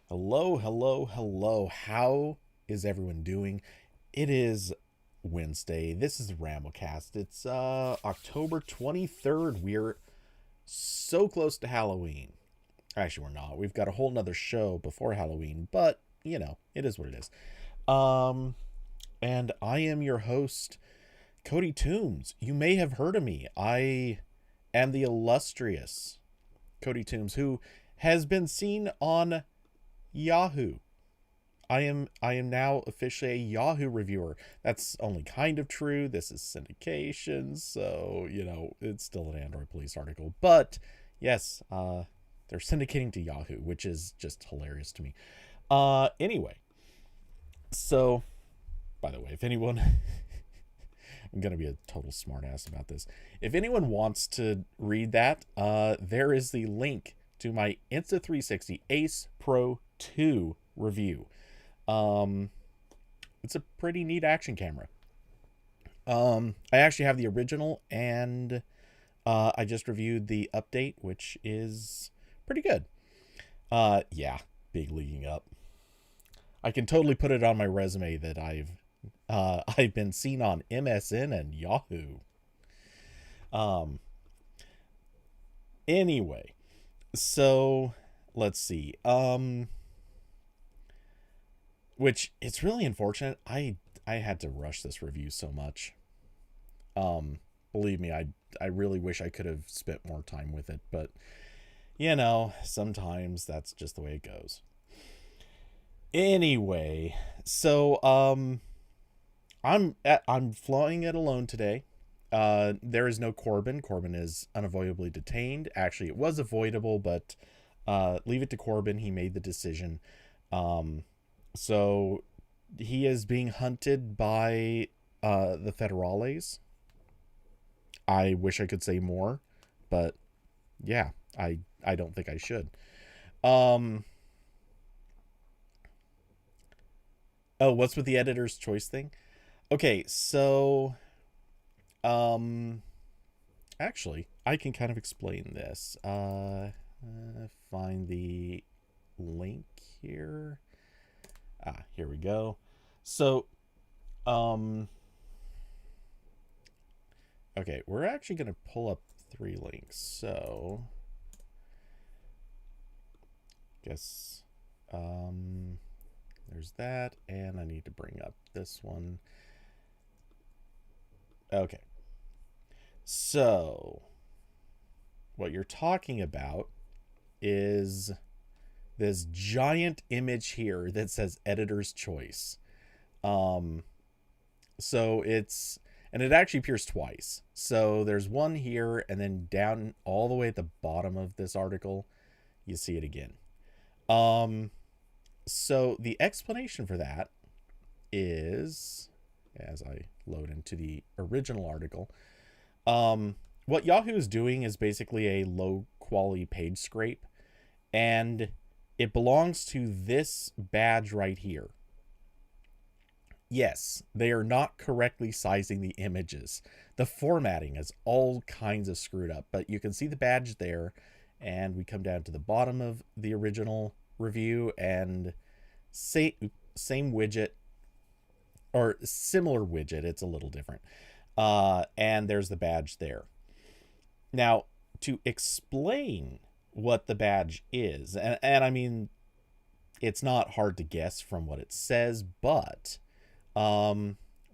Hello, hello, hello. How is everyone doing? It is Wednesday. This is RambleCast. It's October 23rd. We're so close to Halloween. Actually, we're not. We've got a whole nother show before Halloween, but it is what it is. Um and I am your host, Cody Toombs. You may have heard of me. I am the illustrious Cody Toombs, who has been seen on Yahoo. I am now officially a Yahoo reviewer. That's only kind of true. This is syndication, so it's still an Android Police article. But yes, they're syndicating to Yahoo, which is just hilarious to me. Anyway, so by the way, if anyone I'm gonna be a total smartass about this. If anyone wants to read that, there is the link to my Insta360 Ace Pro 2 review. It's a pretty neat action camera. I actually have the original, and I just reviewed the update, which is pretty good. Yeah, big leaguing up. I can totally put it on my resume that I've been seen on MSN and Yahoo. Um, anyway, so let's see. Which it's really unfortunate. I had to rush this review so much. Believe me, I really wish I could have spent more time with it, but sometimes that's just the way it goes. Anyway, so I'm flying it alone today. There is no Corbin. Corbin is unavoidably detained. Actually, it was avoidable, but leave it to Corbin. He made the decision. So he is being hunted by the federales. I wish I could say more, but yeah, I don't think I should. Um oh, what's with the editor's choice thing? Okay, so um actually, I can kind of explain this. Find the link here. Here we go. So, um, okay, we're actually going to pull up three links. So, guess, there's that, and I need to bring up this one. Okay. So, what you're talking about is this giant image here that says editor's choice. Um, so it's, and it actually appears twice. So there's one here, and then down all the way at the bottom of this article, you see it again. Um, so the explanation for that is, as I load into the original article, what Yahoo is doing is basically a low quality page scrape, and it belongs to this badge right here. Yes, they are not correctly sizing the images. The formatting is all kinds of screwed up, but you can see the badge there, and we come down to the bottom of the original review, and same widget, or similar widget, it's a little different. And there's the badge there. Now, to explain what the badge is, and I mean, it's not hard to guess from what it says, but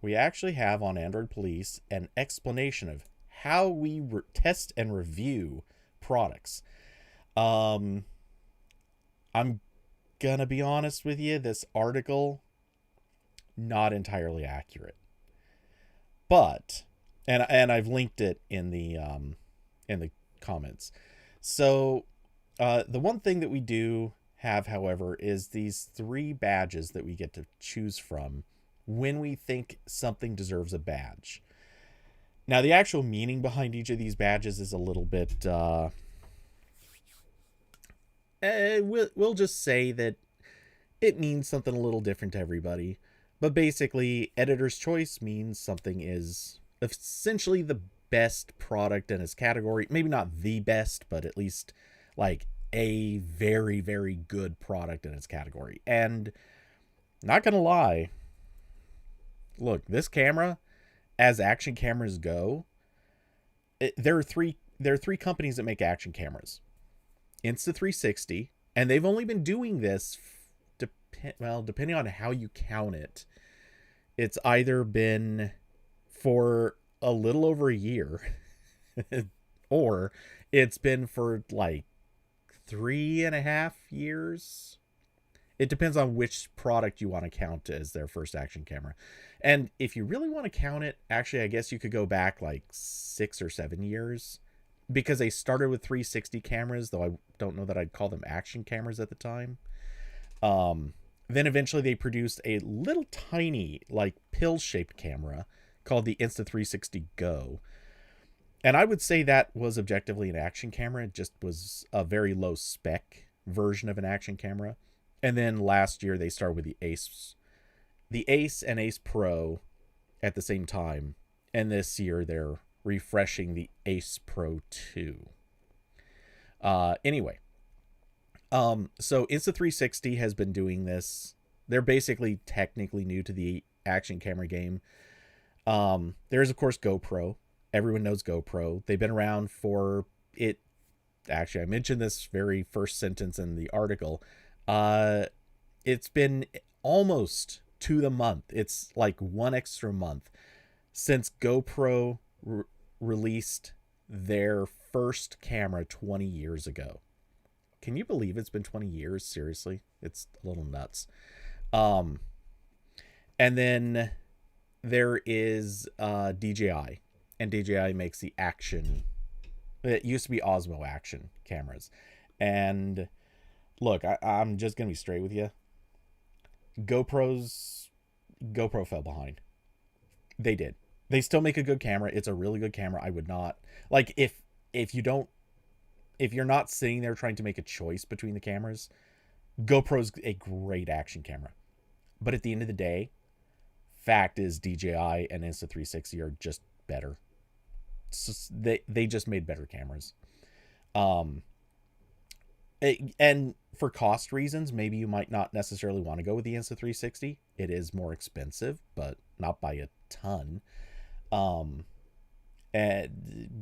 we actually have on Android Police an explanation of how we test and review products. I'm gonna be honest with you, this article not entirely accurate, but and I've linked it in the comments. So the one thing that we do have, however, is these three badges that we get to choose from when we think something deserves a badge. Now, the actual meaning behind each of these badges is a little bit we'll just say that it means something a little different to everybody. But basically, editor's choice means something is essentially the best product in its category. Maybe not the best, but at least like a very, very good product in its category. And not gonna lie, look, this camera, as action cameras go, there are three companies that make action cameras. Insta360, and they've only been doing this, depending on how you count it, it's either been for a little over a year, or it's been for like 3.5 years. It depends on which product you want to count as their first action camera. And if you really want to count it, actually, I guess you could go back like 6 or 7 years, because they started with 360 cameras, though I don't know that I'd call them action cameras at the time. Then eventually they produced a little tiny, like, pill-shaped camera called the Insta360 Go. And I would say that was objectively an action camera. It just was a very low spec version of an action camera. And then last year they started with the Ace and Ace Pro at the same time. And this year they're refreshing the Ace Pro 2. Anyway, so Insta360 has been doing this. They're basically technically new to the action camera game. There's of course GoPro. Everyone knows GoPro. They've been around for it. Actually, I mentioned this very first sentence in the article. It's been almost to the month. It's like one extra month since GoPro released their first camera 20 years ago. Can you believe it's been 20 years? Seriously, it's a little nuts. And then there is DJI, and DJI makes the action. It used to be Osmo action cameras. And look, I'm just gonna be straight with you. GoPro fell behind. They did. They still make a good camera. It's a really good camera. I would not like if you're not sitting there trying to make a choice between the cameras, GoPro's a great action camera. But at the end of the day, fact is DJI and Insta360 are just better. They just made better cameras. And for cost reasons, maybe you might not necessarily want to go with the Insta360. It is more expensive, but not by a ton.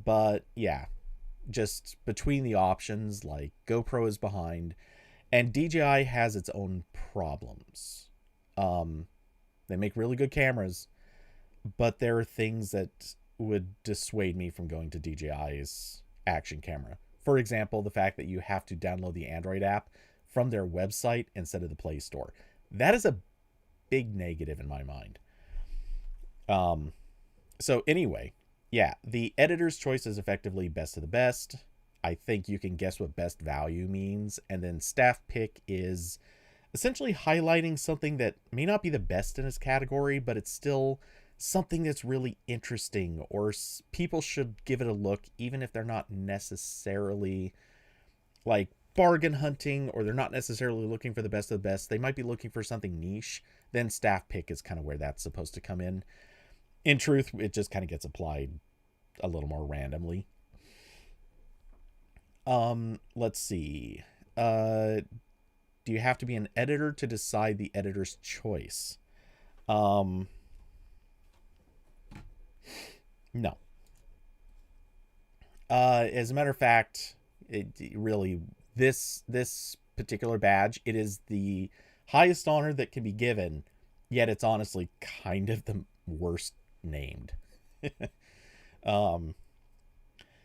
But yeah, just between the options, like GoPro is behind, and DJI has its own problems. They make really good cameras, but there are things that would dissuade me from going to DJI's action camera. For example, the fact that you have to download the Android app from their website instead of the Play Store. That is a big negative in my mind. So anyway, yeah, the editor's choice is effectively best of the best. I think you can guess what best value means. And then staff pick is essentially highlighting something that may not be the best in its category, but it's still something that's really interesting, or people should give it a look, even if they're not necessarily like bargain hunting, or they're not necessarily looking for the best of the best. They might be looking for something niche. Then staff pick is kind of where that's supposed to come in. In truth, it just kind of gets applied a little more randomly. Let's see. Do you have to be an editor to decide the editor's choice? No. As a matter of fact, this particular badge, it is the highest honor that can be given, yet it's honestly kind of the worst named.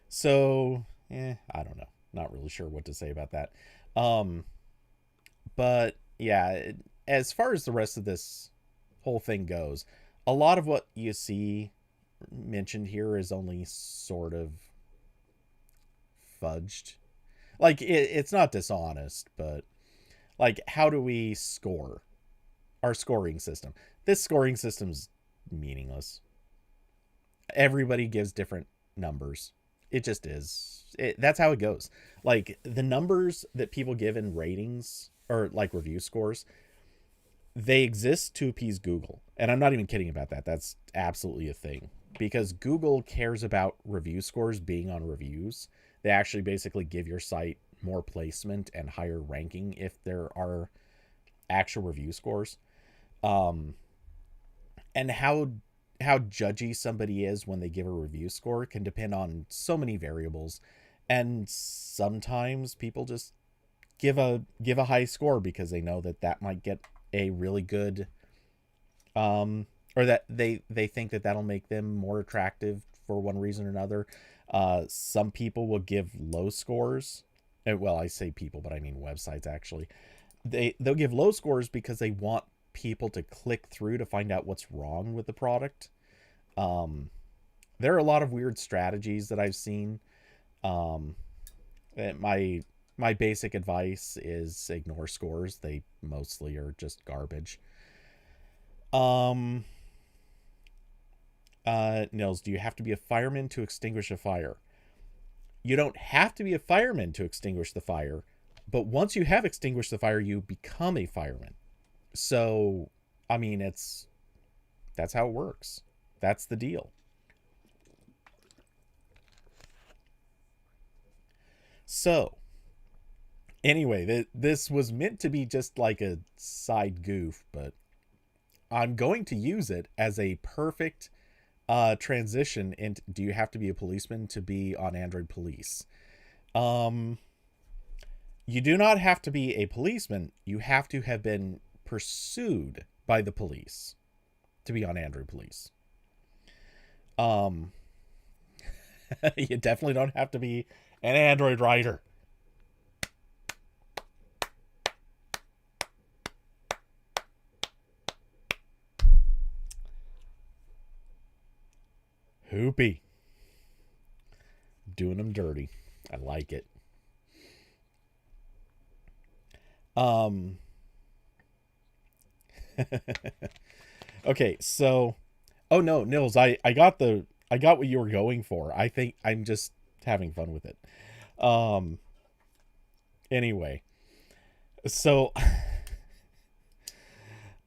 So, I don't know. Not really sure what to say about that. But yeah, as far as the rest of this whole thing goes, a lot of what you see mentioned here is only sort of fudged. Like, it's not dishonest, but like, how do we score our scoring system? This scoring system's meaningless. Everybody gives different numbers. It just is. That's how it goes. Like, the numbers that people give in ratings, or like review scores, they exist to appease Google. And I'm not even kidding about that. That's absolutely a thing. Because Google cares about review scores being on reviews. They actually basically give your site more placement and higher ranking if there are actual review scores. Um, and how judgy somebody is when they give a review score can depend on so many variables, and sometimes people just give a high score because they know that that might get a really good or that they think that that'll make them more attractive for one reason or another. Some people will give low scores. Well, I say people, but I mean websites actually. They'll give low scores because they want people to click through to find out what's wrong with the product. Um, there are a lot of weird strategies that I've seen. Um, my basic advice is ignore scores. They mostly are just garbage. Um, Nils, do you have to be a fireman to extinguish a fire? You don't have to be a fireman to extinguish the fire, but once you have extinguished the fire, you become a fireman. So, I mean, that's how it works. That's the deal. So, anyway, this was meant to be just like a side goof, but I'm going to use it as a perfect transition into, do you have to be a policeman to be on Android Police? Um, you do not have to be a policeman. You have to have been pursued by the police to be on Android Police. Um, you definitely don't have to be an Android writer. Hoopy. Doing them dirty. I like it. Um, okay, so oh no, Nils, I got what you were going for. I think I'm just having fun with it. Um anyway, so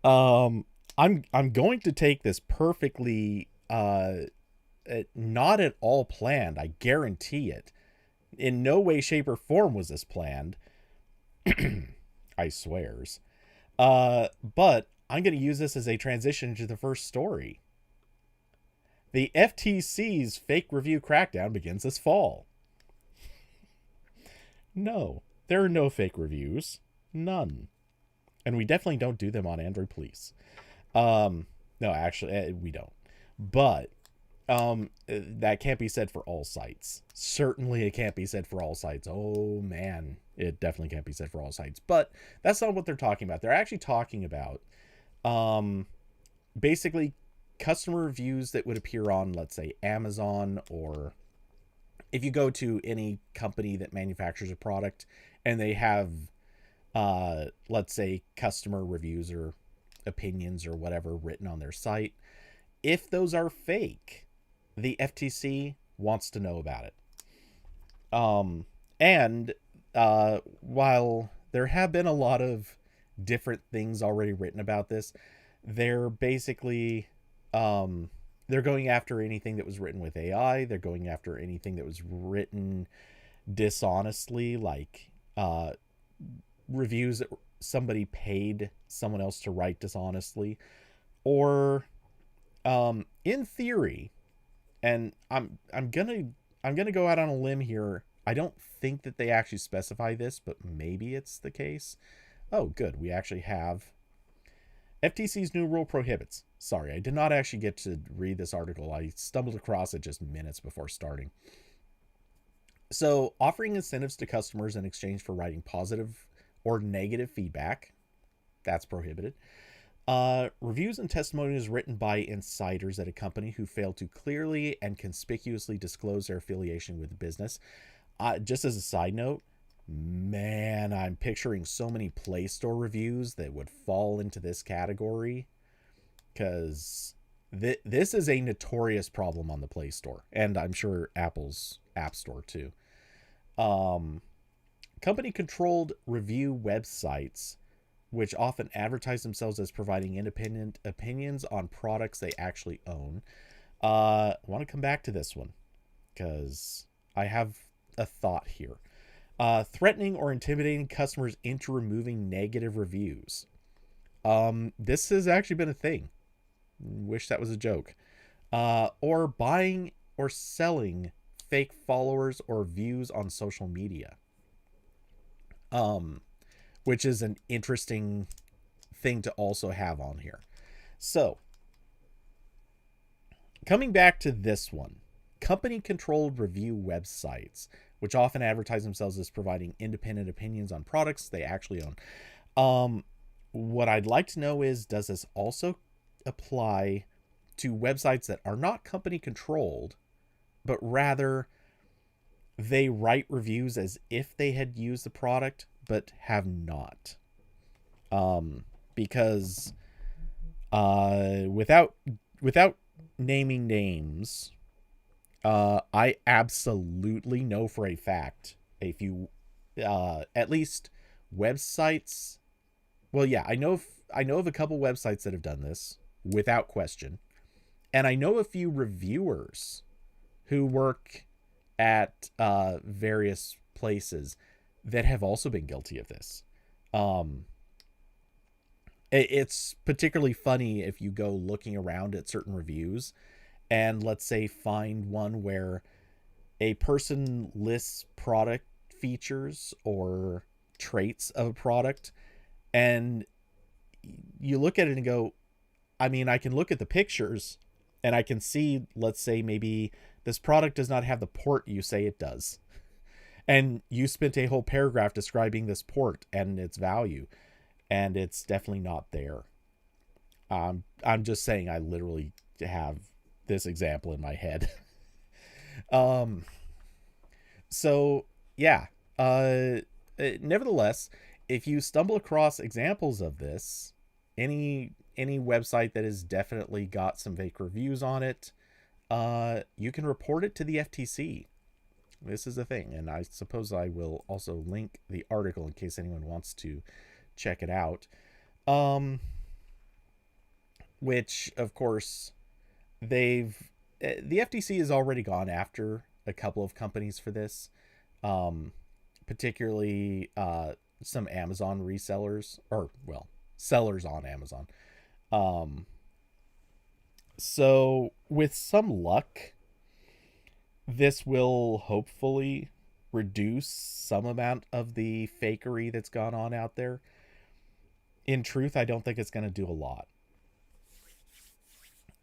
um I'm going to take this perfectly not at all planned. I guarantee it. In no way, shape, or form was this planned. I swears. But I'm going to use this as a transition to the first story. The FTC's fake review crackdown begins this fall. No, there are no fake reviews. None. And we definitely don't do them on Android Police. No, actually, we don't. But that can't be said for all sites. Certainly it can't be said for all sites. Oh man, it definitely can't be said for all sites. But that's not what they're talking about. They're actually talking about basically customer reviews that would appear on, let's say, Amazon, or if you go to any company that manufactures a product and they have let's say customer reviews or opinions or whatever written on their site. If those are fake, the FTC wants to know about it. And while there have been a lot of different things already written about this, they're basically they're going after anything that was written with AI. They're going after anything that was written dishonestly, like reviews that somebody paid someone else to write dishonestly, or in theory, and I'm gonna go out on a limb here. I don't think that they actually specify this, but maybe it's the case. Oh, good. We actually have FTC's new rule prohibits. Sorry, I did not actually get to read this article. I stumbled across it just minutes before starting. So, offering incentives to customers in exchange for writing positive or negative feedback, that's prohibited. Reviews and testimonials written by insiders at a company who fail to clearly and conspicuously disclose their affiliation with the business. Just as a side note, man, I'm picturing so many Play Store reviews that would fall into this category, because this is a notorious problem on the Play Store, and I'm sure Apple's App Store too. Um, Company-controlled review websites, which often advertise themselves as providing independent opinions on products they actually own. I want to come back to this one because I have a thought here. Threatening or intimidating customers into removing negative reviews. This has actually been a thing. Wish that was a joke. Or buying or selling fake followers or views on social media. Um, which is an interesting thing to also have on here. So, coming back to this one, company controlled review websites, which often advertise themselves as providing independent opinions on products they actually own. What I'd like to know is, does this also apply to websites that are not company controlled, but rather they write reviews as if they had used the product but have not? Because without naming names, I absolutely know for a fact if you at least websites. Well, yeah, I know of a couple websites that have done this without question, and I know a few reviewers who work at various places that have also been guilty of this. Um, it's particularly funny if you go looking around at certain reviews and, let's say, find one where a person lists product features or traits of a product, and you look at it and go, I mean, I can look at the pictures and I can see, let's say, maybe this product does not have the port you say it does. And you spent a whole paragraph describing this port and its value, and it's definitely not there. I'm just saying, I literally have this example in my head. um, so yeah. Nevertheless, if you stumble across examples of this, any website that has definitely got some fake reviews on it, you can report it to the FTC. This is the thing, and I suppose I will also link the article in case anyone wants to check it out. Which, of course, the FTC has already gone after a couple of companies for this, particularly some Amazon resellers, or, well, sellers on Amazon. Um, so with some luck, this will hopefully reduce some amount of the fakery that's gone on out there. In truth, I don't think it's going to do a lot.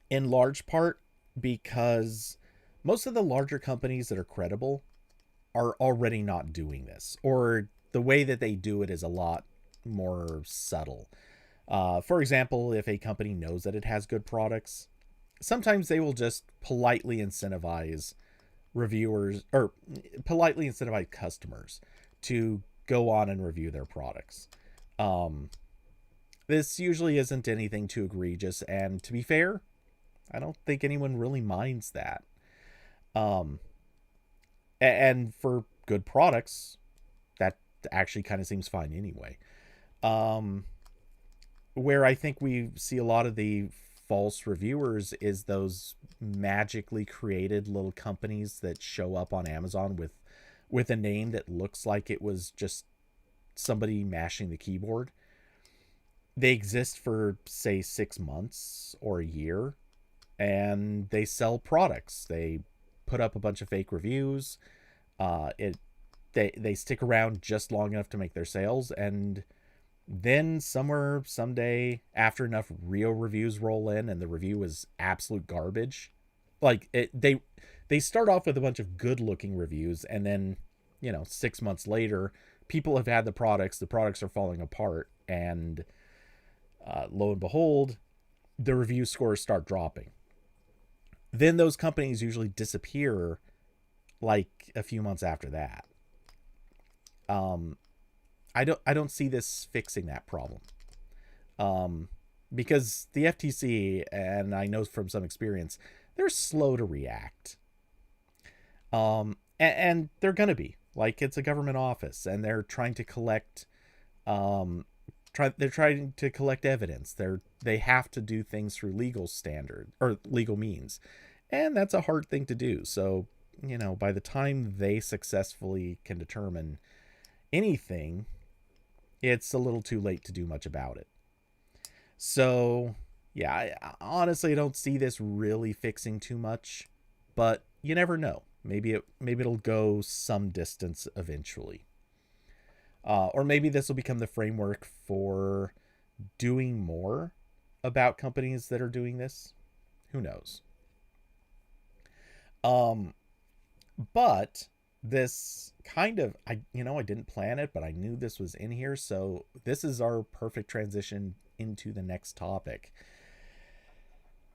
In large part because most of the larger companies that are credible are already not doing this, or the way that they do it is a lot more subtle. For example, if a company knows that it has good products, sometimes they will just politely incentivize reviewers, or politely incentivize customers to go on and review their products. Um, this usually isn't anything too egregious, and to be fair, I don't think anyone really minds that. Um, and for good products, that actually kind of seems fine anyway. Um, where I think we see a lot of the false reviewers is those magically created little companies that show up on Amazon with a name that looks like it was just somebody mashing the keyboard. They exist for, say, 6 months or a year, and they sell products. They put up a bunch of fake reviews. It they stick around just long enough to make their sales, and then somewhere someday, after enough real reviews roll in and the review is absolute garbage, like they start off with a bunch of good looking reviews, and then 6 months later, people have had the products are falling apart, and lo and behold, the review scores start dropping. Then those companies usually disappear like a few months after that. Um, I don't see this fixing that problem. Um, because the FTC, and I know from some experience, they're slow to react. And they're gonna be, like, it's a government office, and they're trying to collect, they're trying to collect evidence. They have to do things through legal standard or legal means, and that's a hard thing to do. So by the time they successfully can determine anything, it's a little too late to do much about it. So, yeah, I honestly don't see this really fixing too much, but you never know. Maybe it'll go some distance eventually. Or maybe this will become the framework for doing more about companies that are doing this. Who knows? Um, but this kind of I didn't plan it, but I knew this was in here, so this is our perfect transition into the next topic.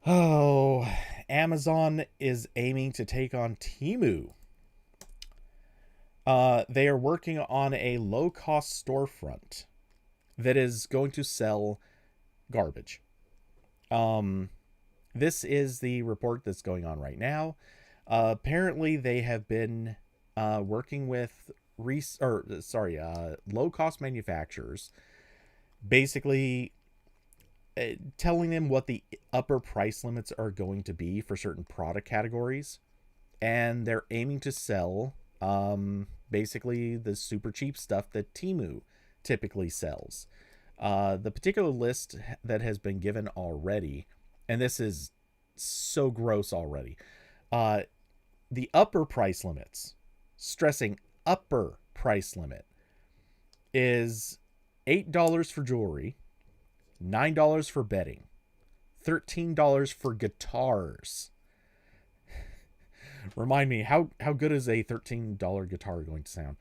Oh, Amazon is aiming to take on Temu. They are working on a low cost storefront that is going to sell garbage. Um, this is the report that's going on right now. Apparently, they have been working with low cost manufacturers, basically telling them what the upper price limits are going to be for certain product categories, and they're aiming to sell basically the super cheap stuff that Temu typically sells. The particular list that has been given already, and this is so gross already, the upper price limits, stressing upper price limit, is $8 for jewelry, $9 for bedding, $13 for guitars. Remind me, how good is a $13 guitar going to sound?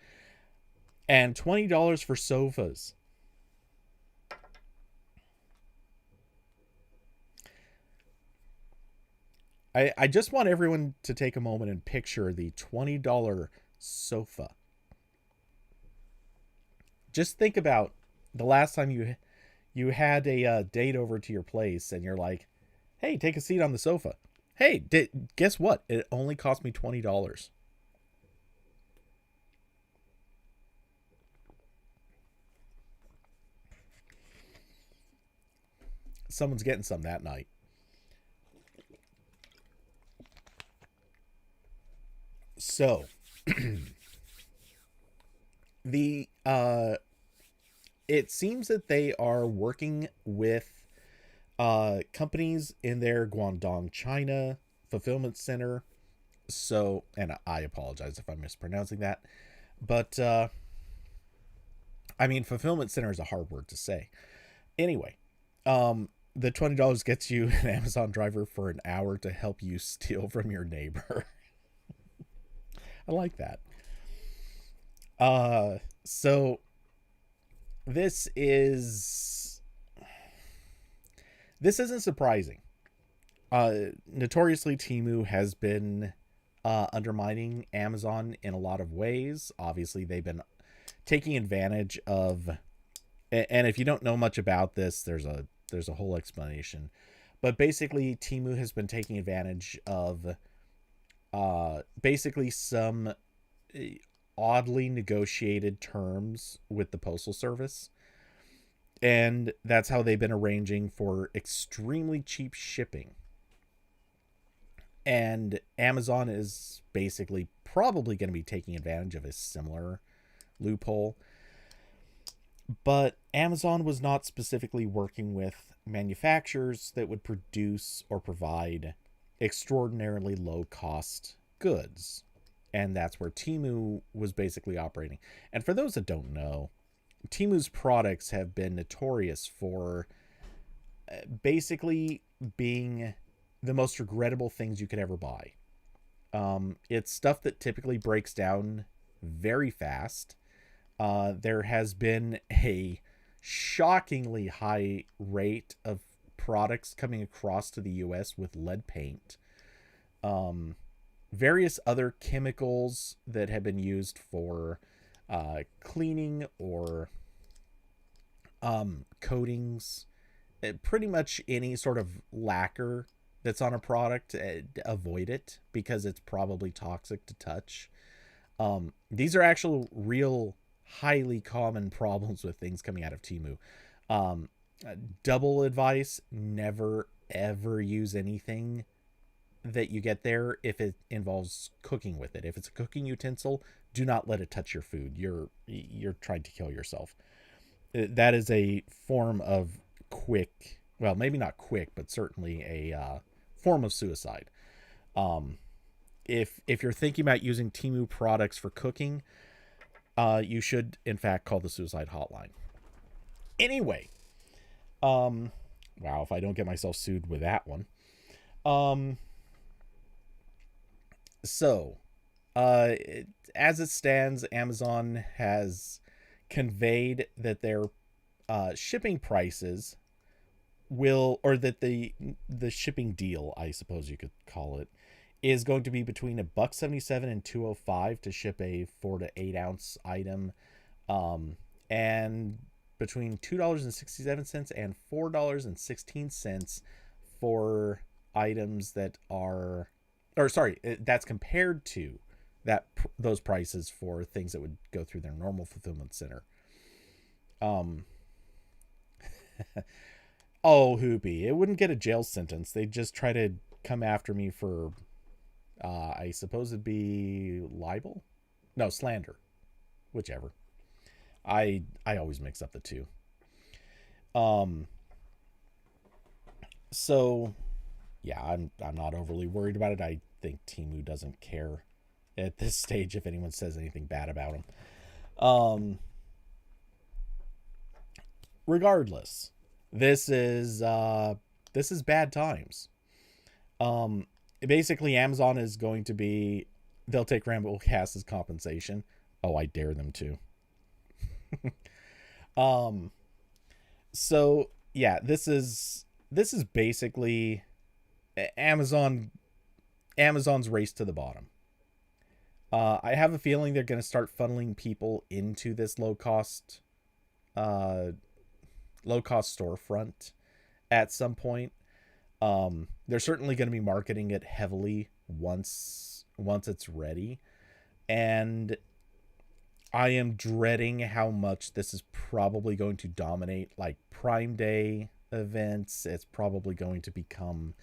And $20 for sofas. I just want everyone to take a moment and picture the $20 sofa. Just think about the last time you had a date over to your place and you're like, hey, take a seat on the sofa. Hey, guess what? It only cost me $20. Someone's getting some that night. So, the it seems that they are working with companies in their Guangdong, China fulfillment center. So, and I apologize if I'm mispronouncing that, but I mean, fulfillment center is a hard word to say. Anyway, the $20 gets you an Amazon driver for an hour to help you steal from your neighbor. I like that. So this is this isn't surprising. Notoriously, Temu has been undermining Amazon in a lot of ways. Obviously, they've been taking advantage of, and if you don't know much about this, there's a whole explanation. But basically, Temu has been taking advantage of basically some oddly negotiated terms with the postal service, and that's how they've been arranging for extremely cheap shipping. And Amazon is basically probably going to be taking advantage of a similar loophole. But Amazon was not specifically working with manufacturers that would produce or provide extraordinarily low cost goods. And that's where Temu was basically operating. And for those that don't know, Temu's products have been notorious for basically being the most regrettable things you could ever buy. It's stuff that typically breaks down very fast. There has been a shockingly high rate of products coming across to the US with lead paint. Various other chemicals that have been used for cleaning or coatings. Pretty much any sort of lacquer that's on a product, avoid it because it's probably toxic to touch. These are actual real highly common problems with things coming out of Temu. Double advice: never ever use anything that you get there if it involves cooking with it. If it's a cooking utensil, do not let it touch your food. You're trying to kill yourself. That is a form of quick, well, maybe not quick, but certainly a form of suicide. Um, if you're thinking about using Temu products for cooking, you should in fact call the suicide hotline. Anyway, wow, if I don't get myself sued with that one. Um, so, as it stands, Amazon has conveyed that their shipping prices will, or that the shipping deal, I suppose you could call it, is going to be between $1.77 and $2.05 to ship a 4 to 8 ounce item, and between $2.67 and $4.16 for items that are, or sorry, that's compared to those prices for things that would go through their normal fulfillment center. Um, oh, Hoopy, it wouldn't get a jail sentence. They'd just try to come after me for, I suppose it'd be libel? No, slander. Whichever. I always mix up the two. Um, so yeah, I'm not overly worried about it. I think Timu doesn't care at this stage if anyone says anything bad about him. Um, Regardless, this is bad times. Basically, Amazon is going to be, they'll take RambleCast as compensation. Oh, I dare them to. um, so yeah, this is basically Amazon's race to the bottom. I have a feeling they're going to start funneling people into this uh, low cost storefront at some point. They're certainly going to be marketing it heavily once it's ready, and I am dreading how much this is probably going to dominate like Prime Day events. It's probably going to become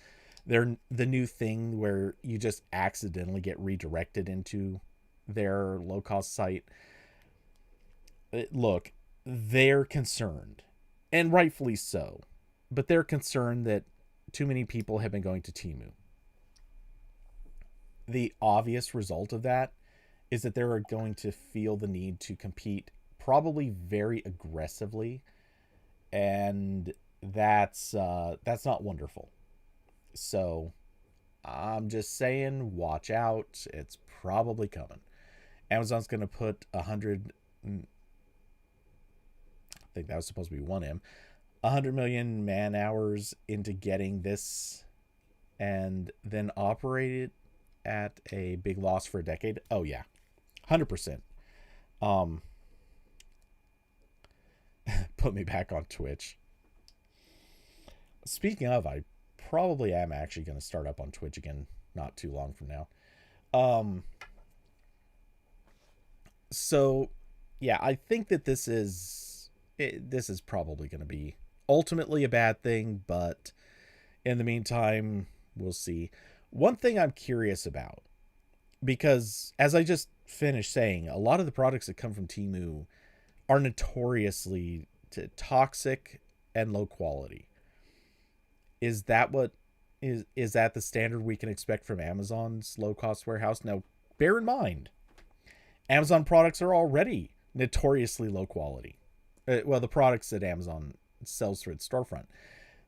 the new thing where you just accidentally get redirected into their low cost site. Look, they're concerned, and rightfully so, but they're concerned that too many people have been going to Timu. The obvious result of that is that they're going to feel the need to compete probably very aggressively, and that's not wonderful. So I'm just saying, watch out. It's probably coming. Amazon's going to put 100, I think that was supposed to be 1M, 100 million man hours into getting this, and then operate it at a big loss for a decade. Oh yeah, 100%. Um, Put me back on Twitch. Speaking of, I probably am actually going to start up on Twitch again not too long from now. Um, so yeah, I think that this is probably going to be ultimately a bad thing, but in the meantime, we'll see. One thing I'm curious about, because as I just finished saying, a lot of the products that come from Temu are notoriously toxic and low quality. Is that what is that the standard we can expect from Amazon's low cost warehouse? Now, bear in mind, Amazon products are already notoriously low quality. Well, the products that Amazon sells through its storefront.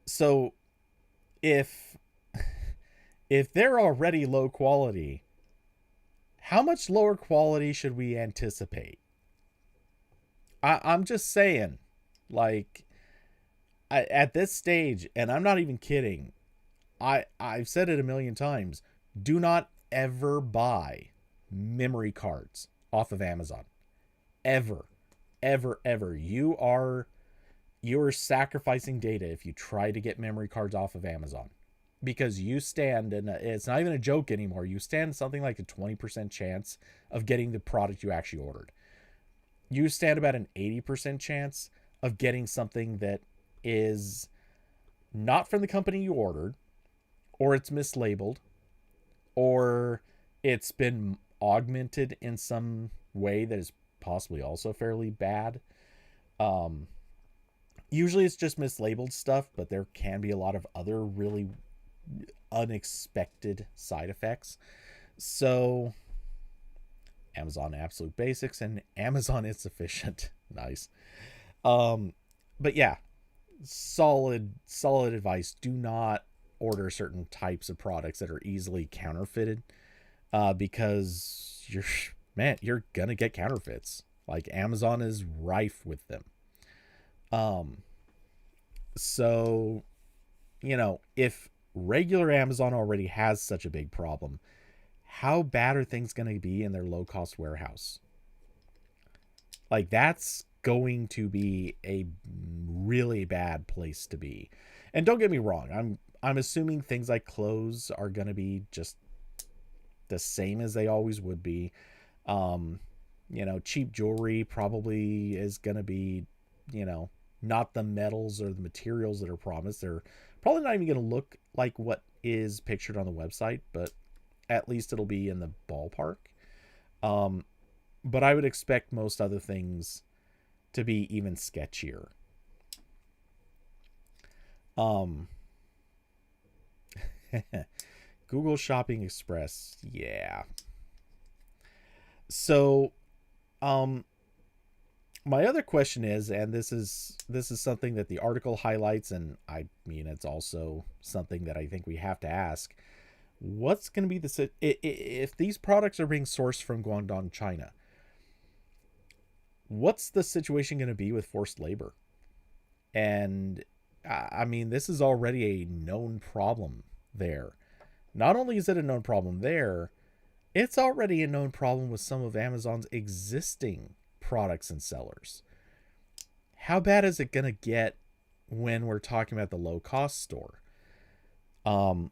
So if if they're already low quality, how much lower quality should we anticipate? I'm just saying, like, at this stage, and I'm not even kidding, I've said it a million times, do not ever buy memory cards off of Amazon. Ever. Ever, ever. You're sacrificing data if you try to get memory cards off of Amazon. Because you stand, and it's not even a joke anymore, you stand something like a 20% chance of getting the product you actually ordered. You stand about an 80% chance of getting something that is not from the company you ordered, or it's mislabeled, or it's been augmented in some way that is possibly also fairly bad. Um, Usually it's just mislabeled stuff, but there can be a lot of other really unexpected side effects. So Amazon Absolute Basics and Amazon Insufficient. Nice. Um, but yeah, solid advice. Do not order certain types of products that are easily counterfeited, because you're gonna get counterfeits. Like Amazon is rife with them. Um, so if regular Amazon already has such a big problem, how bad are things going to be in their low cost warehouse? Like, that's going to be a really bad place to be. And don't get me wrong, I'm assuming things like clothes are going to be just the same as they always would be. Um, cheap jewelry probably is going to be, not the metals or the materials that are promised. They're probably not even going to look like what is pictured on the website, but at least it'll be in the ballpark. Um, but I would expect most other things to be even sketchier. Um, Google Shopping Express, yeah. So, um, my other question is, and this is something that the article highlights, and I mean it's also something that I think we have to ask: what's going to be if these products are being sourced from Guangdong, China? What's the situation going to be with forced labor? And I mean, this is already a known problem there. Not only is it a known problem there, it's already a known problem with some of Amazon's existing products and sellers. How bad is it going to get when we're talking about the low cost store? Um,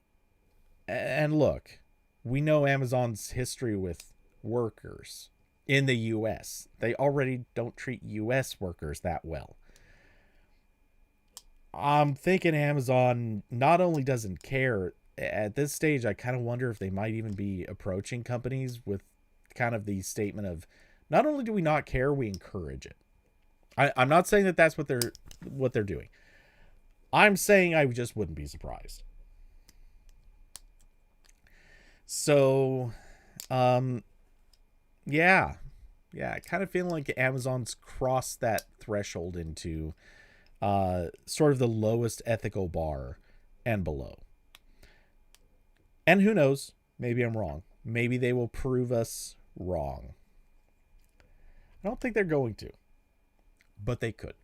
and look, we know Amazon's history with workers in the US. They already don't treat US workers that well. I'm thinking Amazon not only doesn't care at this stage, I kind of wonder if they might even be approaching companies with kind of the statement of, not only do we not care, we encourage it. I'm not saying that that's what they're doing. I'm saying I just wouldn't be surprised. So, um, yeah, kind of feeling like Amazon's crossed that threshold into sort of the lowest ethical bar and below. And who knows? Maybe I'm wrong. Maybe they will prove us wrong. I don't think they're going to, but they could.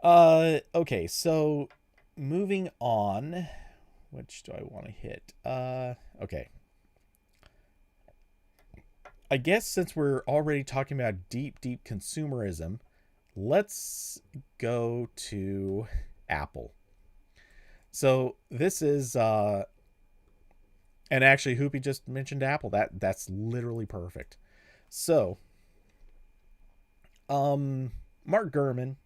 Okay, so moving on. Which do I want to hit? Okay. I guess since we're already talking about deep consumerism, let's go to Apple. So this is and actually Hoopy just mentioned Apple. That's literally perfect. So Mark Gurman,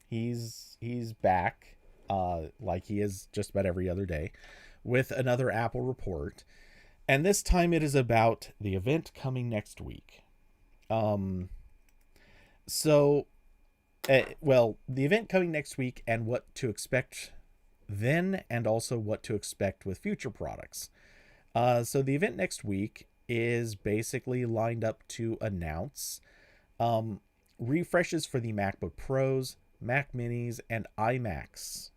he's back, like he is just about every other day, with another Apple report. And this time it is about the event coming next week. So well, the event coming next week and what to expect then, and also what to expect with future products. So the event next week is basically lined up to announce refreshes for the MacBook Pros, Mac Minis, and iMacs.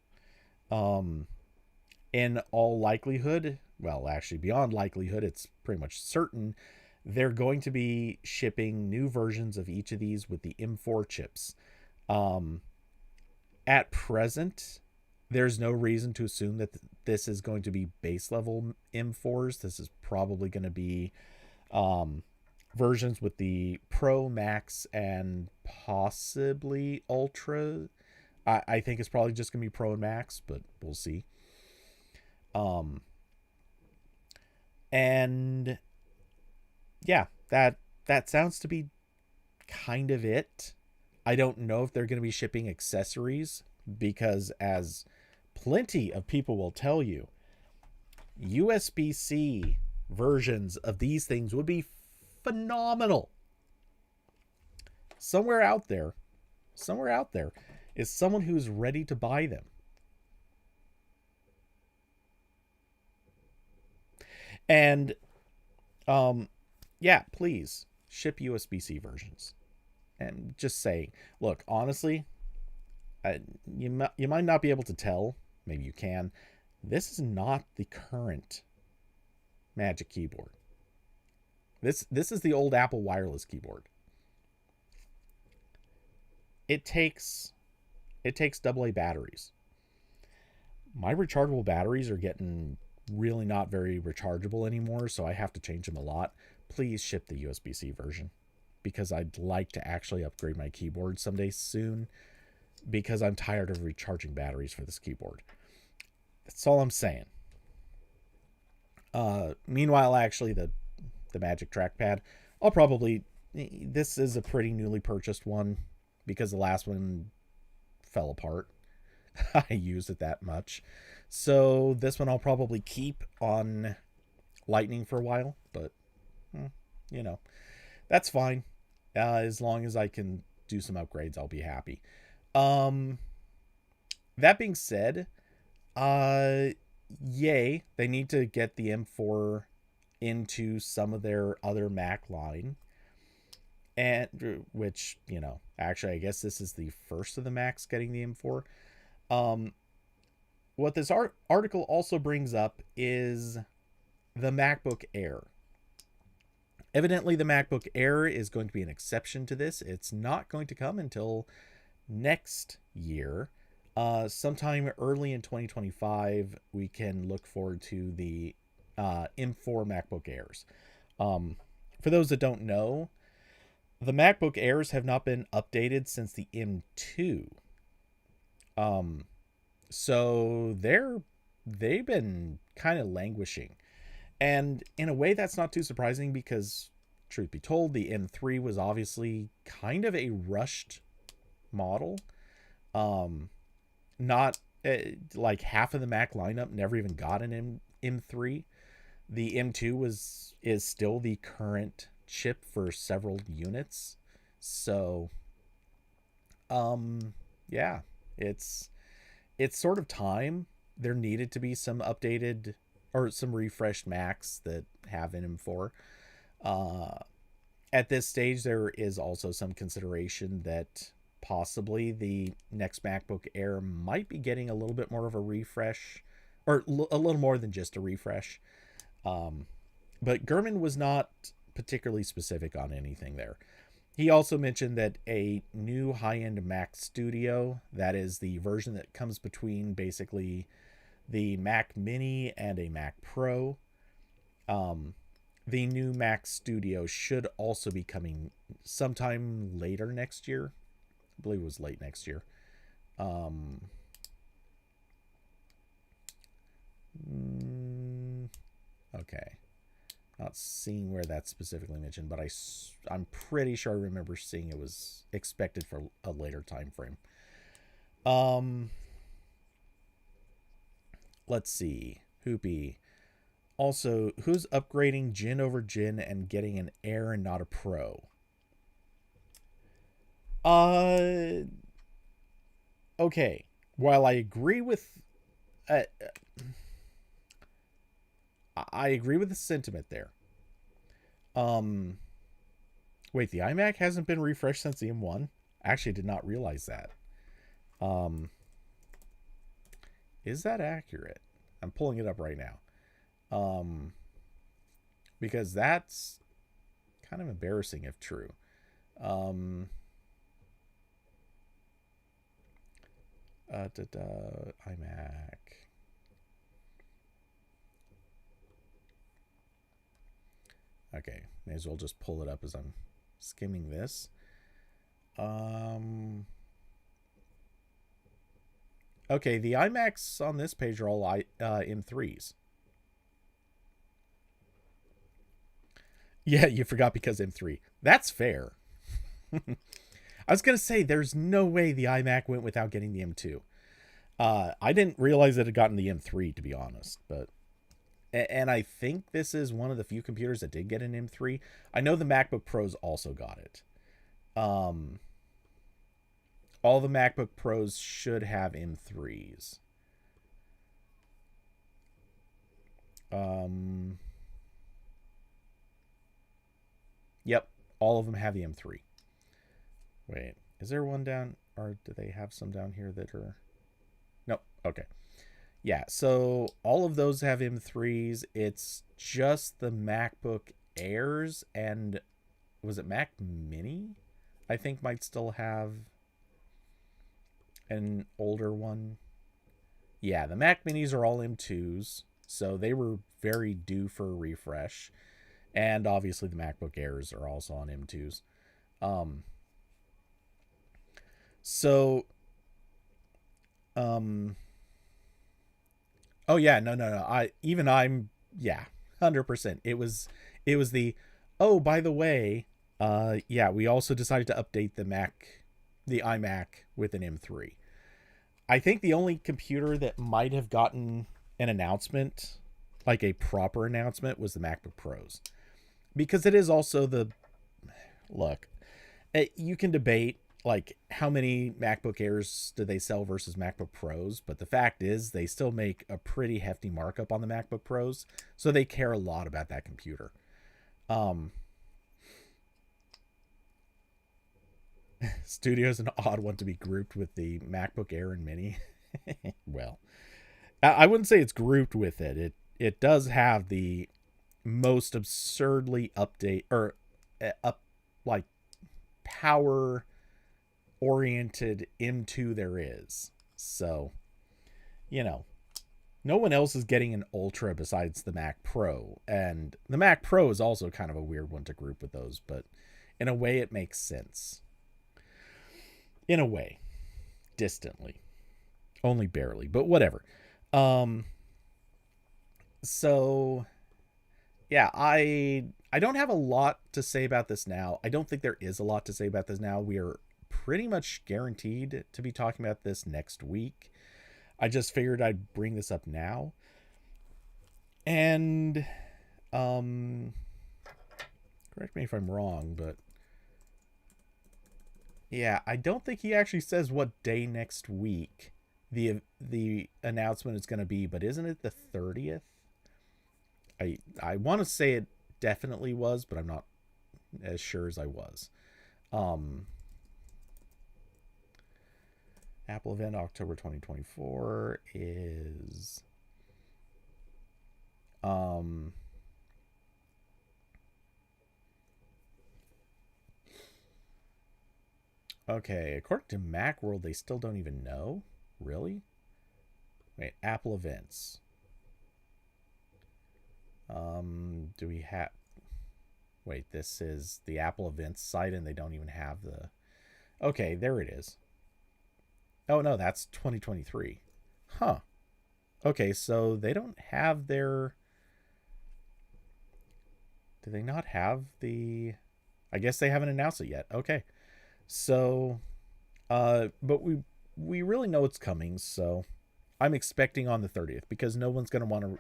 In all likelihood, well, actually beyond likelihood, it's pretty much certain, they're going to be shipping new versions of each of these with the M4 chips. At present, there's no reason to assume that this is going to be base level M4s. This is probably going to be versions with the Pro, Max, and possibly Ultra. I think it's probably just going to be Pro and Max, but we'll see. And yeah, that sounds to be kind of it. I don't know if they're going to be shipping accessories, because as plenty of people will tell you, USB-C versions of these things would be phenomenal. Somewhere out there is someone who's ready to buy them. And yeah, please ship USB-C versions. And just saying, look, honestly, you might not be able to tell, maybe you can. This is not the current Magic Keyboard. This is the old Apple wireless keyboard. It takes AA batteries. My rechargeable batteries are getting really not very rechargeable anymore, so I have to change them a lot. Please ship the USB-C version, because I'd like to actually upgrade my keyboard someday soon, because I'm tired of recharging batteries for this keyboard. That's all I'm saying. Meanwhile, actually, the Magic Trackpad, I'll probably... This is a pretty newly purchased one, because the last one fell apart. I used it that much. So this one I'll probably keep on Lightning for a while, but, you know, that's fine. As long as I can do some upgrades, I'll be happy. That being said, yay, they need to get the M4 into some of their other Mac line. And which, you know, actually, I guess this is the first of the Macs getting the M4. What this article also brings up is the MacBook Air. Evidently, the MacBook Air is going to be an exception to this. It's not going to come until next year. Sometime early in 2025, we can look forward to the M4 MacBook Airs. For those that don't know, the MacBook Airs have not been updated since the M2. So they've been kind of languishing. And in a way, that's not too surprising, because, truth be told, the M3 was obviously kind of a rushed model. Not like half of the Mac lineup never even got an M3. The M2 is still the current chip for several units. So, yeah, it's sort of time. There needed to be some updated or some refreshed Macs that have an M4. At this stage, there is also some consideration that possibly the next MacBook Air might be getting a little bit more of a refresh, or a little more than just a refresh. But Gurman was not particularly specific on anything there. He also mentioned that a new high-end Mac Studio, that is the version that comes between basically the Mac Mini and a Mac Pro, the new Mac Studio should also be coming sometime later next year. I believe it was late next year. Okay. Not seeing where that's specifically mentioned, but I'm pretty sure I remember seeing it was expected for a later time frame. Let's see. Hoopy. Also, who's upgrading Gen over Gen and getting an Air and not a Pro? Okay. While I agree with... I agree with the sentiment there. Wait, the iMac hasn't been refreshed since the M1? I actually did not realize that. Is that accurate? I'm pulling it up right now. Because that's kind of embarrassing if true. iMac. Okay, may as well just pull it up as I'm skimming this. Okay, the iMacs on this page are all M3s. Yeah, you forgot because M3. That's fair. I was going to say, there's no way the iMac went without getting the M2. I didn't realize it had gotten the M3, to be honest, but And I think this is one of the few computers that did get an M3. I know the MacBook Pros also got it. Um, all the MacBook Pros should have M3s. Um, yep, all of them have the M3. Wait, is there one down, or do they have some down here that are? Nope. Okay. Yeah, so all of those have M3s. It's just the MacBook Airs and was it Mac Mini? I think might still have an older one. Yeah, the Mac Minis are all M2s, so they were very due for a refresh. And obviously the MacBook Airs are also on M2s. Um so um oh yeah, no. I'm yeah, 100%. It was the oh, by the way, yeah, we also decided to update the iMac with an M3. I think the only computer that might have gotten an announcement, like a proper announcement, was the MacBook Pros. Because it is also the look, you can debate like how many MacBook Airs do they sell versus MacBook Pros, but the fact is they still make a pretty hefty markup on the MacBook Pros, so they care a lot about that computer. Um, Studio's an odd one to be grouped with the MacBook Air and Mini. Well, I wouldn't say it's grouped with it. It does have the most absurdly update or up like power oriented M2 there is. So, you know, no one else is getting an Ultra besides the Mac Pro. And the Mac Pro is also kind of a weird one to group with those, but in a way it makes sense. In a way, distantly. Only barely, but whatever. Um so yeah, I don't have a lot to say about this now. I don't think there is a lot to say about this now. We are pretty much guaranteed to be talking about this next week. I just figured I'd bring this up now. And um correct me if I'm wrong, but yeah, I don't think he actually says what day next week the announcement is going to be, but isn't it the 30th? I want to say it definitely was, but I'm not as sure as I was. Um Apple event October 2024 is um okay, according to Macworld they still don't even know. Really? Wait, Apple events. Do we have wait, this is the Apple events site and they don't even have the okay, there it is. Oh no, that's 2023. Huh. Okay, so they don't have their do they not have the I guess they haven't announced it yet. Okay. So but we really know it's coming, so I'm expecting on the 30th because no one's going to want to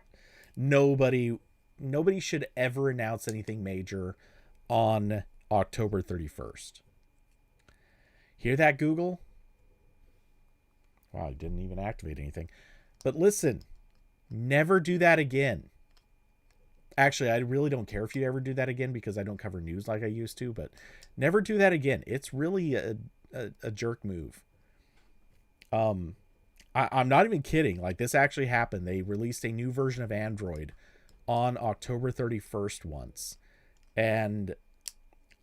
nobody should ever announce anything major on October 31st. Hear that, Google? Wow, I didn't even activate anything. But listen, never do that again. Actually, I really don't care if you ever do that again because I don't cover news like I used to, but never do that again. It's really a jerk move. I'm not even kidding. Like, this actually happened. They released a new version of Android on October 31st once. And,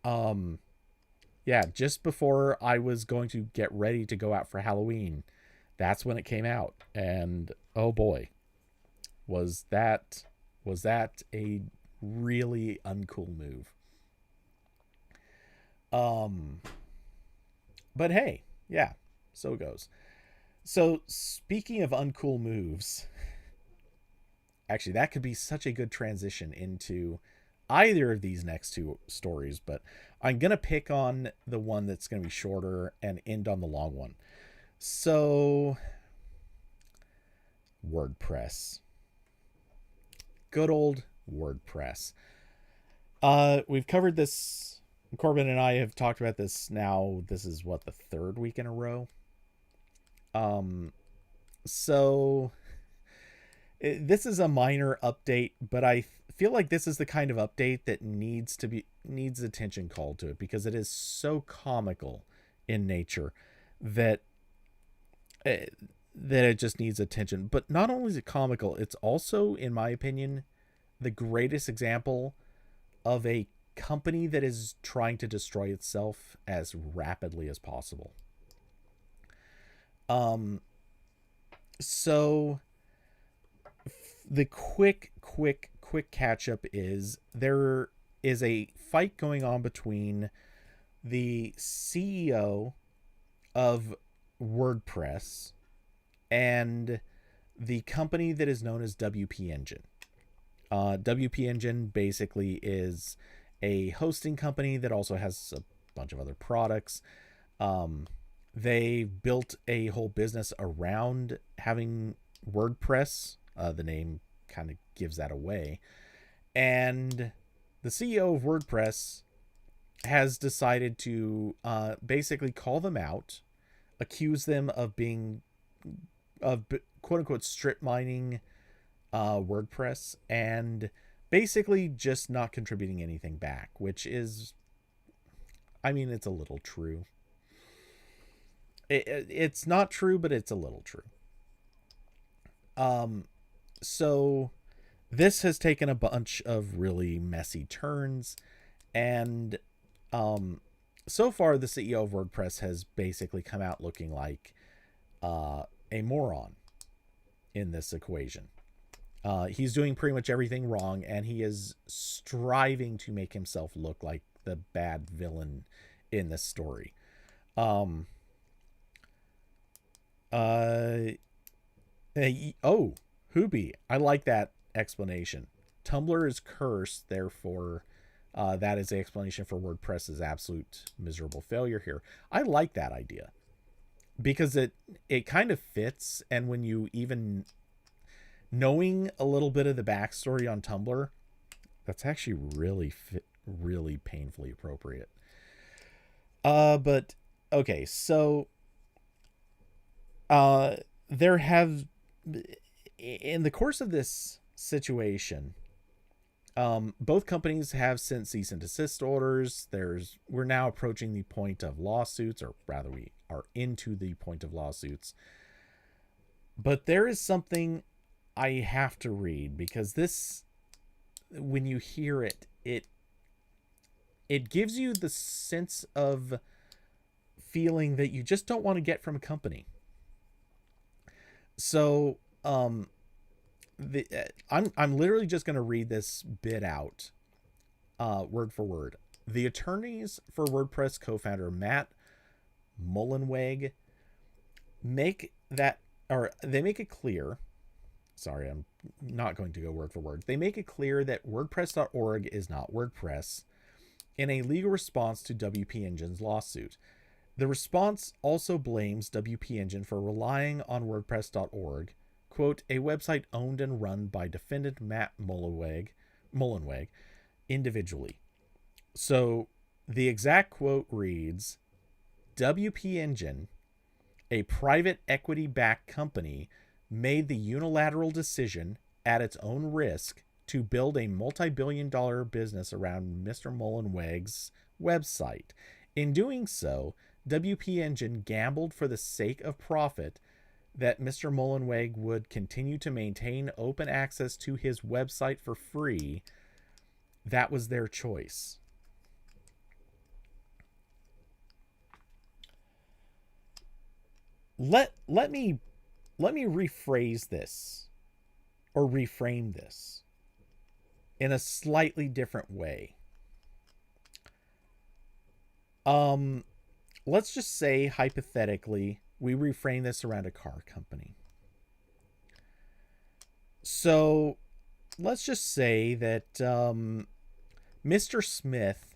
yeah, just before I was going to get ready to go out for Halloween, that's when it came out. And, oh boy, was that a really uncool move. Um, but hey, yeah, so it goes. So speaking of uncool moves, actually that could be such a good transition into either of these next two stories, but I'm going to pick on the one that's going to be shorter and end on the long one. So WordPress. good old WordPress. We've covered this. Corbin and I have talked about this now. This is what, the third week in a row. So this is a minor update, but I feel like this is the kind of update that needs attention called to it, because it is so comical in nature that it just needs attention. But not only is it comical, it's also, in my opinion, the greatest example of a company that is trying to destroy itself as rapidly as possible. So the quick catch up is there is a fight going on between the CEO of WordPress and the company that is known as WP Engine. WP Engine basically is a hosting company that also has a bunch of other products. They built a whole business around having WordPress. The name kind of gives that away. And the CEO of WordPress has decided to basically call them out, accuse them of quote unquote strip mining WordPress, and basically just not contributing anything back, which is, I mean, it's a little true. It's not true, but it's a little true. So this has taken a bunch of really messy turns, and so far the CEO of WordPress has basically come out looking like a moron in this equation. He's doing pretty much everything wrong, and he is striving to make himself look like the bad villain in this story. Hoobie, I like that explanation. Tumblr is cursed, therefore that is the explanation for WordPress's absolute miserable failure here. I like that idea because it kind of fits, and when you even knowing a little bit of the backstory on Tumblr, that's actually really painfully appropriate. But okay, so there have, in the course of this situation, both companies have sent cease and desist orders. We're now approaching the point of lawsuits, or rather we are into the point of lawsuits. But there is something I have to read, because this, when you hear it, it gives you the sense of feeling that you just don't want to get from a company. So, I'm literally just going to read this bit out, word for word. The attorneys for WordPress co-founder Matt Mullenweg make it clear. Sorry, I'm not going to go word for word. They make it clear that WordPress.org is not WordPress in a legal response to WP Engine's lawsuit. The response also blames WP Engine for relying on WordPress.org, quote, a website owned and run by defendant Matt Mullenweg individually. So the exact quote reads, WP Engine, a private equity-backed company, made the unilateral decision at its own risk to build a multi-billion-dollar business around Mr. Mullenweg's website. In doing so, WP Engine gambled for the sake of profit that Mr. Mullenweg would continue to maintain open access to his website for free. That was their choice. Let me rephrase this, or reframe this in a slightly different way. Let's just say, hypothetically, we reframe this around a car company. So let's just say that Mr. Smith,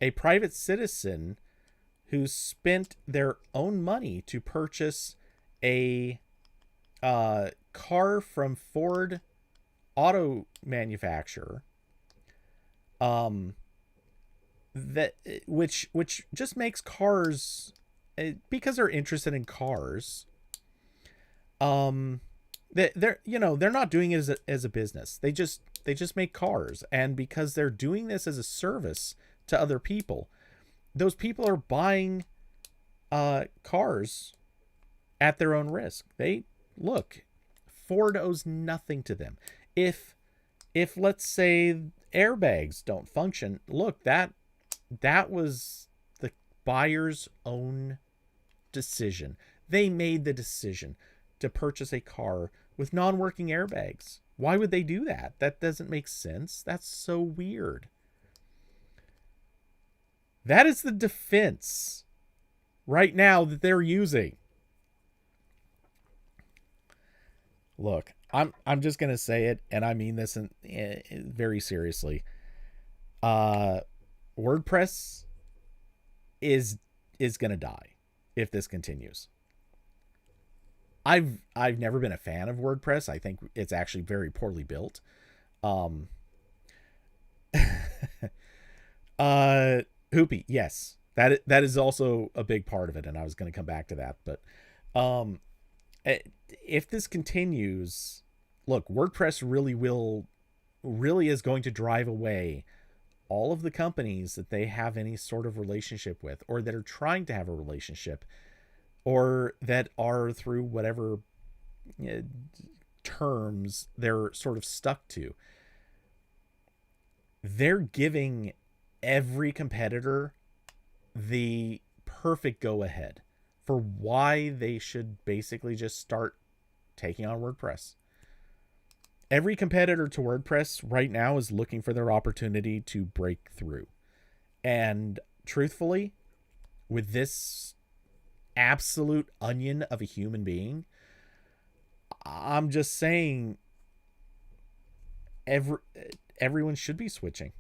a private citizen who spent their own money to purchase a car from Ford auto manufacturer, um, that which just makes cars, because they're interested in cars. They're they're not doing it as a business. They just make cars, and because they're doing this as a service to other people, those people are buying cars at their own risk. They look, Ford owes nothing to them. If let's say airbags don't function, look, that was the buyer's own decision. They made the decision to purchase a car with non-working airbags. Why would they do that? That doesn't make sense. That's so weird. That is the defense right now that they're using. Look, I'm just gonna say it, and I mean this very seriously. Uh, WordPress is gonna die if this continues. I've never been a fan of WordPress. I think it's actually very poorly built. Um, Hoopy, yes, that is also a big part of it, and I was going to come back to that. But um, if this continues, look, WordPress really is going to drive away all of the companies that they have any sort of relationship with, or that are trying to have a relationship, or that are, through whatever terms they're sort of stuck to. They're giving every competitor the perfect go ahead for why they should basically just start taking on WordPress. Every competitor to WordPress right now is looking for their opportunity to break through. And truthfully, with this absolute onion of a human being, I'm just saying everyone should be switching.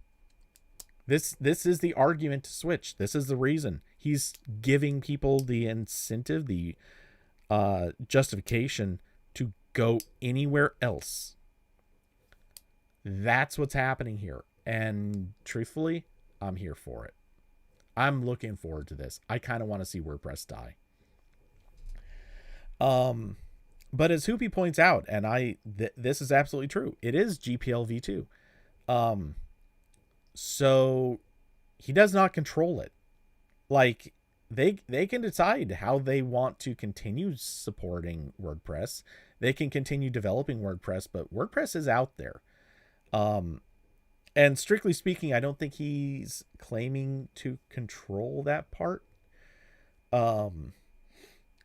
This is the argument to switch. This is the reason. He's giving people the incentive, the justification to go anywhere else. That's what's happening here. And truthfully, I'm here for it. I'm looking forward to this. I kind of want to see WordPress die. But as Hoopy points out, and this is absolutely true, it is GPL v2. So he does not control it. Like, they can decide how they want to continue supporting WordPress. They can continue developing WordPress, but WordPress is out there. And strictly speaking, I don't think he's claiming to control that part. So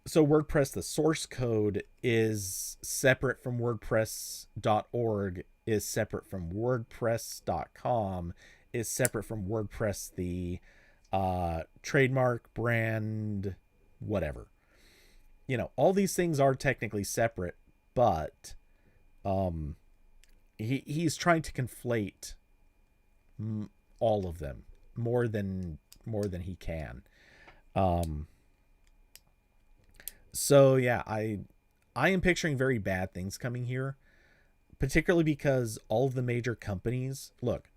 WordPress, the source code, is separate from WordPress.org, is separate from WordPress.com, is separate from WordPress, the trademark, brand, whatever. All these things are technically separate, but he's trying to conflate all of them more than he can. So yeah, I am picturing very bad things coming here, particularly because all of the major companies, look,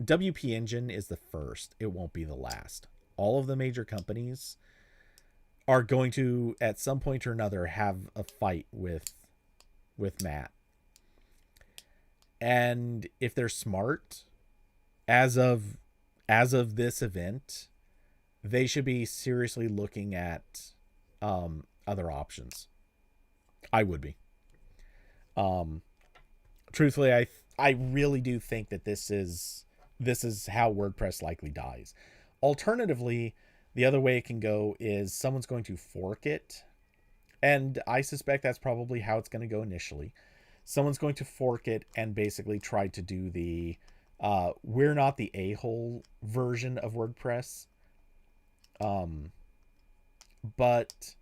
WP Engine is the first. It won't be the last. All of the major companies are going to, at some point or another, have a fight with Matt. And if they're smart, as of this event, they should be seriously looking at other options. I would be. Truthfully, I really do think that this is how WordPress likely dies. Alternatively, the other way it can go is someone's going to fork it, and I suspect that's probably how it's going to go initially. Someone's going to fork it and basically try to do the we're not the a-hole version of WordPress. But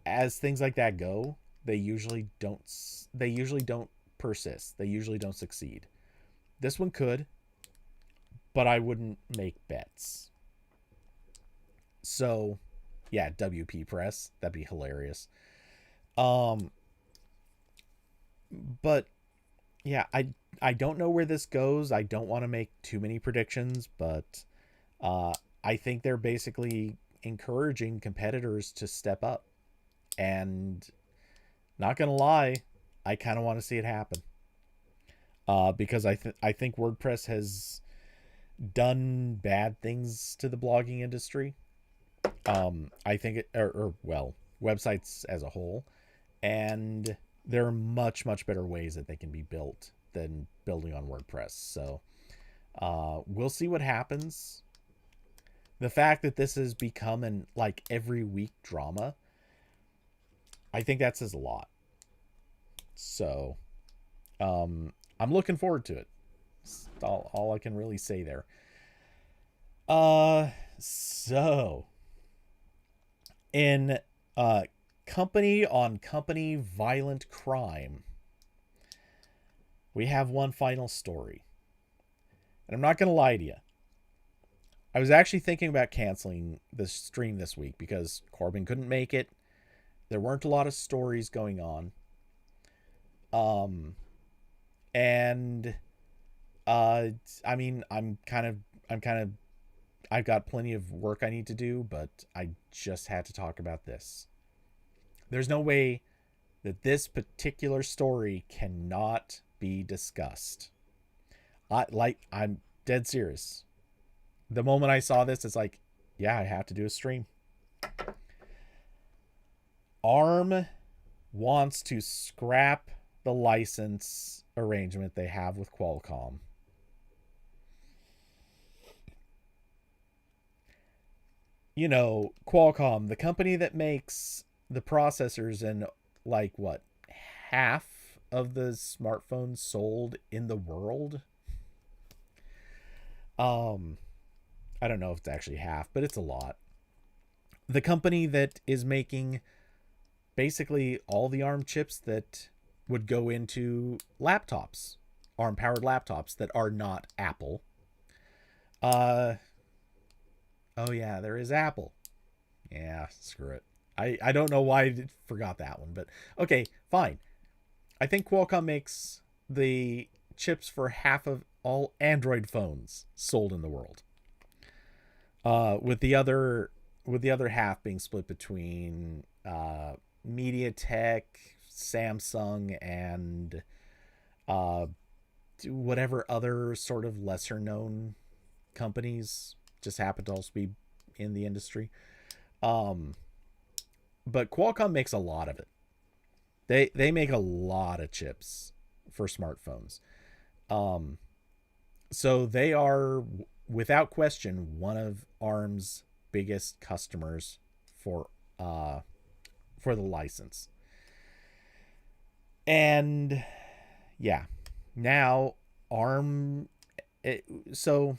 as things like that go, they usually don't persist. They usually don't succeed. This one could, but I wouldn't make bets. So, yeah, WP Press, that'd be hilarious. But yeah, I don't know where this goes. I don't want to make too many predictions, but uh, I think they're basically encouraging competitors to step up. And not gonna lie, I kind of want to see it happen. Because I think WordPress has done bad things to the blogging industry. I think or well, websites as a whole, and there are much better ways that they can be built than building on WordPress. So we'll see what happens. The fact that this has become an like every week drama, I think that says a lot. So I'm looking forward to it. That's all I can really say there. So in uh company on company violent crime, we have one final story. And I'm not gonna lie to you. I was actually thinking about canceling the stream this week because Corbin couldn't make it. There weren't a lot of stories going on. Um and uh I mean, I'm kind of I've got plenty of work I need to do, but I just had to talk about this. There's no way that this particular story cannot be discussed. I'm dead serious. The moment I saw this, it's like, yeah, I have to do a stream. ARM wants to scrap the license arrangement they have with Qualcomm. You know, Qualcomm, the company that makes the processors in like what, half of the smartphones sold in the world. Um, I don't know if it's actually half, but it's a lot. The company that is making basically all the ARM chips that would go into laptops, ARM powered laptops that are not Apple. Uh, oh yeah, there is Apple. Yeah, screw it. I don't know why I forgot that one, but okay, fine. I think Qualcomm makes the chips for half of all Android phones sold in the world. With the other half being split between MediaTek, Samsung, and uh, whatever other sort of lesser known companies just happen to also be in the industry. Um, but Qualcomm makes a lot of it. They make a lot of chips for smartphones. Um, so they are without question one of ARM's biggest customers for uh for the license. And yeah, now ARM it, so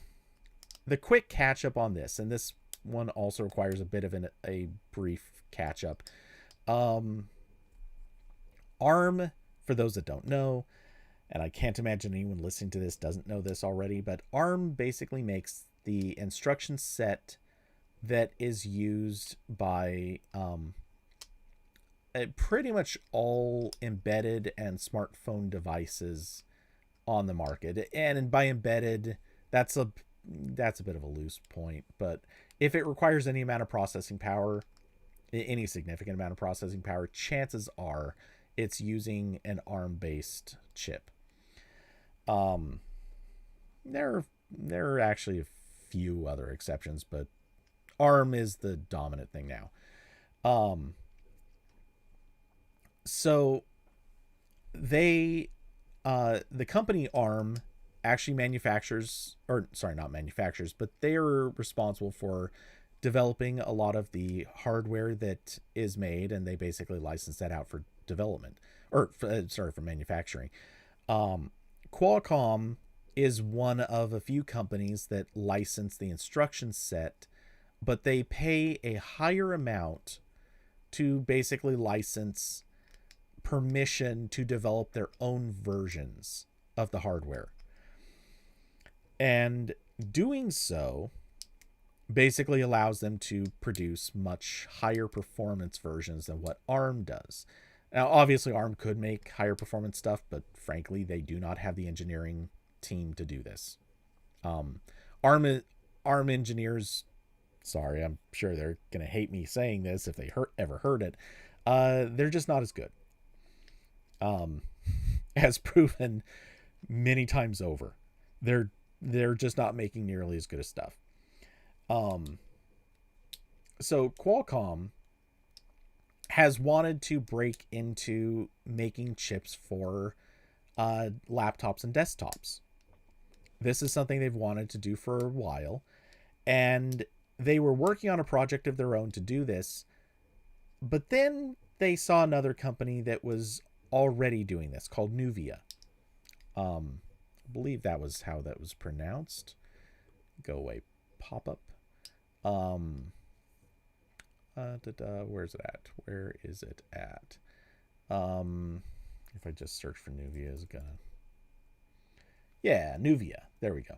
the quick catch up on this, and this one also requires a bit of a brief catch up. Um, ARM, for those that don't know, and I can't imagine anyone listening to this doesn't know this already, but ARM basically makes the instruction set that is used by pretty much all embedded and smartphone devices on the market. And by embedded, that's a that's a bit of a loose point, but if it requires any amount of processing power, any significant amount of processing power, chances are it's using an ARM based chip. Um, there are actually a few other exceptions, but ARM is the dominant thing now. Um, so they the company ARM actually manufactures, or sorry, not manufactures, but they are responsible for developing a lot of the hardware that is made, and they basically license that out for development, or sorry, for manufacturing. um, Qualcomm is one of a few companies that license the instruction set, but they pay a higher amount to basically license permission to develop their own versions of the hardware. And doing so basically allows them to produce much higher performance versions than what ARM does. Now, obviously, ARM could make higher performance stuff, but frankly, they do not have the engineering team to do this. Um, ARM ARM engineers, sorry, I'm sure they're gonna hate me saying this if they ever heard it. They're just not as good, um, as proven many times over. They're they're just not making nearly as good as stuff. Um, so Qualcomm has wanted to break into making chips for laptops and desktops. This is something they've wanted to do for a while, and they were working on a project of their own to do this. But then they saw another company that was already doing this called Nuvia. I believe that was how that was pronounced. Go away, pop up. Um, where's it at? Where is it at? If I just search for Nuvia, is gonna. Yeah, Nuvia. There we go.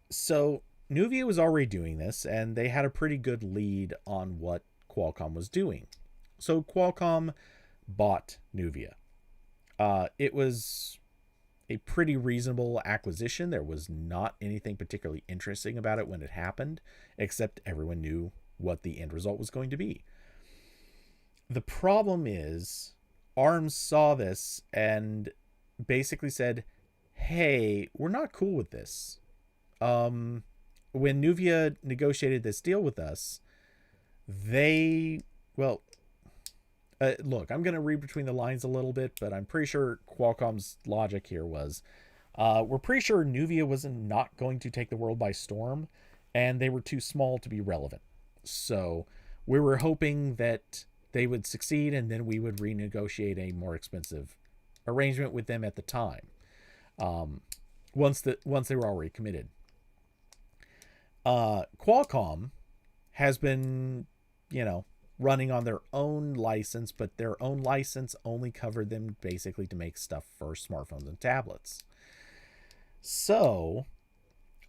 So Nuvia was already doing this, and they had a pretty good lead on what Qualcomm was doing. So Qualcomm bought Nuvia. It was a pretty reasonable acquisition. There was not anything particularly interesting about it when it happened, except everyone knew what the end result was going to be. The problem is, ARM saw this and basically said, hey, we're not cool with this. When Nuvia negotiated this deal with us, they, well, look, I'm going to read between the lines a little bit, but I'm pretty sure Qualcomm's logic here was, we're pretty sure Nuvia was not going to take the world by storm, and they were too small to be relevant. So we were hoping that they would succeed, and then we would renegotiate a more expensive arrangement with them at the time. Once they were already committed. Qualcomm has been, running on their own license, but their own license only covered them basically to make stuff for smartphones and tablets. So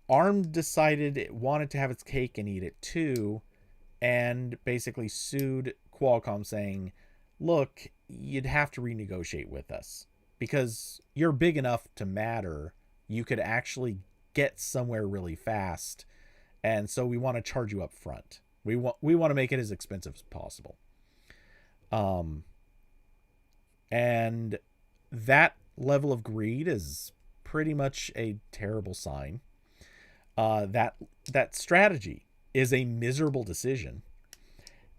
ARM decided it wanted to have its cake and eat it too, and basically sued Qualcomm saying, look, you'd have to renegotiate with us because you're big enough to matter. You could actually get somewhere really fast, and so we want to charge you up front. We want to make it as expensive as possible. And that level of greed is pretty much a terrible sign. That strategy is a miserable decision,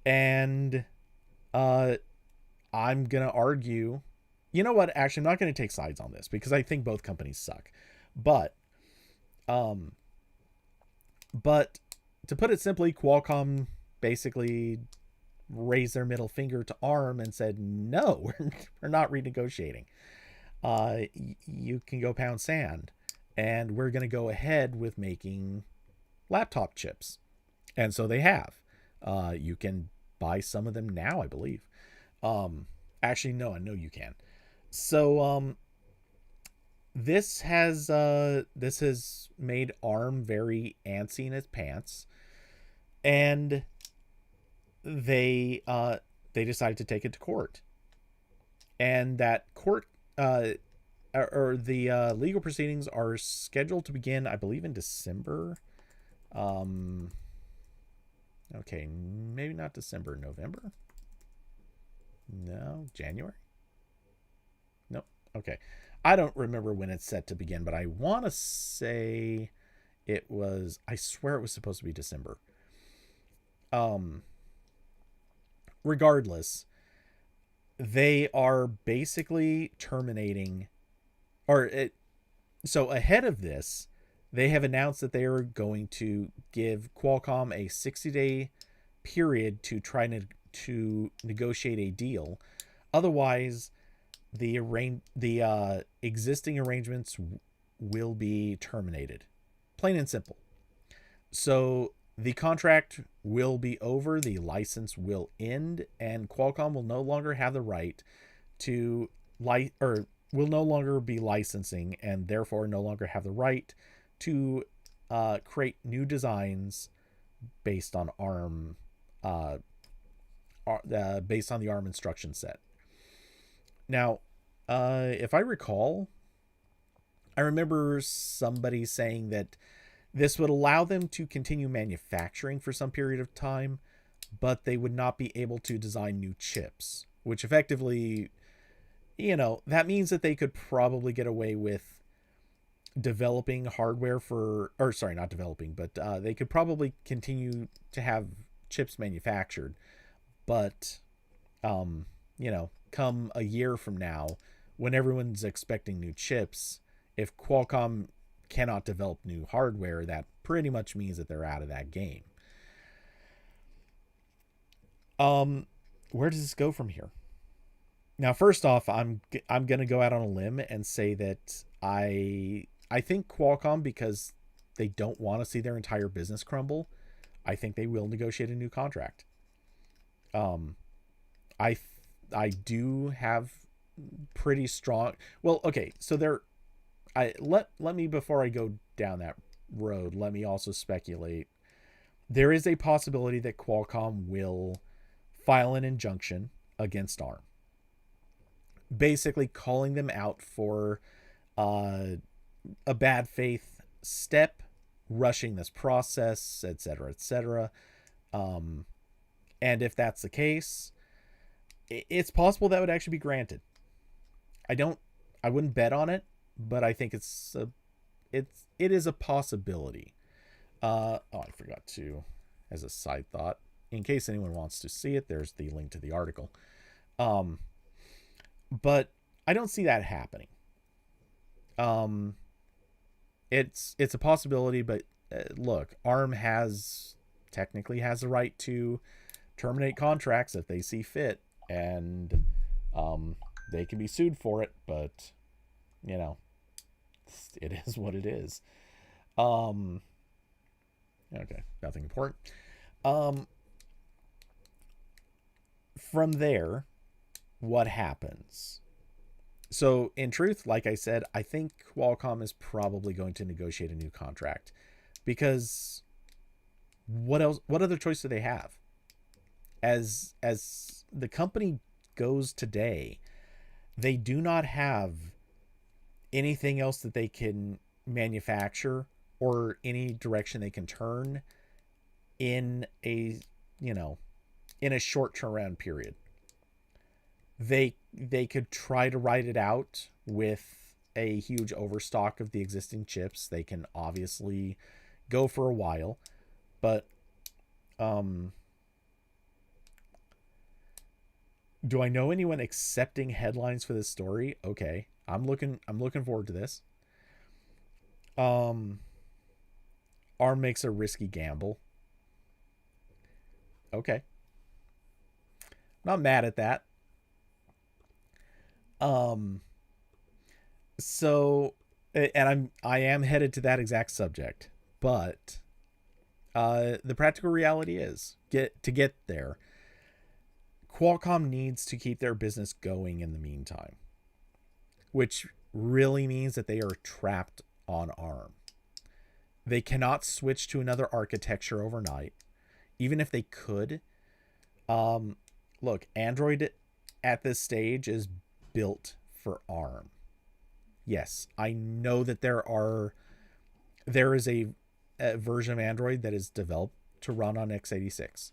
and I'm gonna argue. You know what? Actually, I'm not going to take sides on this because I think both companies suck. But, but to put it simply, Qualcomm basically raised their middle finger to ARM and said, no, we're not renegotiating. You can go pound sand, and we're going to go ahead with making laptop chips. And so they have. You can buy some of them now, I believe. Actually, no, I know you can. So this has made ARM very antsy in its pants, and they decided to take it to court, and that court or the legal proceedings are scheduled to begin, I believe, in December. Okay, maybe not December, November. No, January. Nope. Okay. I don't remember when it's set to begin, but I want to say I swear it was supposed to be December. Regardless, they are basically terminating, so ahead of this, they have announced that they are going to give Qualcomm a 60-day period to try to negotiate a deal. Otherwise, the existing arrangements will be terminated. Plain and simple. So the contract will be over, the license will end, and Qualcomm will no longer have the right to will no longer be licensing, and therefore no longer have the right to create new designs based on ARM, based on the ARM instruction set. Now, if I recall, I remember somebody saying that this would allow them to continue manufacturing for some period of time, but they would not be able to design new chips, which effectively, that means that they could probably get away with developing hardware for, or sorry, not developing, but they could probably continue to have chips manufactured. But, come a year from now, when everyone's expecting new chips, if Qualcomm cannot develop new hardware, that pretty much means that they're out of that game. Where does this go from here? Now, first off, I'm gonna go out on a limb and say that I think Qualcomm, because they don't want to see their entire business crumble, I think they will negotiate a new contract. Um, I I do have pretty strong. Well, okay, so there. I let me, before I go down that road, let me also speculate. There is a possibility that Qualcomm will file an injunction against ARM, basically calling them out for uh, a bad faith step, rushing this process, etc., etc. Um, and if that's the case, it's possible that would actually be granted. I don't, I wouldn't bet on it, but I think it is a possibility. Oh, I forgot to, as a side thought, in case anyone wants to see it, there's the link to the article. Um, but I don't see that happening. Um, it's a possibility, but look, ARM has technically has the right to terminate contracts if they see fit, and they can be sued for it. But you know, it is what it is. Um, okay, nothing important. Um, from there, what happens? So, in truth, like I said, I think Qualcomm is probably going to negotiate a new contract because what else? What other choice do they have? As the company goes today, they do not have anything else that they can manufacture or any direction they can turn in a you know in a short turnaround period. They could try to ride it out with a huge overstock of the existing chips. They can obviously go for a while, but um do I know anyone accepting headlines for this story? Okay, I'm looking forward to this. um ARM makes a risky gamble. Okay, not mad at that. um so and I am headed to that exact subject, but the practical reality is, get there, Qualcomm needs to keep their business going in the meantime, which really means that they are trapped on ARM. They cannot switch to another architecture overnight, even if they could. um Look, Android at this stage is built for ARM. Yes, I know that there is a version of Android that is developed to run on x86.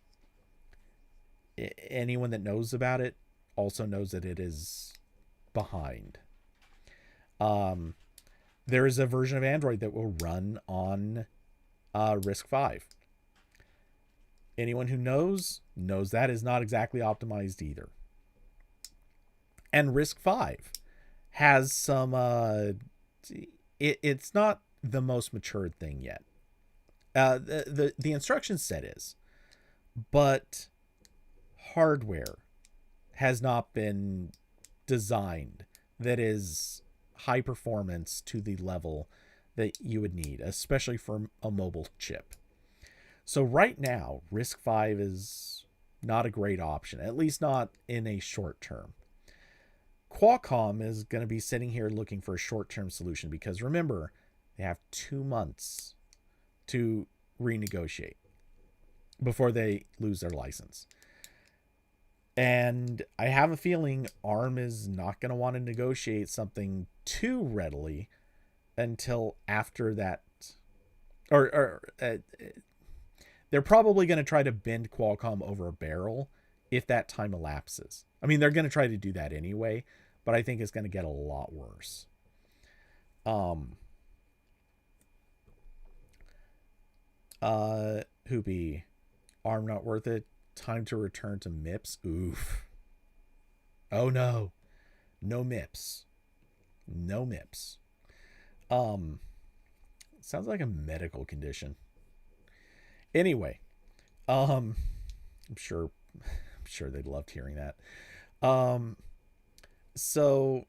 Anyone that knows about it also knows that it is behind. Um, there is a version of Android that will run on RISC-V. Anyone who knows that is not exactly optimized either. And RISC-V has some it's not the most matured thing yet. The instruction set is, but hardware has not been designed that is high performance to the level that you would need, especially for a mobile chip. So right now, RISC-V is not a great option, at least not in a short term. Qualcomm is going to be sitting here looking for a short-term solution because remember, they have 2 months to renegotiate before they lose their license. And I have a feeling ARM is not going to want to negotiate something too readily until after that. Or they're probably going to try to bend Qualcomm over a barrel if that time elapses. I mean, they're going to try to do that anyway, but I think it's going to get a lot worse. Hoopy, ARM not worth it. Time to return to MIPS. Oof. Oh no. No MIPS. No MIPS. Sounds like a medical condition. Anyway, I'm sure they loved hearing that. So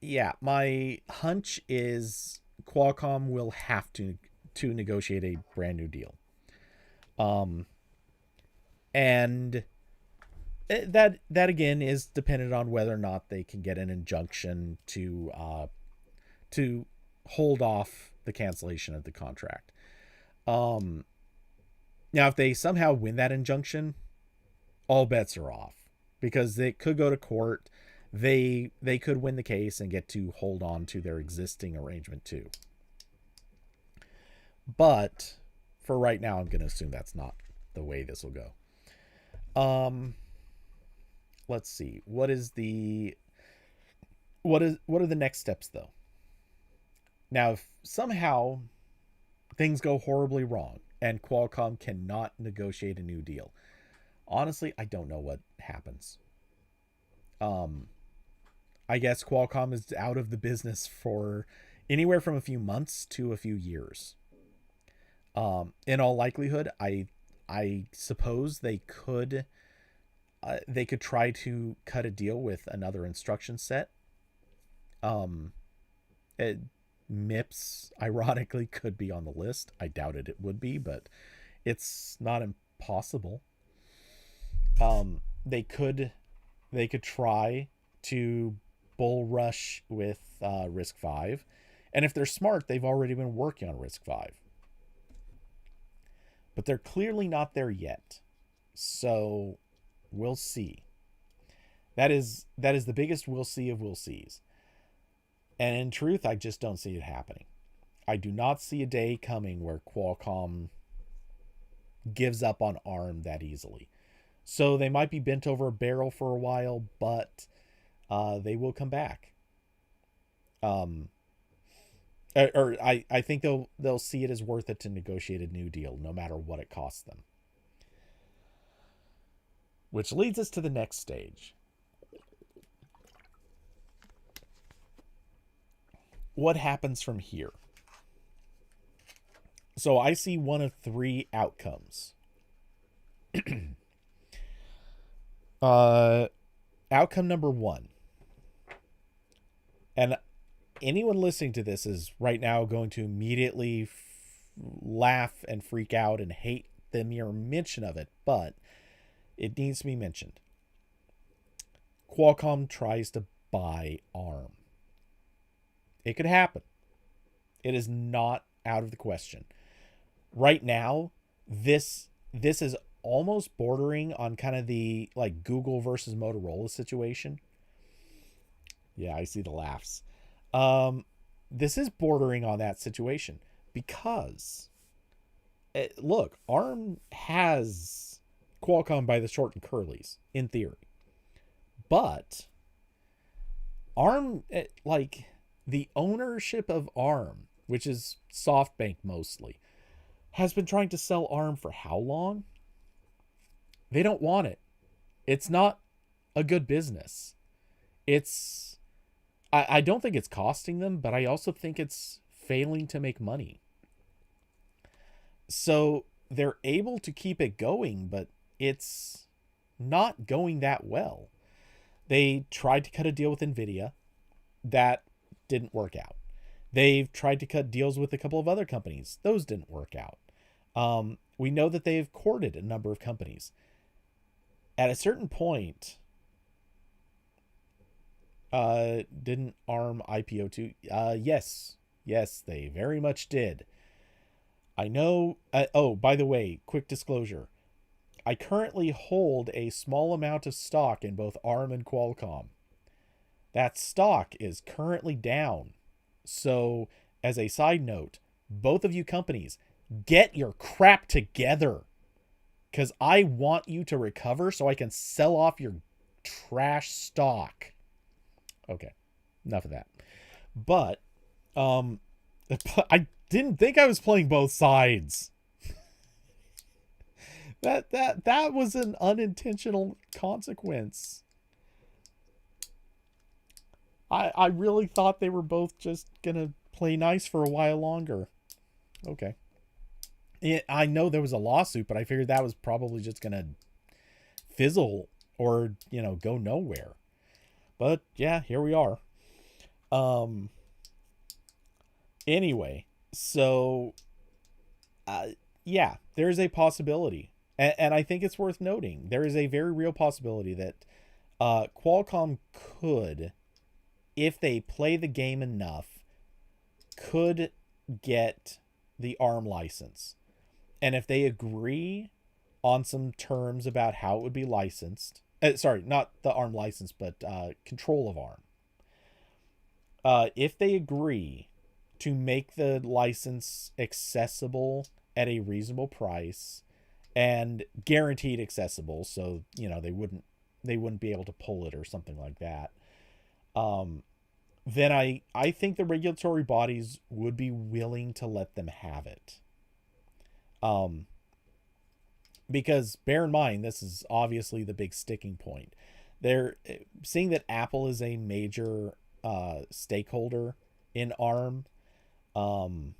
yeah, my hunch is Qualcomm will have to negotiate a brand new deal. And that again is dependent on whether or not they can get an injunction to hold off the cancellation of the contract. Now, if they somehow win that injunction, all bets are off because they could go to court. They could win the case and get to hold on to their existing arrangement too. But for right now, I'm going to assume that's not the way this will go. Let's see. What are the next steps though? Now, if somehow things go horribly wrong and Qualcomm cannot negotiate a new deal, honestly, I don't know what happens. I guess Qualcomm is out of the business for anywhere from a few months to a few years. In all likelihood, I suppose they could try to cut a deal with another instruction set. MIPS ironically could be on the list. I doubted it would be, but it's not impossible. They could try to bull rush with RISC-V, and if they're smart, they've already been working on RISC-V. But they're clearly not there yet. So we'll see. That is the biggest we'll see of we'll sees. And in truth, I just don't see it happening. I do not see a day coming where Qualcomm gives up on ARM that easily. So they might be bent over a barrel for a while, but they will come back. I think they'll see it as worth it to negotiate a new deal, no matter what it costs them. Which leads us to the next stage. What happens from here? So I see one of three outcomes. Outcome number one. And anyone listening to this is right now going to immediately laugh and freak out and hate the mere mention of it, but it needs to be mentioned. Qualcomm tries to buy ARM. It could happen. It is not out of the question. Right now, this is almost bordering on kind of the like Google versus Motorola situation. Yeah, I see the laughs. This is bordering on that situation because look, ARM has Qualcomm by the short and curlies in theory, but ARM, like the ownership of ARM, which is SoftBank mostly, has been trying to sell ARM for how long? They don't want it. It's not a good business. I don't think it's costing them, but I also think it's failing to make money. So they're able to keep it going, but it's not going that well. They tried to cut a deal with NVIDIA. That didn't work out. They've tried to cut deals with a couple of other companies. Those didn't work out. We know that they've courted a number of companies. At a certain point, didn't ARM IPO too? Yes, they very much did. I know. Oh, by the way, quick disclosure. I currently hold a small amount of stock in both ARM and Qualcomm. That stock is currently down. So, as a side note, both of you companies, get your crap together. Because I want you to recover so I can sell off your trash stock. Okay, enough of that. But, um, I didn't think I was playing both sides. That was an unintentional consequence. I really thought they were both just gonna play nice for a while longer. Okay. I know there was a lawsuit, but I figured that was probably just gonna fizzle or go nowhere. But yeah, here we are. Um. Anyway, so uh, yeah, there is a possibility, and I think it's worth noting. There is a very real possibility that Qualcomm could, if they play the game enough, could get the ARM license. And if they agree on some terms about how it would be licensed, sorry, not the ARM license, but control of ARM. If they agree to make the license accessible at a reasonable price and guaranteed accessible, so they wouldn't be able to pull it or something like that. Then I think the regulatory bodies would be willing to let them have it. Um, because bear in mind, this is obviously the big sticking point. They're seeing that Apple is a major stakeholder in ARM, um,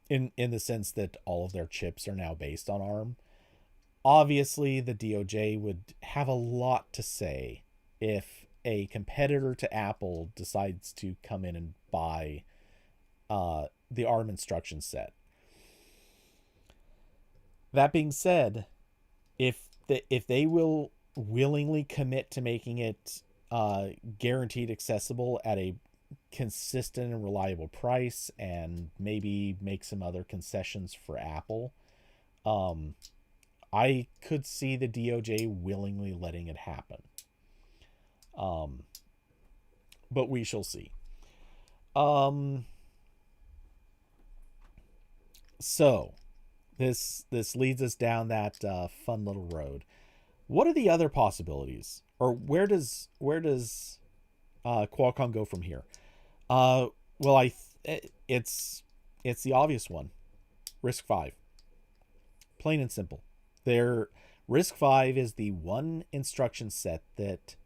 in the sense that all of their chips are now based on ARM. Obviously, the DOJ would have a lot to say if a competitor to Apple decides to come in and buy the ARM instruction set. That being said, if they will willingly commit to making it guaranteed accessible at a consistent and reliable price, and maybe make some other concessions for Apple, I could see the DOJ willingly letting it happen. But we shall see. So this leads us down that fun little road. What are the other possibilities, or where does Qualcomm go from here? Well, it's the obvious one, RISC-V, plain and simple. Their RISC-V is the one instruction set that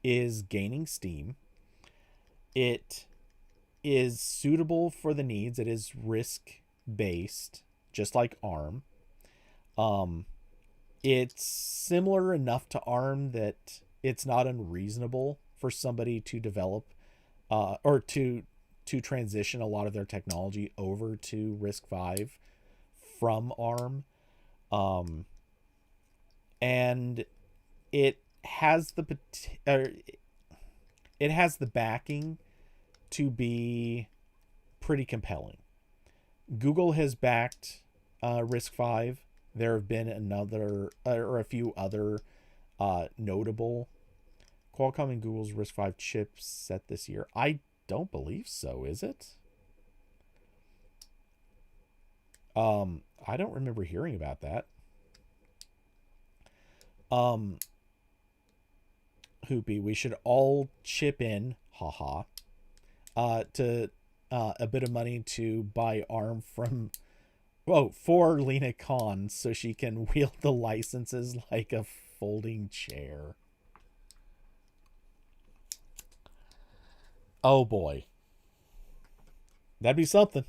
is gaining steam. It is suitable for the needs. It is RISC based, just like ARM. It's similar enough to ARM that it's not unreasonable for somebody to develop or to transition a lot of their technology over to RISC-V from ARM. And it has it has the backing to be pretty compelling. Google has backed RISC-V. There have been a few other notable Qualcomm and Google's RISC-V chipset this year. I don't believe so, is it? I don't remember hearing about that. Hoopy, we should all chip in, haha, to a bit of money to buy ARM for Lena Khan so she can wield the licenses like a folding chair. Oh boy. That'd be something.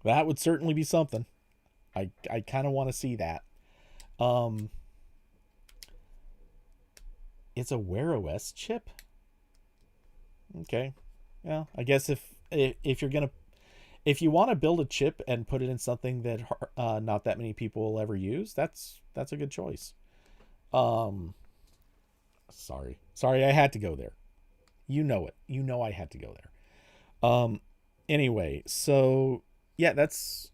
That would certainly be something. I kind of want to see that. It's a Wear OS chip. Okay. Yeah, I guess if you're gonna if you want to build a chip and put it in something that not that many people will ever use, that's a good choice. Sorry, I had to go there. You know it. You know I had to go there. Anyway, so yeah, that's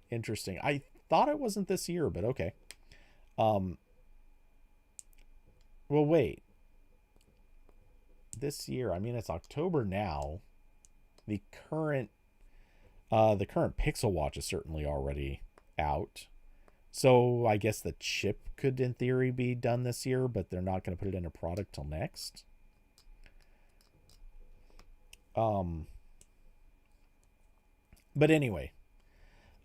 interesting. I thought it wasn't this year, but okay. Um, well, wait. This year, I mean, it's October now. The current, the current Pixel Watch is certainly already out. So I guess the chip could, in theory, be done this year, but they're not going to put it in a product till next. Um, but anyway,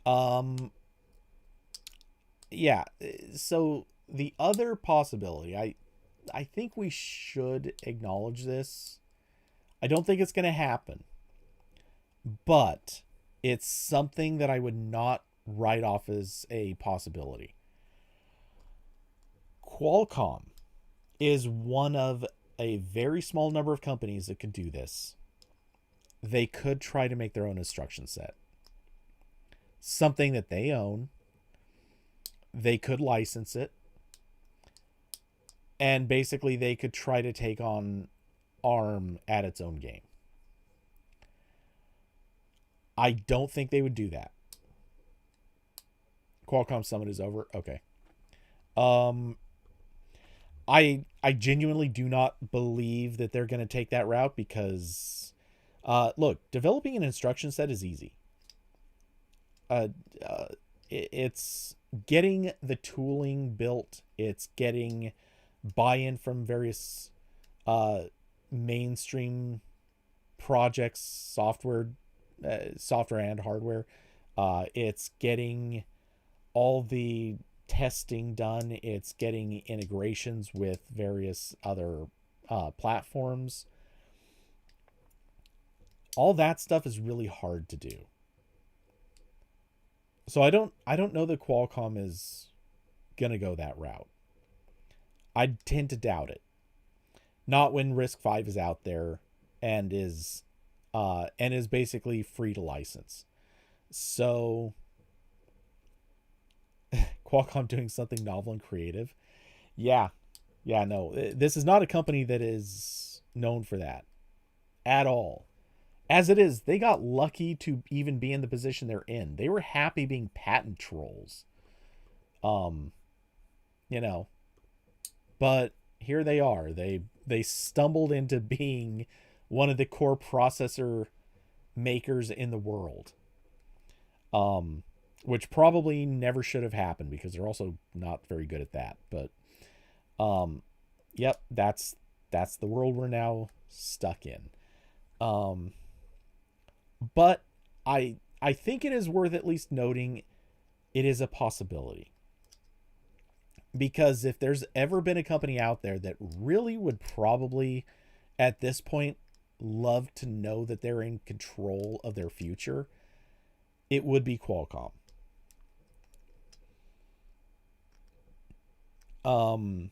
um, yeah. So the other possibility, I think we should acknowledge this. I don't think it's going to happen, but it's something that I would not write off as a possibility. Qualcomm is one of a very small number of companies that could do this. They could try to make their own instruction set, something that they own. They could license it, and basically they could try to take on ARM at its own game. I don't think they would do that. Qualcomm Summit is over. Okay. Um, I genuinely do not believe that they're going to take that route because, look, developing an instruction set is easy. Uh, uh, it's getting the tooling built. It's getting buy-in from various uh, mainstream projects, software and hardware. It's getting all the testing done. It's getting integrations with various other platforms. All that stuff is really hard to do. So I don't know that Qualcomm is gonna go that route. I tend to doubt it. Not when RISC-V is out there and is basically free to license. So Qualcomm doing something novel and creative. Yeah. Yeah, no. This is not a company that is known for that at all. As it is, they got lucky to even be in the position they're in. They were happy being patent trolls. Um, you know, but here they are. They stumbled into being one of the core processor makers in the world. Um, which probably never should have happened because they're also not very good at that. But um, yep, that's the world we're now stuck in. Um, but I think it is worth at least noting it is a possibility. Because if there's ever been a company out there that really would probably at this point love to know that they're in control of their future, it would be Qualcomm. Um,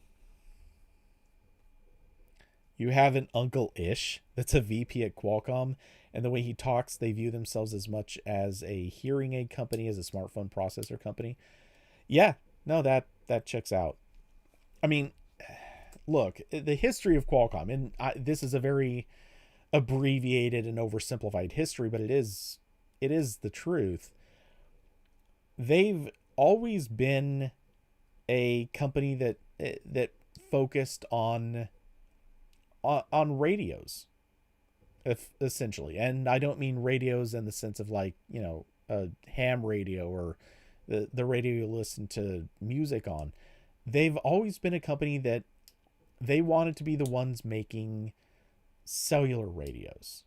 you have an Uncle Ish that's a VP at Qualcomm, and the way he talks, they view themselves as much as a hearing aid company as a smartphone processor company. Yeah, no, that checks out. I mean, look, the history of Qualcomm, and this is a very abbreviated and oversimplified history, but it is the truth. They've always been a company that focused on radios, essentially. And I don't mean radios in the sense of like, a ham radio or the radio you listen to music on. They've always been a company that they wanted to be the ones making cellular radios.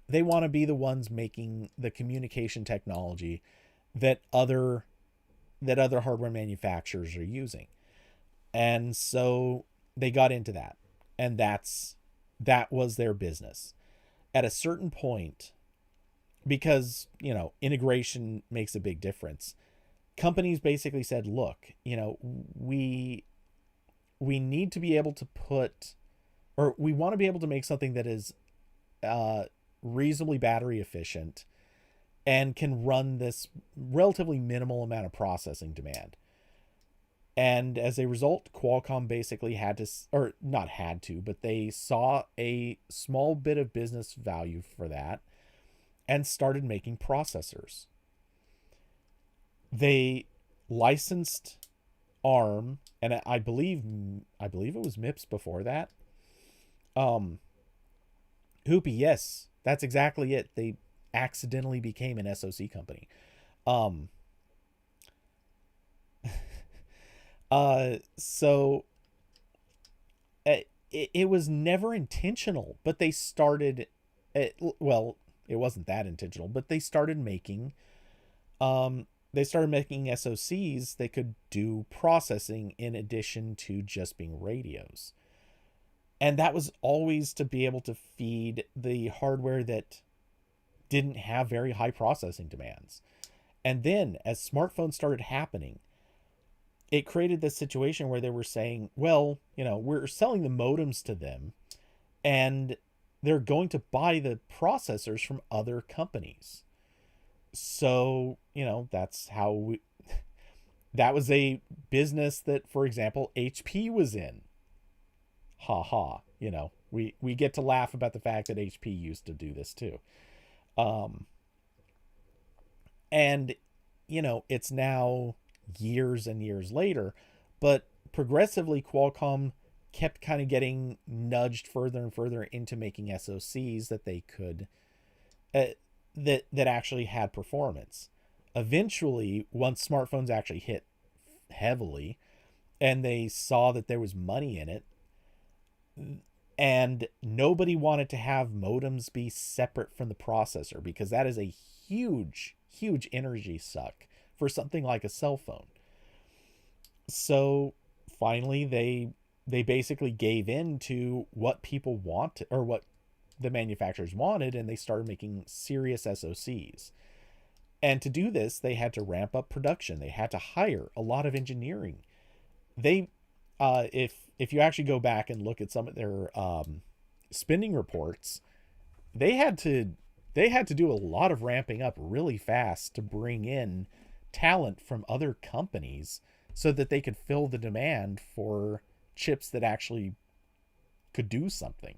They want to be the ones making the communication technology that other hardware manufacturers are using. And so they got into that. And that was their business. At a certain point, because, integration makes a big difference, companies basically said, look, we need to be able to put, or we want to be able to make something that is reasonably battery efficient and can run this relatively minimal amount of processing demand. And as a result, Qualcomm basically had to, or not had to, but they saw a small bit of business value for that and started making processors. They licensed ARM, and I believe it was MIPS before that. Um, Hoopy, yes, that's exactly it. They accidentally became an SoC company. Um, so it was never intentional, but they started. Well, it wasn't that intentional, but um, they started making SoCs that could do processing in addition to just being radios. And that was always to be able to feed the hardware that didn't have very high processing demands. And then as smartphones started happening, it created this situation where they were saying, well, we're selling the modems to them, and they're going to buy the processors from other companies. So, that's how that was a business that, for example, HP was in. Ha ha. We get to laugh about the fact that HP used to do this too. Um, and, it's now years and years later, but progressively Qualcomm kept kind of getting nudged further and further into making SoCs that they could uh, that actually had performance. Eventually, once smartphones actually hit heavily and they saw that there was money in it, and nobody wanted to have modems be separate from the processor because that is a huge energy suck for something like a cell phone. So finally they basically gave in to what people want, or what the manufacturers wanted, and they started making serious SoCs. And to do this, they had to ramp up production. They had to hire a lot of engineering. They if you actually go back and look at some of their spending reports, they had to do a lot of ramping up really fast to bring in talent from other companies so that they could fill the demand for chips that actually could do something.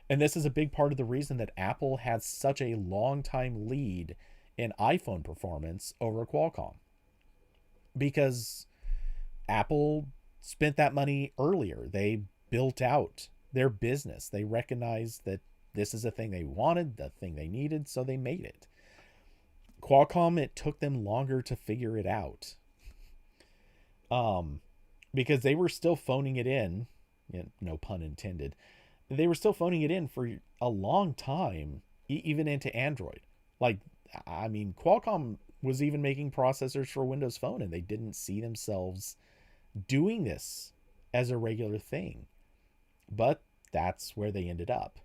And this is a big part of the reason that Apple has such a long time lead in iPhone performance over Qualcomm, because Apple spent that money earlier. They built out their business. They recognized that this is a thing they wanted, the thing they needed, so they made it. Qualcomm, it took them longer to figure it out. Because they were still phoning it in, no pun intended. They were still phoning it in for a long time, even into Android. Like, I mean, Qualcomm was even making processors for Windows Phone, and they didn't see themselves doing this as a regular thing. But that's where they ended up.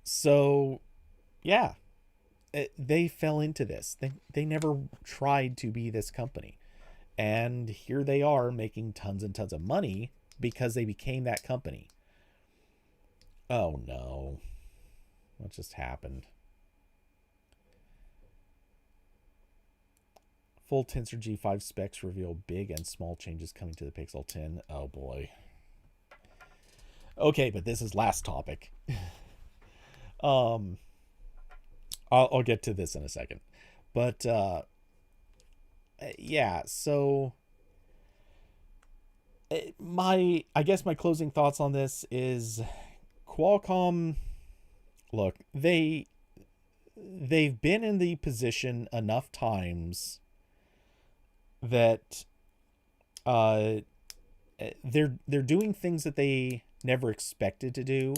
So, yeah, they fell into this. They never tried to be this company. And here they are making tons and tons of money because they became that company. Oh no. What just happened? Full Tensor G5 specs reveal big and small changes coming to the Pixel 10. Oh boy. Okay, but this is last topic. um I'll get to this in a second. But yeah, so I guess my closing thoughts on this is Qualcomm, look, they've been in the position enough times that uh they're doing things that they never expected to do,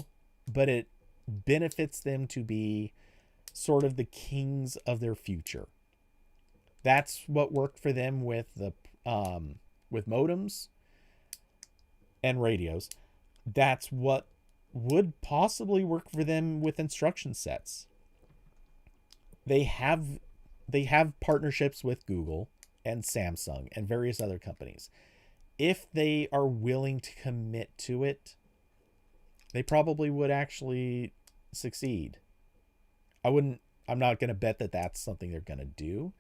but it benefits them to be sort of the kings of their future. That's what worked for them with modems and radios. That's what would possibly work for them with instruction sets. They have partnerships with Google and Samsung and various other companies. If they are willing to commit to it, they probably would actually succeed. I'm not going to bet that that's something they're going to do,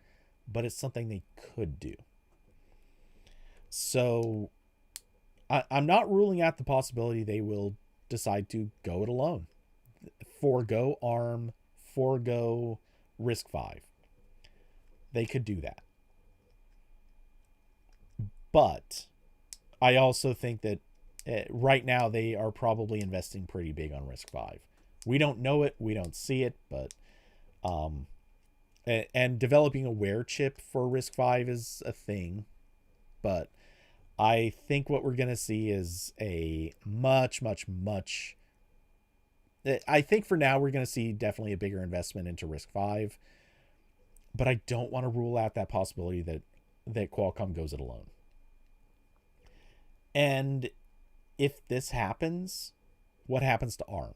but it's something they could do. So I'm not ruling out the possibility they will decide to go it alone. Forgo ARM, forgo RISC-V. They could do that. But I also think that right now they are probably investing pretty big on Risk 5. We don't know it, we don't see it, but and developing a wear chip for Risk 5 is a thing, but I think what we're going to see is a much. I think for now we're going to see definitely a bigger investment into Risk 5, but I don't want to rule out that possibility that Qualcomm goes it alone. And if this happens, what happens to ARM?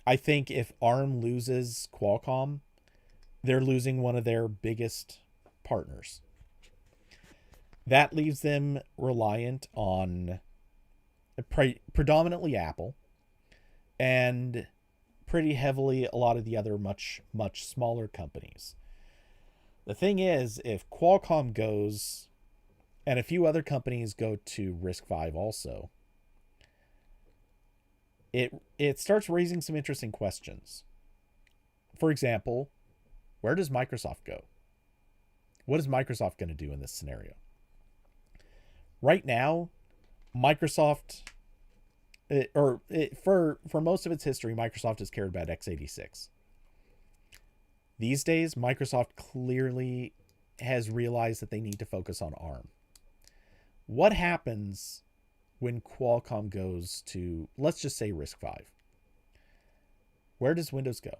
I think if ARM loses Qualcomm, they're losing one of their biggest partners. That leaves them reliant on predominantly Apple and pretty heavily a lot of the other much smaller companies. The thing is, if Qualcomm goes and a few other companies go to Risk 5 also, it starts raising some interesting questions. For example, where does Microsoft go? What is Microsoft going to do in this scenario? Right now, Microsoft, for most of its history, Microsoft has cared about x86. These days, Microsoft clearly has realized that they need to focus on ARM. What happens when Qualcomm goes to, let's just say, Risk 5? Where does Windows go?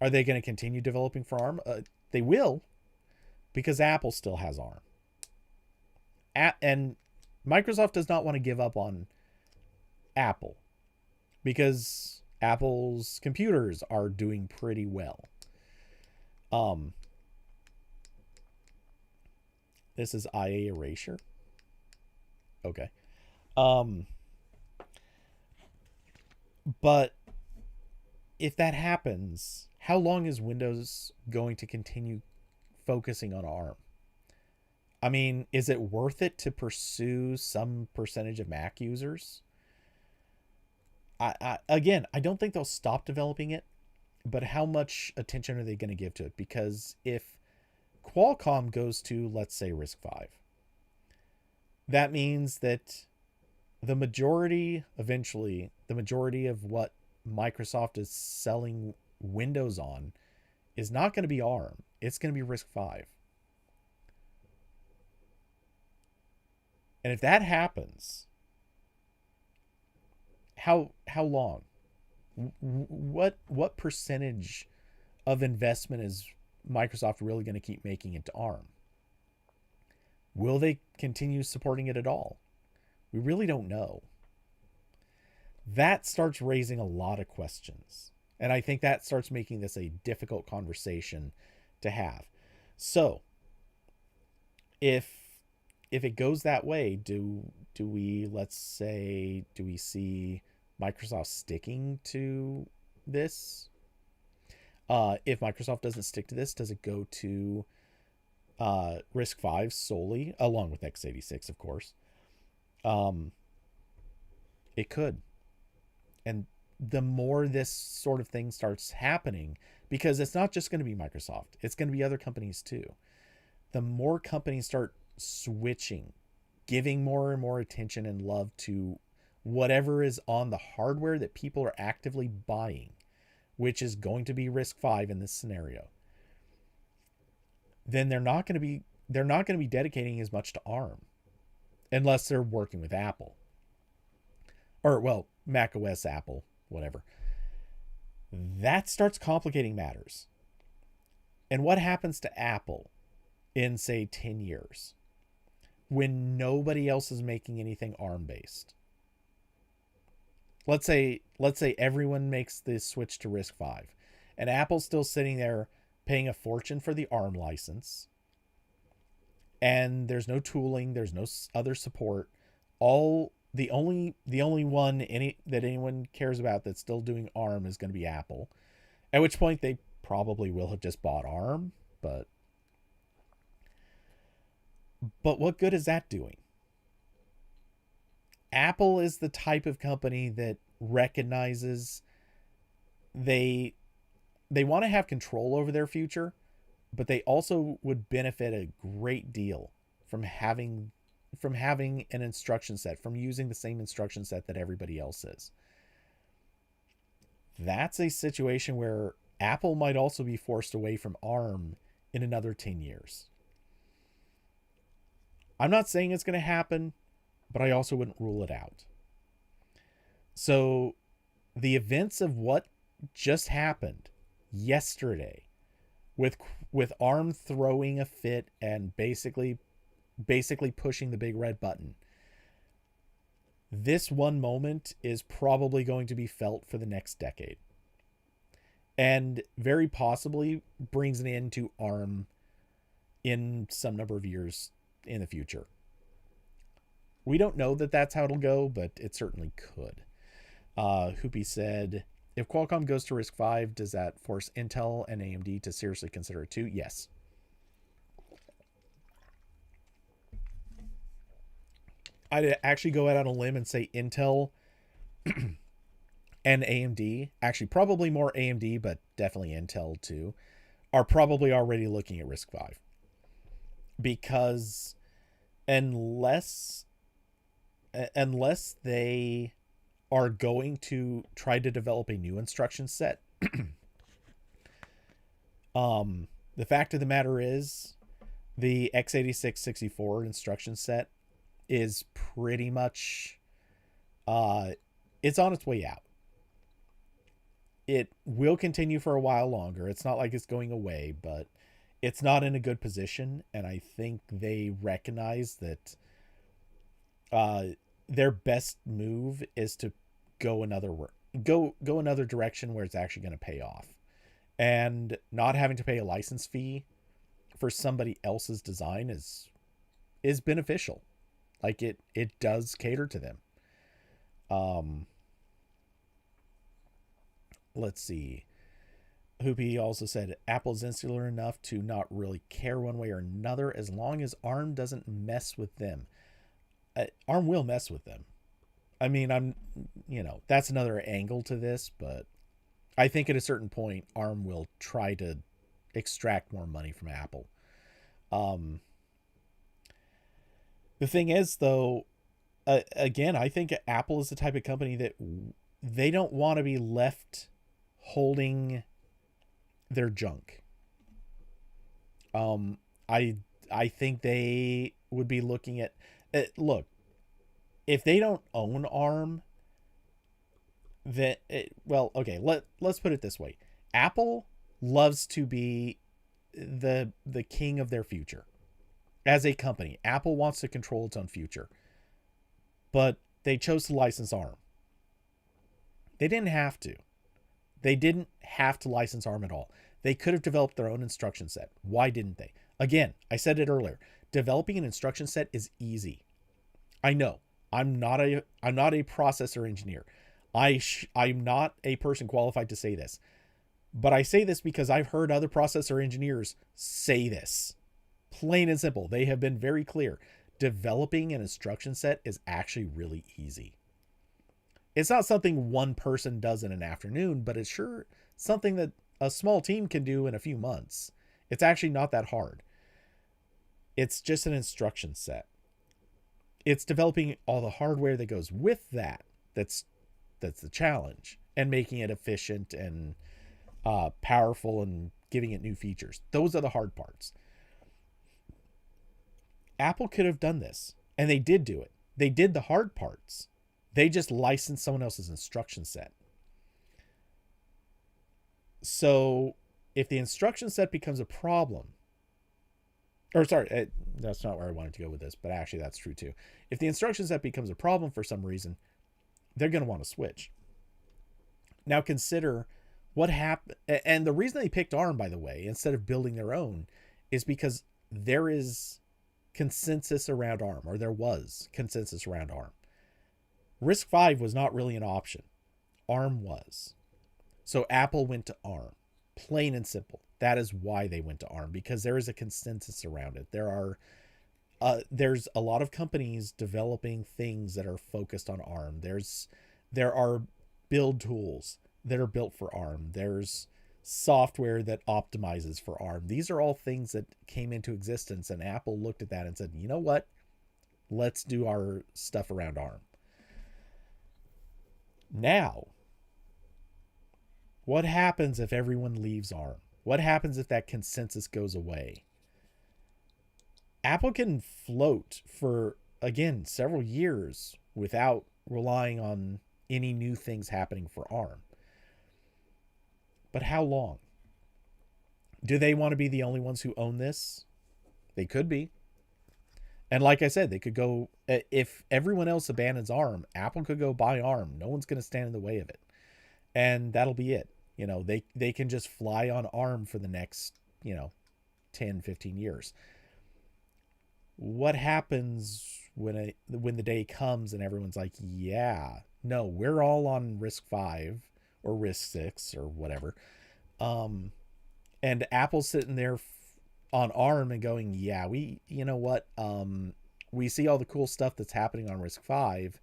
Are they going to continue developing for ARM? They will, because Apple still has ARM. And Microsoft does not want to give up on Apple because Apple's computers are doing pretty well. This is IA Erasure. Okay. But if that happens, how long is Windows going to continue focusing on ARM? I mean, is it worth it to pursue some percentage of Mac users? Again, I don't think they'll stop developing it, but how much attention are they going to give to it? Because if Qualcomm goes to, let's say, Risk 5, that means that the majority of what Microsoft is selling Windows on is not going to be ARM. It's going to be Risk 5. And if that happens, how long? What percentage of investment is Microsoft really going to keep making into ARM? Will they continue supporting it at all? We really don't know. That starts raising a lot of questions. And I think that starts making this a difficult conversation to have. So, if it goes that way, do we see Microsoft sticking to this? If Microsoft doesn't stick to this, does it go to Risk 5 solely, along with x86, of course? It could. And the more this sort of thing starts happening, because it's not just going to be Microsoft, it's going to be other companies too. The more companies start switching, giving more and more attention and love to whatever is on the hardware that people are actively buying, which is going to be Risk 5 in this scenario, then they're not going to be dedicating as much to ARM unless they're working with Apple. Or, well, Mac OS, Apple, whatever. That starts complicating matters. And what happens to Apple in, say, 10 years when nobody else is making anything ARM-based? Let's say everyone makes the switch to Risk 5, and Apple's still sitting there paying a fortune for the ARM license, and there's no tooling, there's no other support. The only one that anyone cares about that's still doing ARM is going to be Apple. At which point they probably will have just bought ARM, but what good is that doing? Apple is the type of company that recognizes they want to have control over their future, but they also would benefit a great deal from having an instruction set, from using the same instruction set that everybody else is. That's a situation where Apple might also be forced away from ARM in another 10 years. I'm not saying it's going to happen, but I also wouldn't rule it out. So, the events of what just happened yesterday with ARM throwing a fit and basically pushing the big red button. This one moment is probably going to be felt for the next decade. And very possibly brings an end to ARM in some number of years in the future. We don't know that that's how it'll go, but it certainly could. Hoopy said, if Qualcomm goes to RISC-V, does that force Intel and AMD to seriously consider it too? Yes. I'd actually go out on a limb and say Intel and AMD, actually probably more AMD, but definitely Intel too, are probably already looking at RISC-V. Because unless they are going to try to develop a new instruction set, the fact of the matter is the x86-64 instruction set is pretty much it's on its way out. It will continue for a while longer. It's not like it's going away, but it's not in a good position, and I think they recognize that their best move is to go another direction where it's actually going to pay off, and not having to pay a license fee for somebody else's design is beneficial. Like it does cater to them. Let's see. Hoopy also said Apple's insular enough to not really care one way or another as long as ARM doesn't mess with them. ARM will mess with them. I mean, that's another angle to this, but I think at a certain point, ARM will try to extract more money from Apple. The thing is, though, again, I think Apple is the type of company that they don't want to be left holding their junk. I think they would be looking at look, if they don't own ARM, then let's put it this way. Apple loves to be the king of their future. As a company, Apple wants to control its own future. But they chose to license ARM. They didn't have to. They didn't have to license ARM at all. They could have developed their own instruction set. Why didn't they? Again, I said it earlier. Developing an instruction set is easy. I know. I'm not a processor engineer. I'm not a person qualified to say this. But I say this because I've heard other processor engineers say this. Plain and simple. They have been very clear. Developing an instruction set is actually really easy. It's not something one person does in an afternoon, but it's sure something that a small team can do in a few months. It's actually not that hard. It's just an instruction set. It's developing all the hardware that goes with that. That's the challenge, and making it efficient and powerful and giving it new features. Those are the hard parts. Apple could have done this, and they did do it. They did the hard parts. They just licensed someone else's instruction set. So if the instruction set becomes a problem, that's not where I wanted to go with this, but actually that's true too. If the instruction set becomes a problem for some reason, they're going to want to switch. Now consider what happened. And the reason they picked ARM, by the way, instead of building their own, is because there is consensus around ARM, or there was consensus around ARM. RISC-V was not really an option. ARM was. So Apple went to ARM. Plain and simple. That is why they went to ARM, because there is a consensus around it. There's a lot of companies developing things that are focused on ARM. There are build tools that are built for ARM. There's software that optimizes for ARM. These are all things that came into existence, and Apple looked at that and said, you know what? Let's do our stuff around ARM. Now, what happens if everyone leaves ARM? What happens if that consensus goes away? Apple can float for, again, several years without relying on any new things happening for ARM. But how long? Do they want to be the only ones who own this? They could be. And like I said, they could go, if everyone else abandons ARM, Apple could go buy ARM. No one's going to stand in the way of it. And that'll be it. They can just fly on ARM for the next, 10, 15 years. What happens when the day comes and everyone's like, yeah, no, we're all on RISC-V or RISC-6 or whatever. And Apple's sitting there on ARM and going, yeah, you know what? We see all the cool stuff that's happening on RISC-V.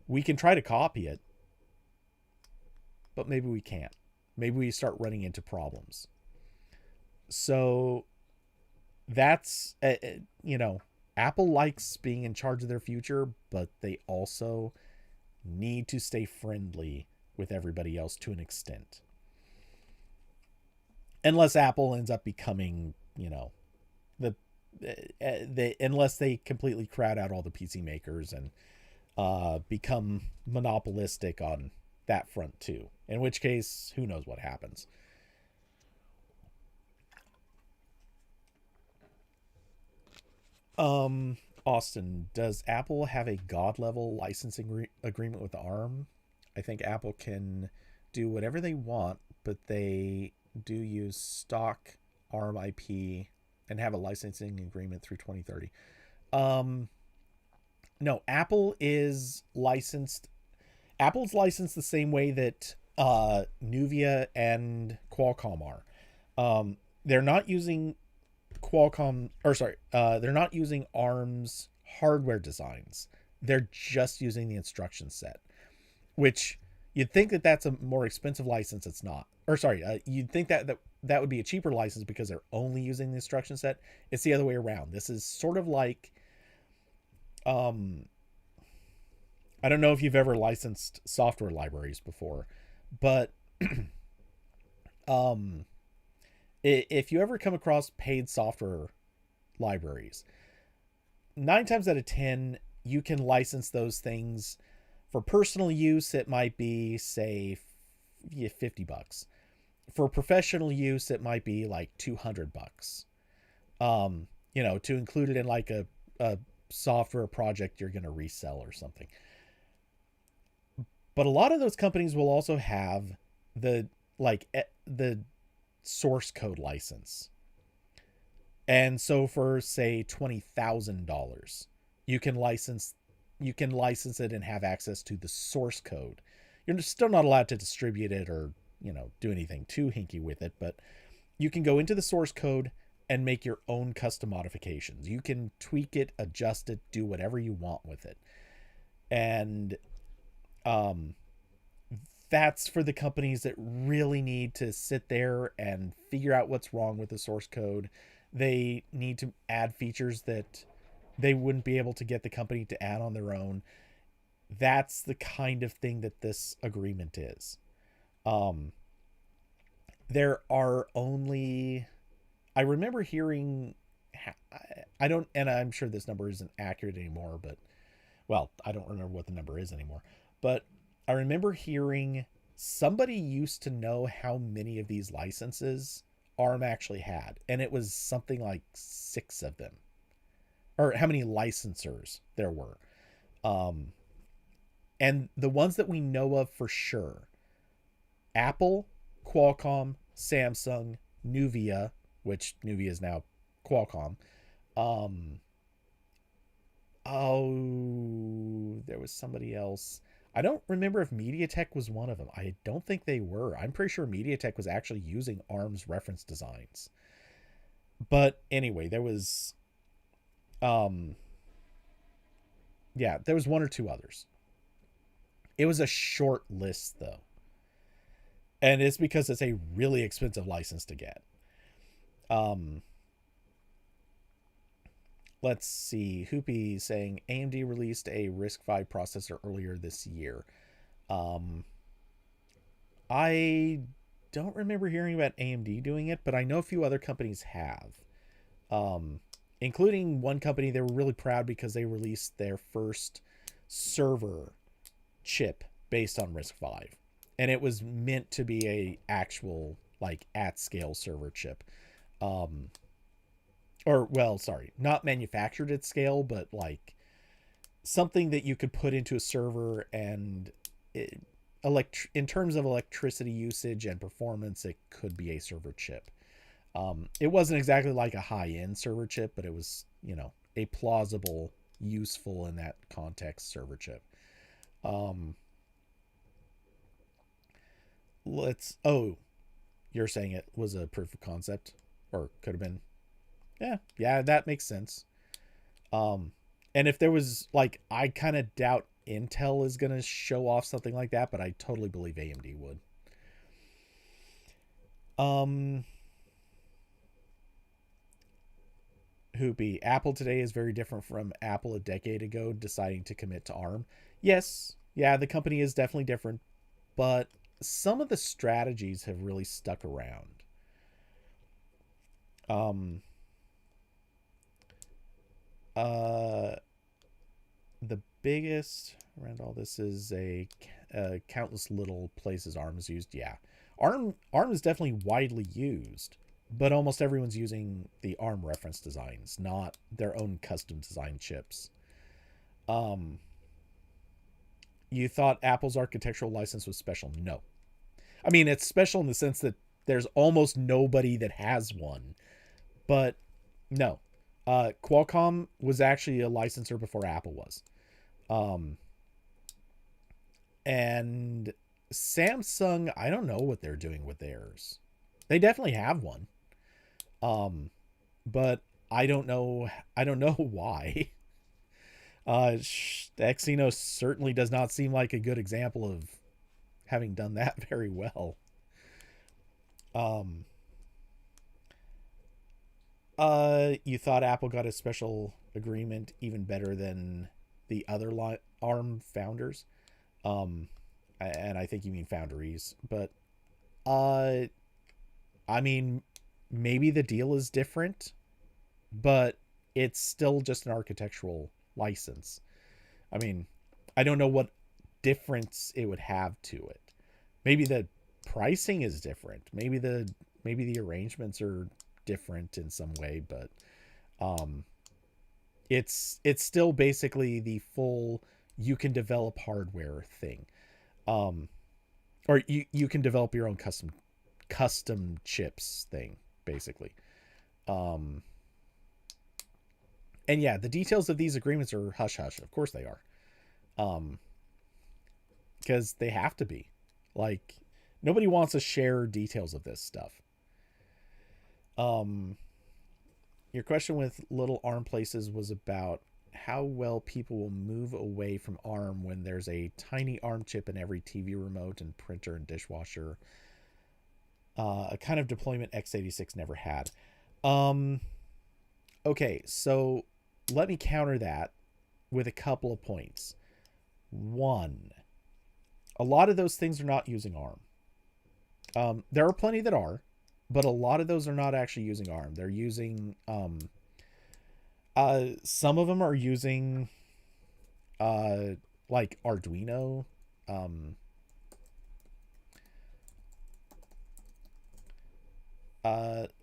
We can try to copy it, but maybe we can't. Maybe we start running into problems. So that's, Apple likes being in charge of their future, but they also need to stay friendly with everybody else to an extent. Unless Apple ends up becoming, unless they completely crowd out all the PC makers and become monopolistic on that front too. In which case, who knows what happens. Austin, does Apple have a God level licensing agreement with ARM? I think Apple can do whatever they want, but they do use stock ARM IP and have a licensing agreement through 2030. No, Apple's licensed the same way that Nuvia and Qualcomm are. They're not using they're not using ARM's hardware designs. They're just using the instruction set, which you'd think that that's a more expensive license. It's not. You'd think that would be a cheaper license because they're only using the instruction set. It's the other way around. This is sort of like, I don't know if you've ever licensed software libraries before, but if you ever come across paid software libraries, 9 times out of 10, you can license those things for personal use. It might be, say, $50. For professional use, it might be like $200. To include it in like a software project you're going to resell or something. But a lot of those companies will also have the source code license. And so for, say, $20,000, you can license it and have access to the source code. You're still not allowed to distribute it or, do anything too hinky with it, but you can go into the source code and make your own custom modifications. You can tweak it, adjust it, do whatever you want with it. And that's for the companies that really need to sit there and figure out what's wrong with the source code. They need to add features that they wouldn't be able to get the company to add on their own. That's the kind of thing that this agreement is. There are only, I remember hearing, and I'm sure this number isn't accurate anymore, but, well, I don't remember what the number is anymore, but I remember hearing somebody used to know how many of these licenses ARM actually had, and it was something like 6 of them, or how many licensors there were. And the ones that we know of for sure: Apple, Qualcomm, Samsung, Nuvia, which Nuvia is now Qualcomm. There was somebody else. I don't remember if MediaTek was one of them. I don't think they were. I'm pretty sure MediaTek was actually using ARM's reference designs. But anyway, there was there was 1 or 2 others. It was a short list, though. And it's because it's a really expensive license to get. Um, let's see. Hoopy saying AMD released a RISC-V processor earlier this year. Um, I don't remember hearing about AMD doing it, but I know a few other companies have. Um, including one company, they were really proud because they released their first server chip based on RISC-V, and it was meant to be a actual like at scale server chip. Um, or well, sorry, not manufactured at scale, but like something that you could put into a server and it, in terms of electricity usage and performance, it could be a server chip. It wasn't exactly like a high end server chip, but it was, a plausible, useful in that context server chip. Um, oh, you're saying it was a proof of concept or could have been. Yeah, that makes sense. Um, and if there was like, I kind of doubt Intel is going to show off something like that, but I totally believe AMD would. Um, Hoopy, Apple today is very different from Apple a decade ago deciding to commit to ARM. Yes, yeah, the company is definitely different, but some of the strategies have really stuck around. Um, uh, the biggest around all this is a countless little places ARM is used. Yeah, ARM is definitely widely used, but almost everyone's using the ARM reference designs, not their own custom design chips. Um, you thought Apple's architectural license was special? No, I mean it's special in the sense that there's almost nobody that has one, but no. Qualcomm was actually a licensor before Apple was. Um, and Samsung, I don't know what they're doing with theirs. They definitely have one. Um, but I don't know. I don't know why. Exynos certainly does not seem like a good example of having done that very well. Um, you thought Apple got a special agreement even better than the other ARM founders. Um, and I think you mean foundries, but uh, I mean, maybe the deal is different, but it's still just an architectural license. I mean, I don't know what difference it would have to it. Maybe the pricing is different. Maybe the arrangements are different in some way, but um it's still basically the full you can develop hardware thing. Um or you can develop your own custom chips thing basically. Um and yeah, the details of these agreements are hush hush. Of course they are. Um because they have to be. Like nobody wants to share details of this stuff. Um your question with little ARM places was about how well people will move away from ARM when there's a tiny ARM chip in every TV remote and printer and dishwasher. A kind of deployment x86 never had. Um, okay, so let me counter that with a couple of points. One, a lot of those things are not using ARM. There are plenty that are, but a lot of those are not actually using ARM. They're using some of them are using uh like Arduino. Um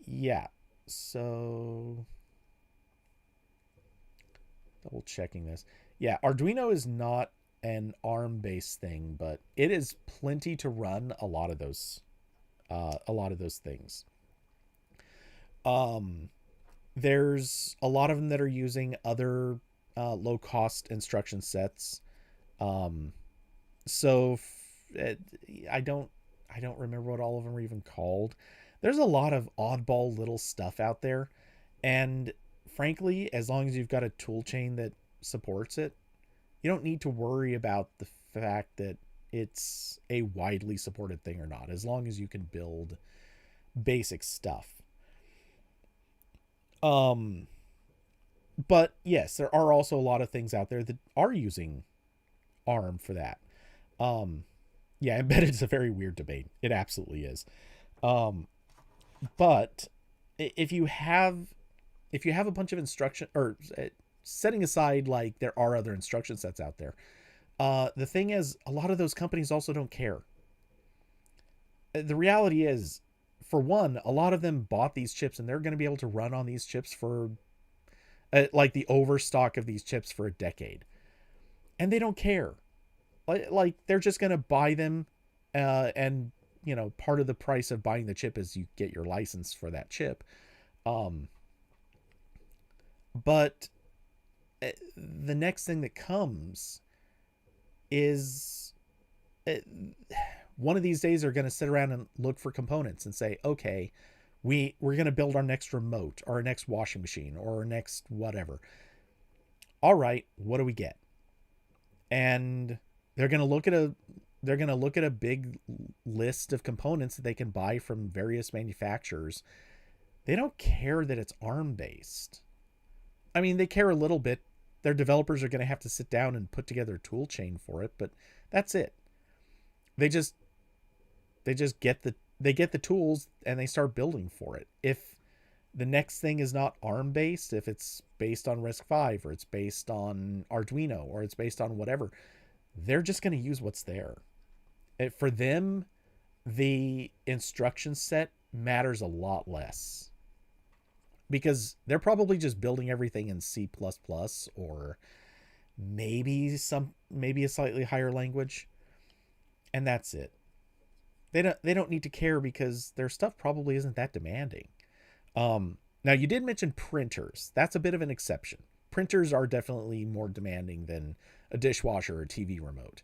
yeah. So double checking this. Yeah, Arduino is not an ARM based thing, but it is plenty to run a lot of those things. Um there's a lot of them that are using other low cost instruction sets. Um so it, I don't I don't remember what all of them are even called. There's a lot of oddball little stuff out there, and frankly, as long as you've got a tool chain that supports it, you don't need to worry about the fact that it's a widely supported thing or not, as long as you can build basic stuff. Um, but yes, there are also a lot of things out there that are using ARM for that. Um, yeah, embedded is a very weird debate. It absolutely is. Um, but if you have a bunch of instruction, or setting aside like there are other instruction sets out there, the thing is, a lot of those companies also don't care. The reality is, for one, a lot of them bought these chips and they're going to be able to run on these chips for like the overstock of these chips for a decade, and they don't care. Like they're just going to buy them, and part of the price of buying the chip is you get your license for that chip. Um, but the next thing that comes is, one of these days they're going to sit around and look for components and say, okay, we're going to build our next remote or our next washing machine or our next whatever. All right, what do we get? And they're going to look at a big list of components that they can buy from various manufacturers. They don't care that it's ARM based. I mean, they care a little bit. Their developers are going to have to sit down and put together a tool chain for it, but that's it. They just get the tools and they start building for it. If the next thing is not ARM based, if it's based on RISC-V or it's based on Arduino or it's based on whatever, they're just going to use what's there. For them, the instruction set matters a lot less, because they're probably just building everything in C++ or maybe a slightly higher language, and that's it. They don't need to care because their stuff probably isn't that demanding. Now you did mention printers. That's a bit of an exception. Printers are definitely more demanding than a dishwasher or a TV remote.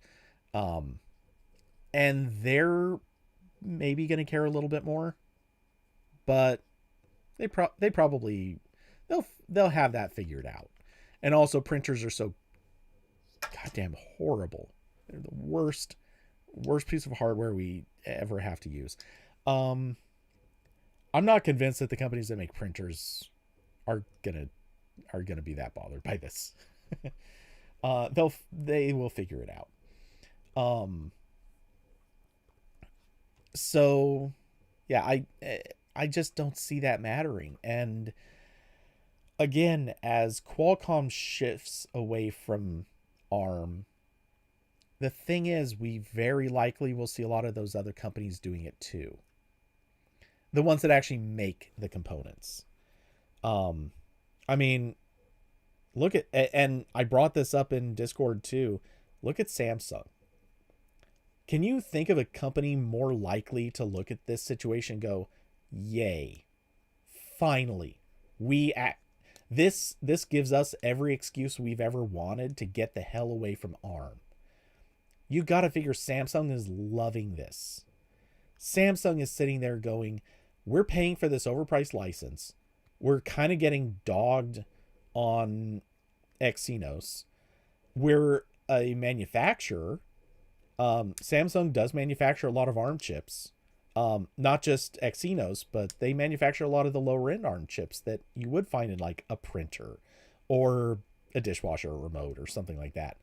And they're maybe going to care a little bit more, but they probably they'll have that figured out. And also, printers are so goddamn horrible. They're the worst piece of hardware we ever have to use. I'm not convinced that the companies that make printers are gonna be that bothered by this. They will figure it out. So yeah, I just don't see that mattering. And again, as Qualcomm shifts away from ARM, the thing is, we very likely will see a lot of those other companies doing it too. The ones that actually make the components. I mean, look at, and I brought this up in Discord too. Look at Samsung. Can you think of a company more likely to look at this situation and go, yay, finally, this gives us every excuse we've ever wanted to get the hell away from ARM. You got to figure Samsung is loving this. Samsung is sitting there going, we're paying for this overpriced license. We're kind of getting dogged on Exynos. We're a manufacturer. Samsung does manufacture a lot of ARM chips. Not just Exynos, but they manufacture a lot of the lower end ARM chips that you would find in like a printer or a dishwasher or remote or something like that.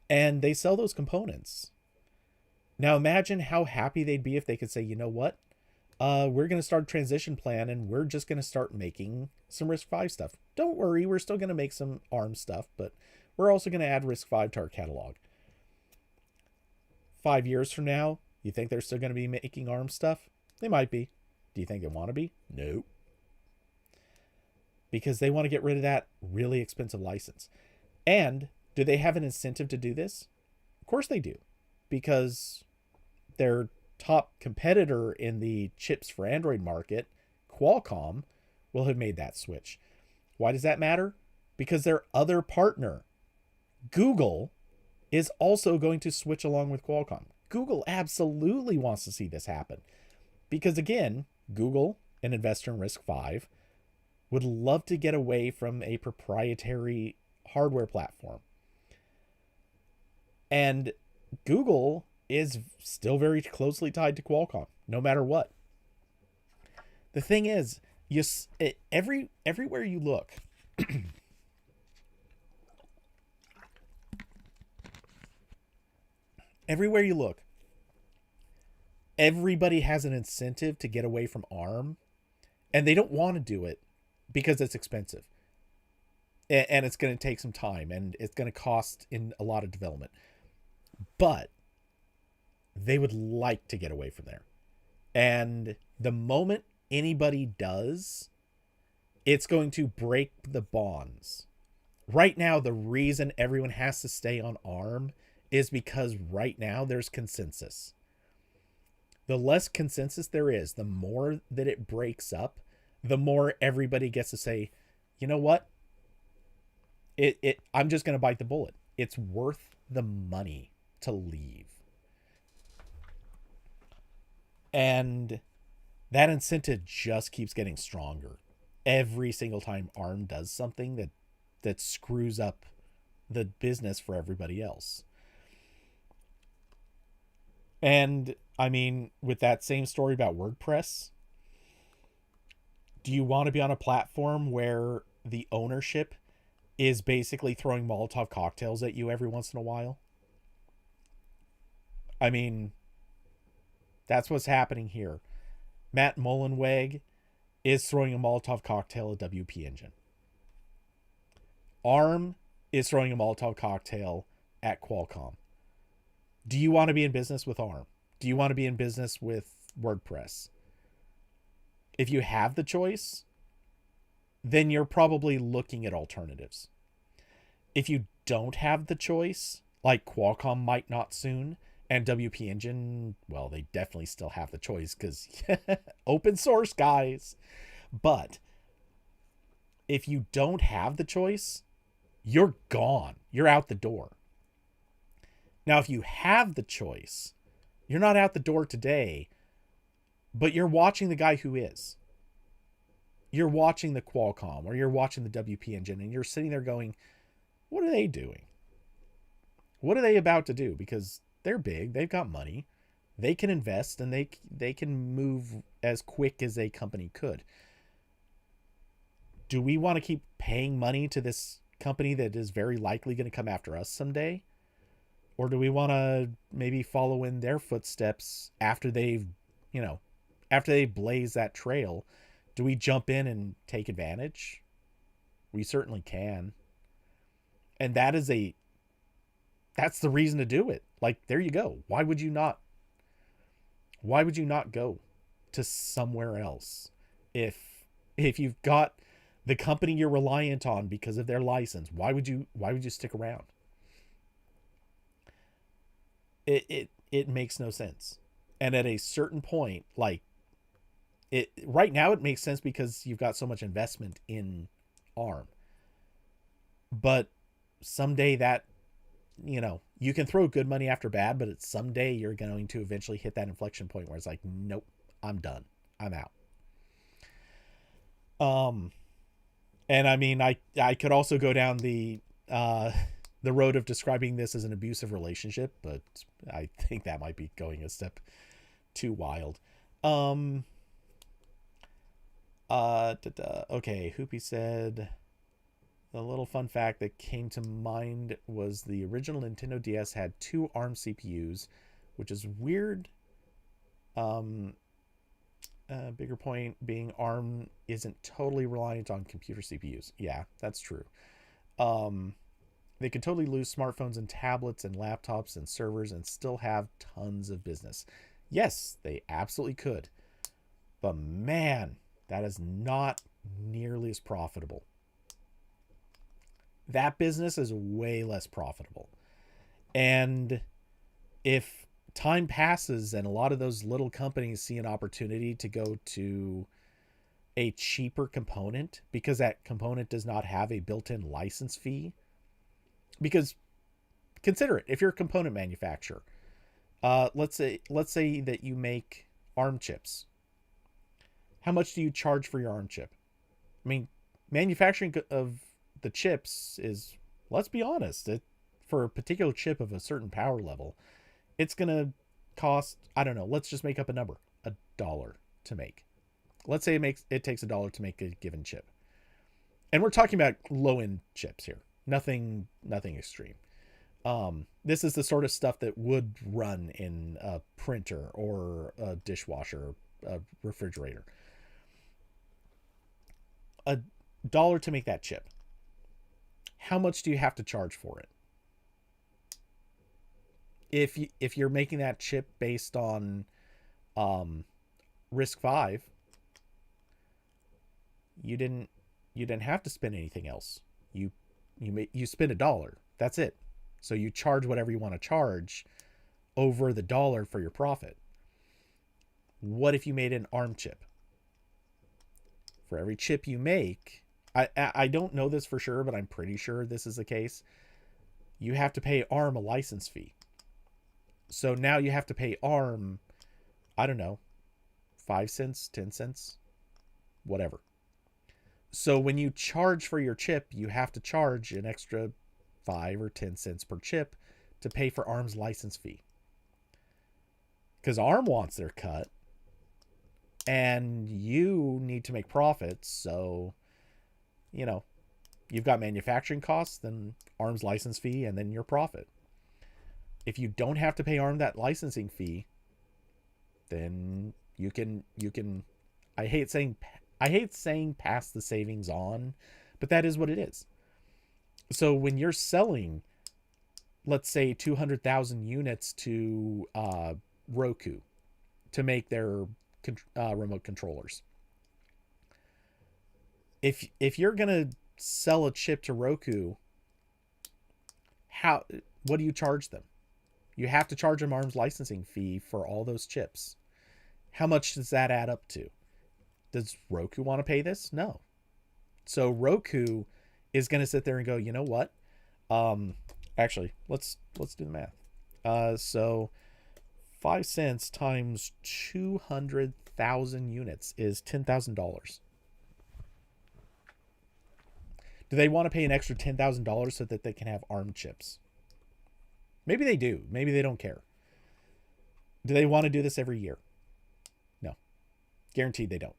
And they sell those components. Now imagine how happy they'd be if they could say, you know what? We're going to start a transition plan and we're just going to start making some RISC-V stuff. Don't worry, we're still going to make some ARM stuff, but we're also going to add RISC-V to our catalog. 5 years from now, you think they're still going to be making ARM stuff? They might be. Do you think they want to be? No. Because they want to get rid of that really expensive license. And do they have an incentive to do this? Of course they do. Because their top competitor in the chips for Android market, Qualcomm, will have made that switch. Why does that matter? Because their other partner, Google, is also going to switch along with Qualcomm. Google absolutely wants to see this happen. Because again, Google, an investor in RISC-V, would love to get away from a proprietary hardware platform. And Google is still very closely tied to Qualcomm, no matter what. The thing is, everywhere you look, everywhere you look, everybody has an incentive to get away from ARM, and they don't want to do it because it's expensive, and it's going to take some time, and it's going to cost in a lot of development. But they would like to get away from there. And the moment anybody does, it's going to break the bonds. Right now, the reason everyone has to stay on ARM is because right now there's consensus. The less consensus there is, the more that it breaks up, the more everybody gets to say, you know what? I'm just going to bite the bullet. It's worth the money to leave. And that incentive just keeps getting stronger every single time ARM does something that screws up the business for everybody else. And I mean, with that same story about WordPress, do you want to be on a platform where the ownership is basically throwing Molotov cocktails at you every once in a while? I mean, that's what's happening here. Matt Mullenweg is throwing a Molotov cocktail at WP Engine. ARM is throwing a Molotov cocktail at Qualcomm. Do you want to be in business with ARM? Do you want to be in business with WordPress? If you have the choice, then you're probably looking at alternatives. If you don't have the choice, like Qualcomm might not soon, and WP Engine, well, they definitely still have the choice because open source, guys. But if you don't have the choice, you're gone. You're out the door. Now, if you have the choice, you're not out the door today, but you're watching the guy who is. You're watching the Qualcomm or you're watching the WP Engine and you're sitting there going, what are they doing? What are they about to do? Because they're big. They've got money. They can invest and they can move as quick as a company could. Do we want to keep paying money to this company that is very likely going to come after us someday? Or do we want to maybe follow in their footsteps after they've blazed that trail? Do we jump in and take advantage? We certainly can. And that's the reason to do it. Like, there you go. Why would you not go to somewhere else if you've got the company you're reliant on because of their license? Why would you stick around? It makes no sense. And at a certain point, like, right now it makes sense because you've got so much investment in ARM. But someday that, you can throw good money after bad, but someday you're going to eventually hit that inflection point where it's like, nope, I'm done. I'm out. And I mean, I could also go down the road of describing this as an abusive relationship, but I think that might be going a step too wild. Okay, Hoopy said, the little fun fact that came to mind was the original Nintendo DS had 2 ARM CPUs, which is weird. Bigger point being ARM isn't totally reliant on computer CPUs. Yeah, that's true. They could totally lose smartphones and tablets and laptops and servers and still have tons of business. Yes, they absolutely could. But man, that is not nearly as profitable. That business is way less profitable. And if time passes and a lot of those little companies see an opportunity to go to a cheaper component because that component does not have a built-in license fee, because consider it, if you're a component manufacturer, let's say that you make ARM chips. How much do you charge for your ARM chip? I mean, manufacturing of the chips is, let's be honest, for a particular chip of a certain power level, it's going to cost, I don't know, let's just make up a number, $1 to make. Let's say it takes $1 to make a given chip. And we're talking about low end chips here. Nothing extreme. This is the sort of stuff that would run in a printer or a dishwasher, a refrigerator. $1 to make that chip. How much do you have to charge for it? If you're making that chip based on RISC-V, you didn't have to spend anything else. You spend $1. That's it. So you charge whatever you want to charge over the $1 for your profit. What if you made an ARM chip? For every chip you make, I don't know this for sure, but I'm pretty sure this is the case. You have to pay ARM a license fee. So now you have to pay ARM, I don't know, 5 cents, 10 cents, whatever. So when you charge for your chip, you have to charge an extra 5 or 10 cents per chip to pay for ARM's license fee. Because ARM wants their cut, and you need to make profits. So, you've got manufacturing costs, then ARM's license fee, and then your profit. If you don't have to pay ARM that licensing fee, then you can I hate saying pass the savings on, but that is what it is. So when you're selling, let's say 200,000 units to Roku to make their remote controllers, if you're gonna sell a chip to Roku, what do you charge them? You have to charge them ARM's licensing fee for all those chips. How much does that add up to? Does Roku want to pay this? No. So Roku is going to sit there and go, you know what? Actually, let's do the math. So 5 cents times 200,000 units is $10,000. Do they want to pay an extra $10,000 so that they can have ARM chips? Maybe they do. Maybe they don't care. Do they want to do this every year? No. Guaranteed they don't.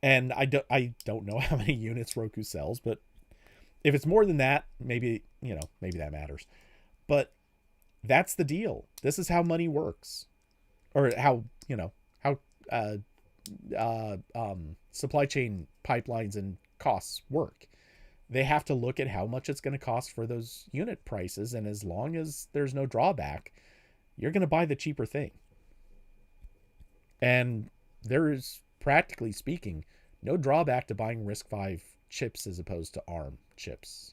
And I don't know how many units Roku sells, but if it's more than that, maybe that matters. But that's the deal. This is how money works, or how supply chain pipelines and costs work. They have to look at how much it's going to cost for those unit prices, and as long as there's no drawback, you're going to buy the cheaper thing. And there is, practically speaking, no drawback to buying RISC-V chips as opposed to ARM chips.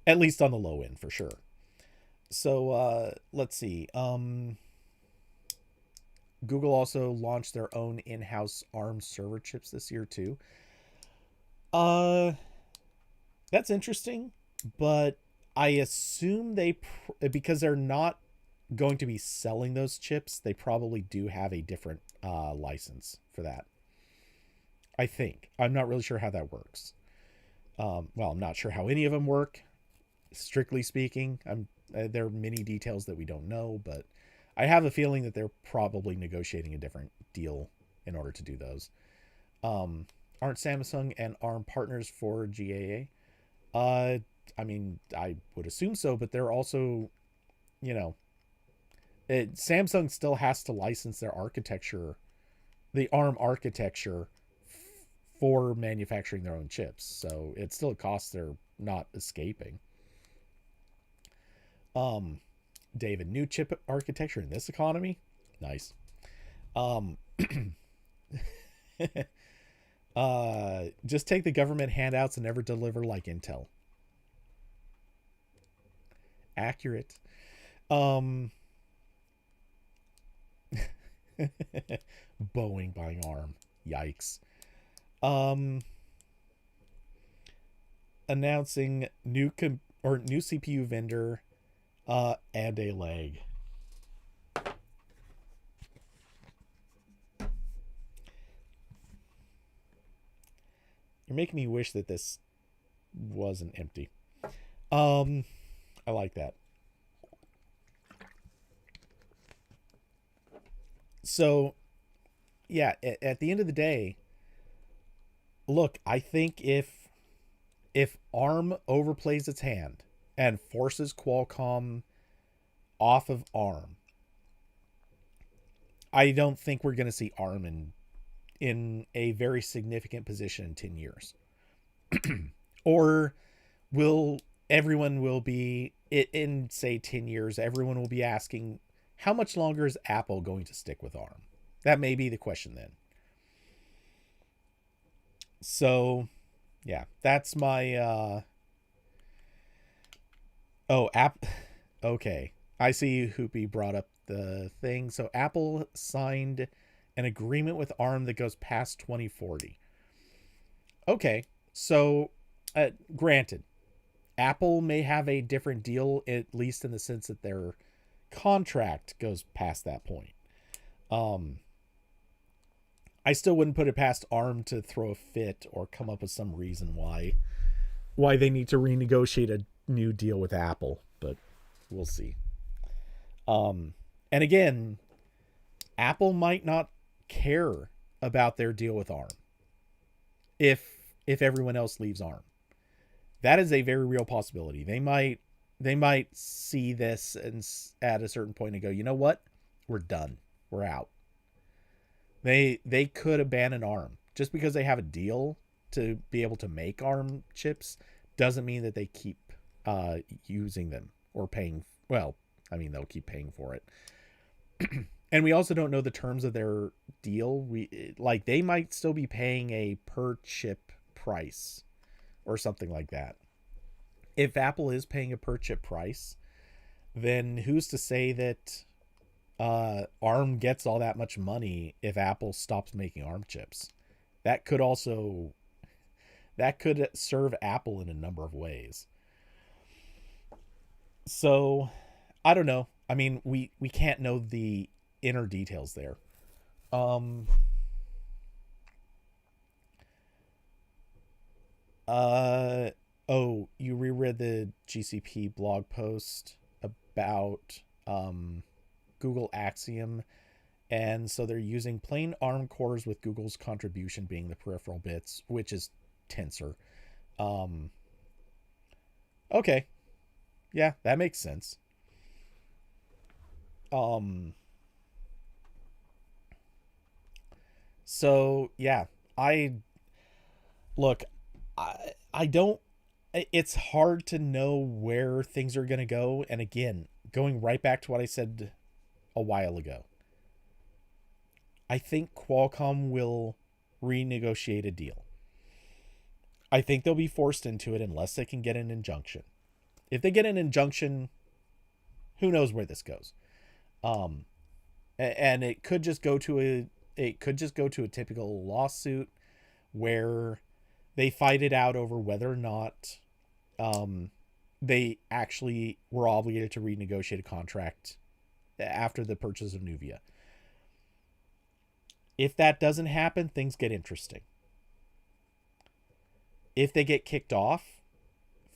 At least on the low end, for sure. So let's see. Google also launched their own in-house ARM server chips this year too. That's interesting, but I assume because they're not going to be selling those chips, they probably do have a different license for that. I think. I'm not really sure how that works. I'm not sure how any of them work, strictly speaking. There are many details that we don't know, but I have a feeling that they're probably negotiating a different deal in order to do those. Aren't Samsung and ARM partners for GAA? I would assume so, but they're also, Samsung still has to license their architecture, the ARM architecture, for manufacturing their own chips. So it's still a cost they're not escaping. David, new chip architecture in this economy? Nice. Just take the government handouts and never deliver like Intel. Accurate. Boeing buying ARM. Yikes. Announcing new CPU vendor and a leg. You're making me wish that this wasn't empty. I like that. So yeah, at the end of the day, look, I think if ARM overplays its hand and forces Qualcomm off of ARM, I don't think we're going to see ARM in a very significant position in 10 years. Or will everyone will be in say 10 years, everyone will be asking how much longer is Apple going to stick with ARM? That may be the question then. So, yeah, that's my oh, app. Okay. I see Hoopy brought up the thing. So Apple signed an agreement with ARM that goes past 2040. Okay. So, granted, Apple may have a different deal, at least in the sense that their contract goes past that point. Um, I still wouldn't put it past ARM to throw a fit or come up with some reason why they need to renegotiate a new deal with Apple, but we'll see. And again, Apple might not care about their deal with ARM if everyone else leaves ARM. That is a very real possibility. They might see this and at a certain point and go, you know what, we're done, we're out. They could abandon ARM just because they have a deal to be able to make ARM chips. Doesn't mean that they keep using them or paying. Well, I mean, they'll keep paying for it. And we also don't know the terms of their deal. They might still be paying a per chip price or something like that. If Apple is paying a per chip price, then who's to say that ARM gets all that much money if Apple stops making ARM chips? That could serve Apple in a number of ways. So I don't know. I mean, we can't know the inner details there. Um uh oh, you reread the GCP blog post about Google Axiom, and so they're using plain ARM cores with Google's contribution being the peripheral bits, which is Tensor. Um okay. Yeah, that makes sense. Um so yeah, I look, I don't, it's hard to know where things are going to go, and again, going right back to what I said a while ago. I think Qualcomm will renegotiate a deal. I think they'll be forced into it unless they can get an injunction. If they get an injunction, who knows where this goes. Um and it could just go to a typical lawsuit where they fight it out over whether or not um, they actually were obligated to renegotiate a contract after the purchase of Nuvia. If that doesn't happen, things get interesting. If they get kicked off,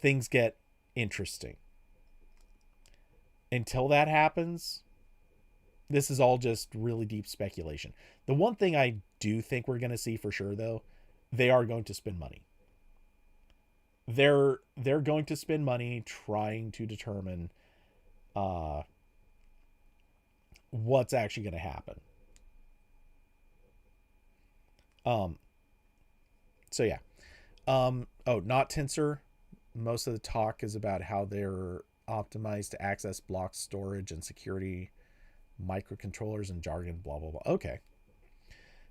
things get interesting. Until that happens, this is all just really deep speculation. The one thing I do think we're going to see for sure, though, they are going to spend money. They're going to spend money trying to determine uh, what's actually going to happen. Um, so yeah. Oh, not Tensor. Most of the talk is about how they're optimized to access block storage and security microcontrollers and jargon. Blah blah blah. Okay,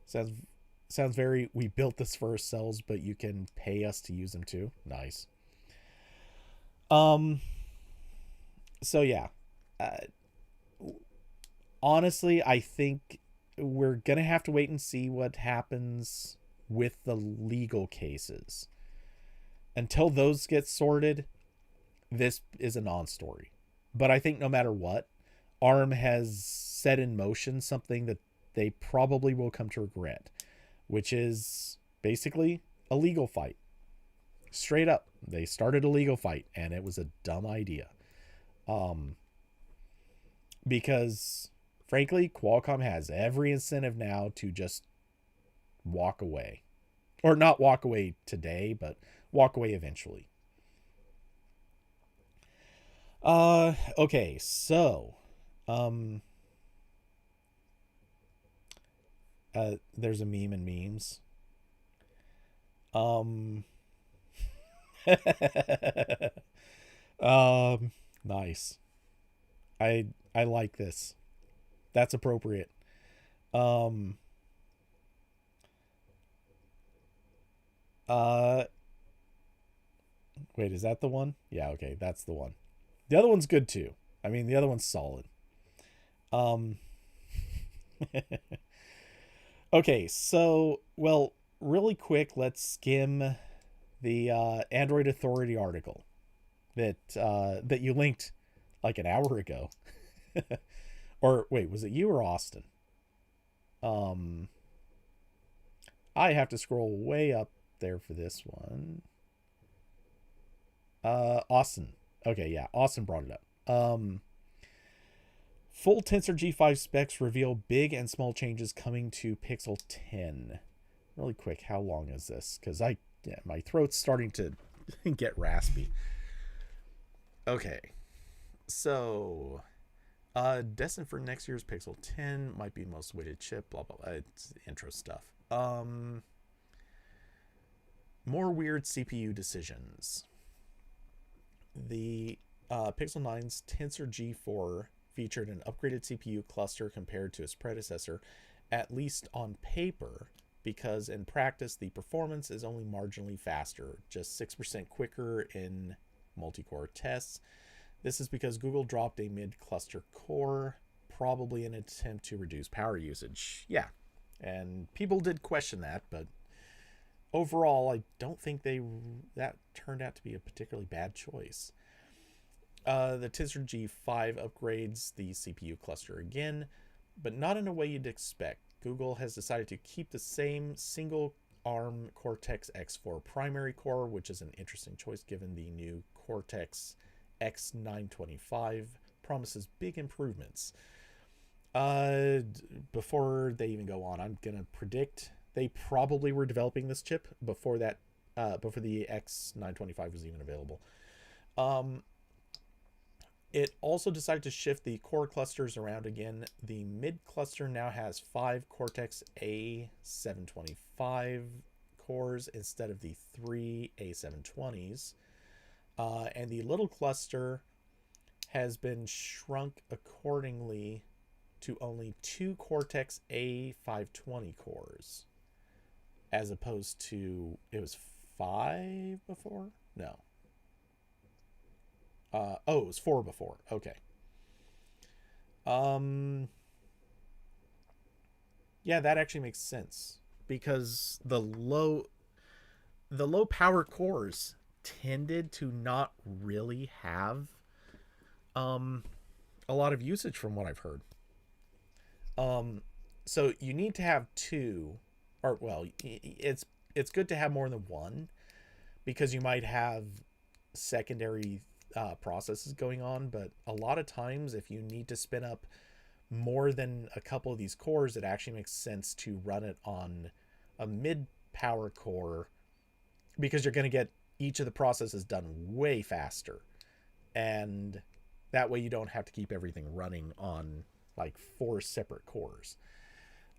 sounds very. We built this for ourselves, but you can pay us to use them too. Nice. Um. So yeah. Uh, Honestly, I think we're gonna have to wait and see what happens with the legal cases. Until those get sorted, this is a non-story. But I think no matter what, ARM has set in motion something that they probably will come to regret, which is basically a legal fight. Straight up, they started a legal fight, and it was a dumb idea. Um, because frankly, Qualcomm has every incentive now to just walk away, or not walk away today, but walk away eventually. Okay, so, um, there's a meme in memes. Um, um, nice. I like this. That's appropriate. Um, uh, Wait, is that the one? Yeah, okay, that's the one. The other one's good too. I mean, the other one's solid. Um, okay, so, well, really quick, let's skim the Android Authority article that you linked like an hour ago. Or wait, was it you or Austin? Um, I have to scroll way up there for this one. Austin. Okay, yeah, Austin brought it up. Full Tensor G5 specs reveal big and small changes coming to Pixel 10. Really quick, how long is this? Because my throat's starting to get raspy. Okay, so destined for next year's Pixel 10, might be most weighted chip. Blah blah blah. It's intro stuff. More weird CPU decisions. The Pixel 9's Tensor G4 featured an upgraded CPU cluster compared to its predecessor, at least on paper, because in practice the performance is only marginally faster, just 6% quicker in multi-core tests. This is because Google dropped a mid-cluster core, probably in an attempt to reduce power usage. Yeah, and people did question that, but overall, I don't think that turned out to be a particularly bad choice. The Tensor G5 upgrades the CPU cluster again, but not in a way you'd expect. Google has decided to keep the same single ARM Cortex X4 primary core, which is an interesting choice given the new Cortex X925 promises big improvements. Before they even go on, I'm gonna predict they probably were developing this chip before the X925 was even available. It also decided to shift the core clusters around again. The mid cluster now has 5 Cortex A725 cores instead of the 3 A720s. And the little cluster has been shrunk accordingly to only 2 Cortex A520 cores, as opposed to, it was 5 before? No. It was 4 before. Okay. Yeah, that actually makes sense because the low power cores tended to not really have a lot of usage from what I've heard. So you need to have 2, or well, it's good to have more than 1 because you might have secondary processes going on, but a lot of times if you need to spin up more than a couple of these cores, it actually makes sense to run it on a mid power core because you're going to get each of the processes done way faster, and that way you don't have to keep everything running on like 4 separate cores.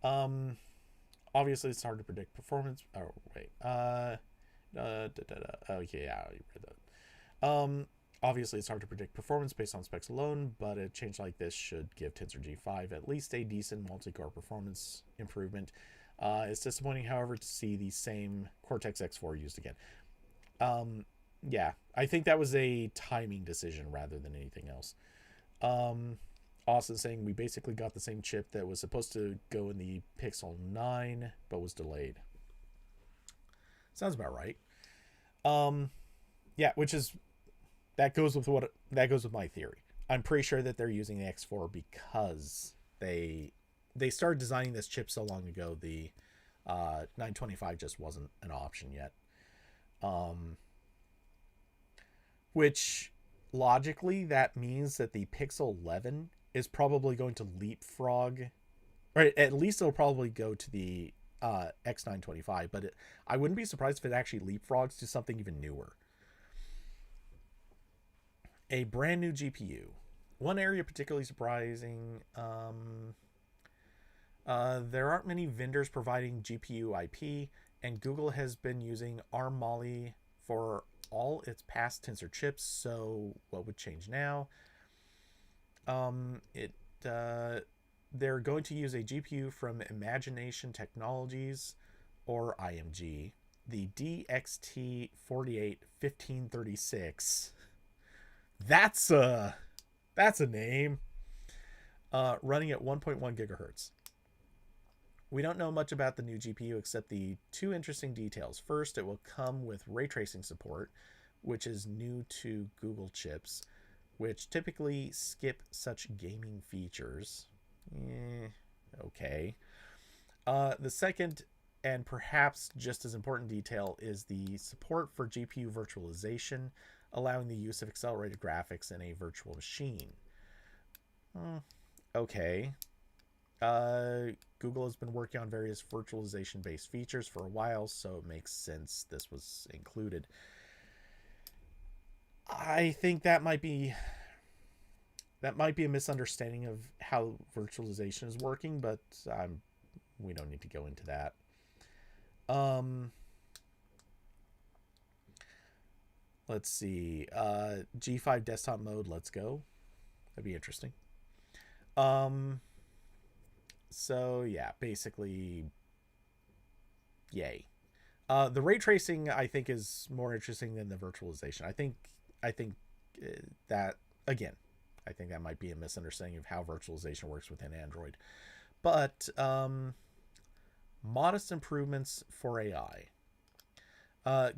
Obviously it's hard to predict performance. Oh wait, okay, yeah, I read that. Obviously, it's hard to predict performance based on specs alone, but a change like this should give Tensor G5 at least a decent multi-core performance improvement. It's disappointing, however, to see the same Cortex X4 used again. Yeah, I think that was a timing decision rather than anything else. Austin saying we basically got the same chip that was supposed to go in the Pixel 9, but was delayed. Sounds about right. Yeah, that goes with my theory. I'm pretty sure that they're using the X4 because they started designing this chip so long ago. The 925 just wasn't an option yet. which logically that means that the Pixel 11 is probably going to leapfrog, or at least it'll probably go to the X925, but I wouldn't be surprised if it actually leapfrogs to something even newer. A brand new GPU. One area particularly surprising, there aren't many vendors providing GPU IP, and Google has been using ARM Mali for all its past Tensor chips. So what would change now? It They're going to use a GPU from Imagination Technologies, or IMG, the DXT481536. That's a name. Running at 1.1 gigahertz. We don't know much about the new GPU except the two interesting details. First, it will come with ray tracing support, which is new to Google chips, which typically skip such gaming features. Okay. The second, and perhaps just as important detail, is the support for GPU virtualization, allowing the use of accelerated graphics in a virtual machine. Okay. Google has been working on various virtualization-based features for a while, so it makes sense this was included. I think that might be a misunderstanding of how virtualization is working, but we don't need to go into that. Let's see. G5 desktop mode. Let's go. That'd be interesting. So yeah, basically, yay. The ray tracing I think is more interesting than the virtualization. I think that again, I think that might be a misunderstanding of how virtualization works within Android. But modest improvements for AI.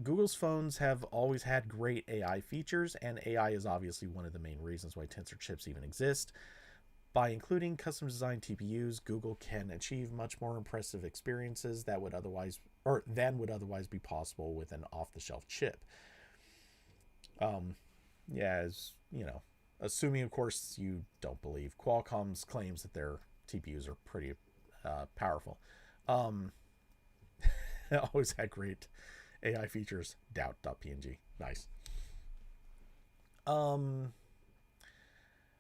Google's phones have always had great AI features, and AI is obviously one of the main reasons why Tensor chips even exist. By including custom-designed TPUs, Google can achieve much more impressive experiences than would otherwise be possible with an off-the-shelf chip. As you know, assuming of course you don't believe Qualcomm's claims that their TPUs are pretty powerful. Always had great AI features. Doubt.png. Nice.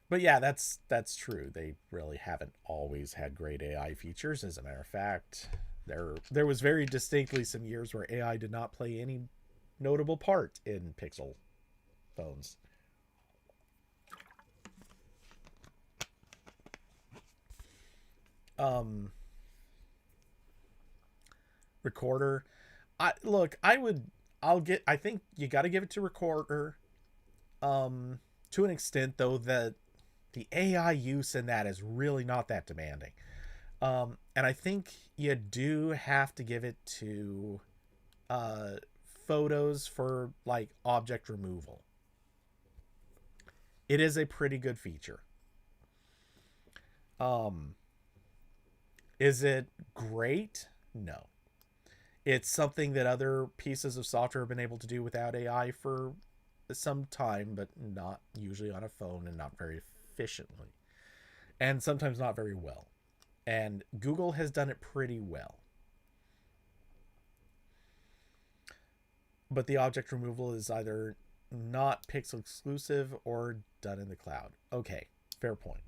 But yeah, that's true. They really haven't always had great AI features. As a matter of fact, there was very distinctly some years where AI did not play any notable part in Pixel phones. Recorder. I think you got to give it to Recorder. To an extent, though, that the AI use in that is really not that demanding. And I think you do have to give it to photos for like object removal. It is a pretty good feature. Is it great? No. It's something that other pieces of software have been able to do without AI for some time, but not usually on a phone and not very efficiently. And sometimes not very well. And Google has done it pretty well. But the object removal is either not Pixel exclusive or done in the cloud. Okay, fair point.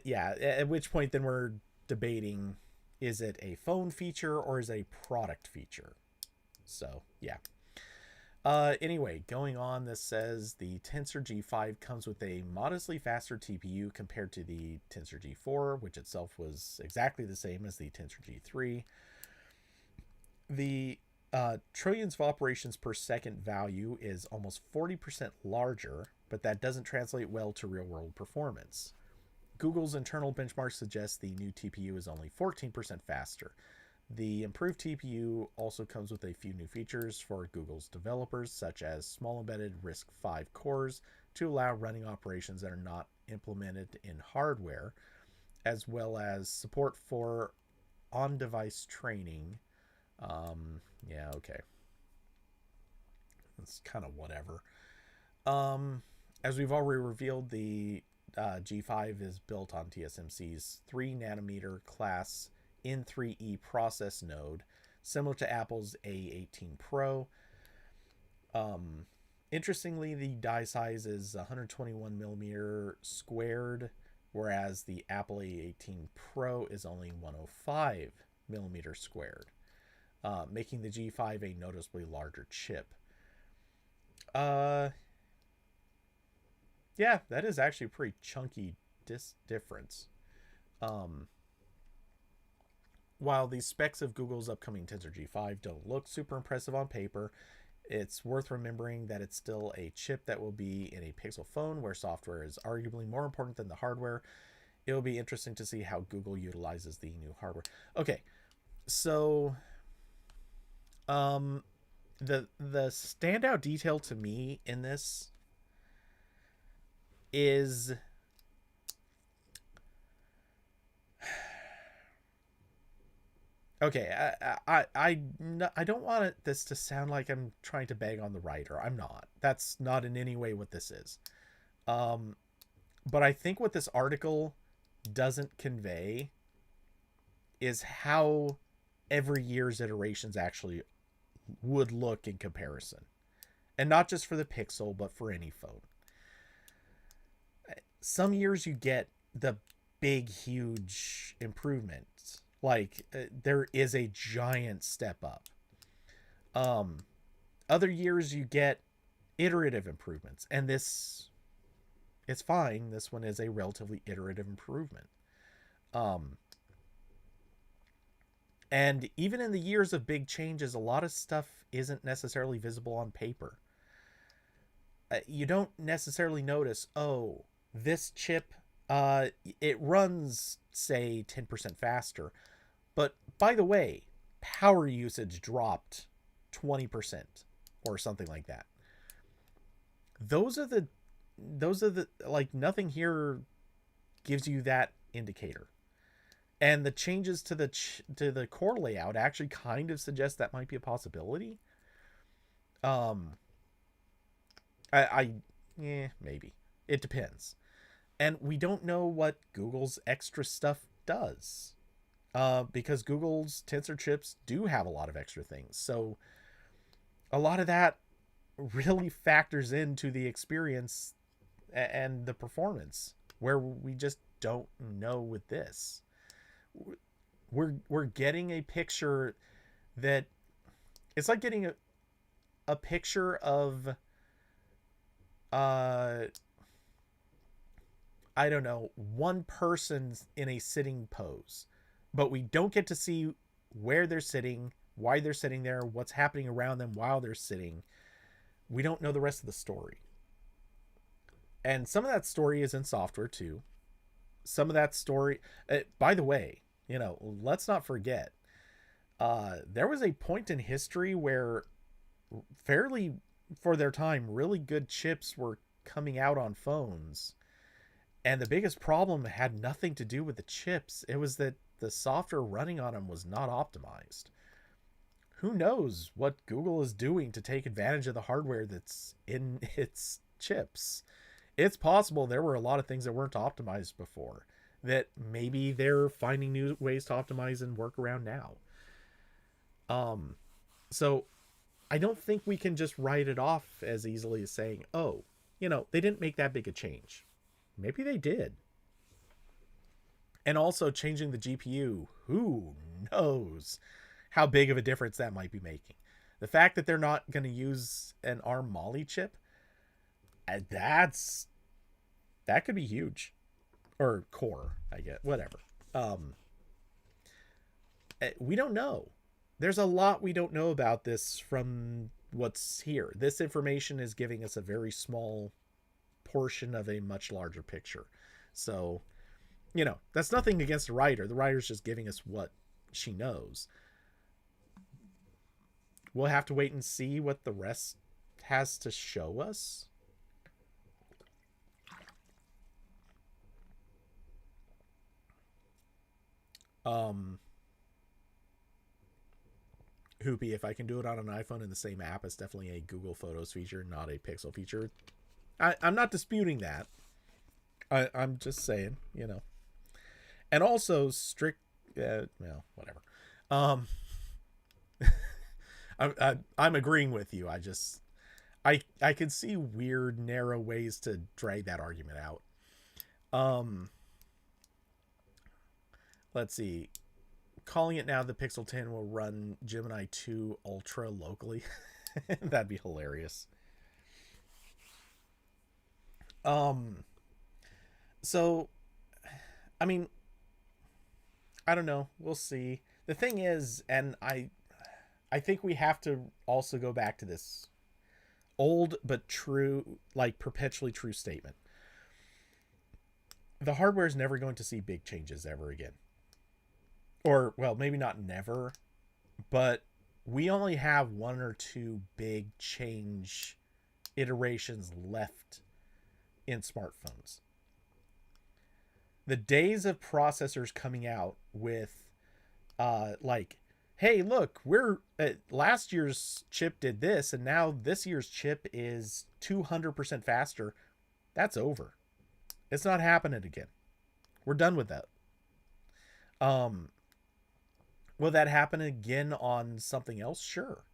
Yeah, at which point then we're debating, is it a phone feature or is it a product feature? So, yeah. Anyway, going on, this says the Tensor G5 comes with a modestly faster TPU compared to the Tensor G4, which itself was exactly the same as the Tensor G3. The trillions of operations per second value is almost 40% larger, but that doesn't translate well to real-world performance. Google's internal benchmark suggests the new TPU is only 14% faster. The improved TPU also comes with a few new features for Google's developers, such as small embedded RISC-V cores to allow running operations that are not implemented in hardware, as well as support for on-device training. Yeah, okay. it's kind of whatever. As we've already revealed, the G5 is built on TSMC's 3 nanometer class N3E process node, similar to Apple's A18 Pro. Interestingly, the die size is 121 millimeter squared, whereas the Apple A18 Pro is only 105 millimeter squared, making the G5 a noticeably larger chip. Yeah, that is actually a pretty chunky difference. While the specs of Google's upcoming Tensor G5 don't look super impressive on paper, it's worth remembering that it's still a chip that will be in a Pixel phone where software is arguably more important than the hardware. It will be interesting to see how Google utilizes the new hardware. Okay, so the standout detail to me in this is okay. I don't want this to sound like I'm trying to bag on the writer. I'm not. That's not in any way what this is. But I think what this article doesn't convey is how every year's iterations actually would look in comparison, and not just for the Pixel, but for any phone. Some years you get the big, huge improvements. Like there is a giant step up. Other years you get iterative improvements, and this, it's fine. This one is a relatively iterative improvement. And even in the years of big changes, a lot of stuff isn't necessarily visible on paper. You don't necessarily notice, oh, this chip, it runs, say, 10% faster. But by the way, power usage dropped 20% or something like that. Those are the like, nothing here gives you that indicator. And the changes to the core layout actually kind of suggest that might be a possibility. Maybe. It depends. And we don't know what Google's extra stuff does. Because Google's Tensor chips do have a lot of extra things. So a lot of that really factors into the experience and the performance, where we just don't know with this. We're getting a picture that it's like getting a picture of I don't know, one person in a sitting pose, but we don't get to see where they're sitting, why they're sitting there, what's happening around them while they're sitting. We don't know the rest of the story. And some of that story is in software too. Some of that story, by the way, let's not forget, there was a point in history where fairly, for their time, really good chips were coming out on phones. And the biggest problem had nothing to do with the chips. It was that the software running on them was not optimized. Who knows what Google is doing to take advantage of the hardware that's in its chips? It's possible there were a lot of things that weren't optimized before that maybe they're finding new ways to optimize and work around now. So I don't think we can just write it off as easily as saying, oh, they didn't make that big a change. Maybe they did. And also changing the GPU, who knows how big of a difference that might be making. The fact that they're not going to use an ARM Mali chip, that could be huge. Or Core, I get, whatever. We don't know. There's a lot we don't know about this from what's here. This information is giving us a very small portion of a much larger picture. So, that's nothing against the writer. The writer's just giving us what she knows. We'll have to wait and see what the rest has to show us. Hoopy, if I can do it on an iPhone in the same app, it's definitely a Google Photos feature, not a Pixel feature. I'm not disputing that. I'm just saying, you know. And also strict, well, whatever. Um, I'm agreeing with you. I could see weird, narrow ways to drag that argument out. Um, let's see. Calling it now, the Pixel 10 will run Gemini 2 Ultra locally. That'd be hilarious. Um, so, I mean, I don't know. We'll see. The thing is, and I think we have to also go back to this old but true, like perpetually true statement. The hardware is never going to see big changes ever again. Or, well, maybe not never, but we only have one or two big change iterations left in smartphones. The days of processors coming out with like, hey, look, we're last year's chip did this and now this year's chip is 200% faster, that's over. It's not happening again. We're done with that. um will that happen again on something else? Sure.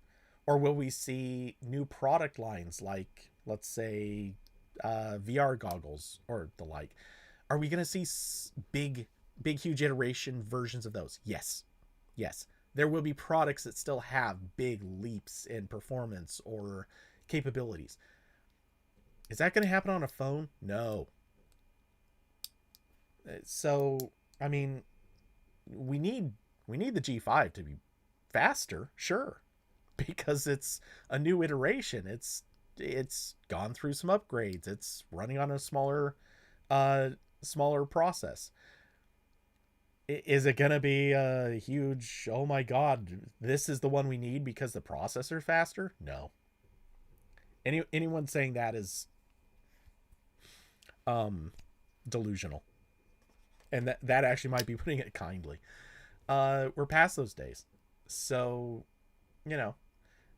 Or will we see new product lines like, let's say, VR goggles or the like? Are we going to see big, huge iteration versions of those? Yes. Yes. There will be products that still have big leaps in performance or capabilities. Is that going to happen on a phone? No. So, I mean, we need we need the G5 to be faster, sure, because it's a new iteration. It's gone through some upgrades. It's running on a uh smaller process. Is it going to be a huge, oh my god, this is the one we need because the processor's faster? No. Anyone saying that is um delusional. And that actually might be putting it kindly. We're past those days. So, you know,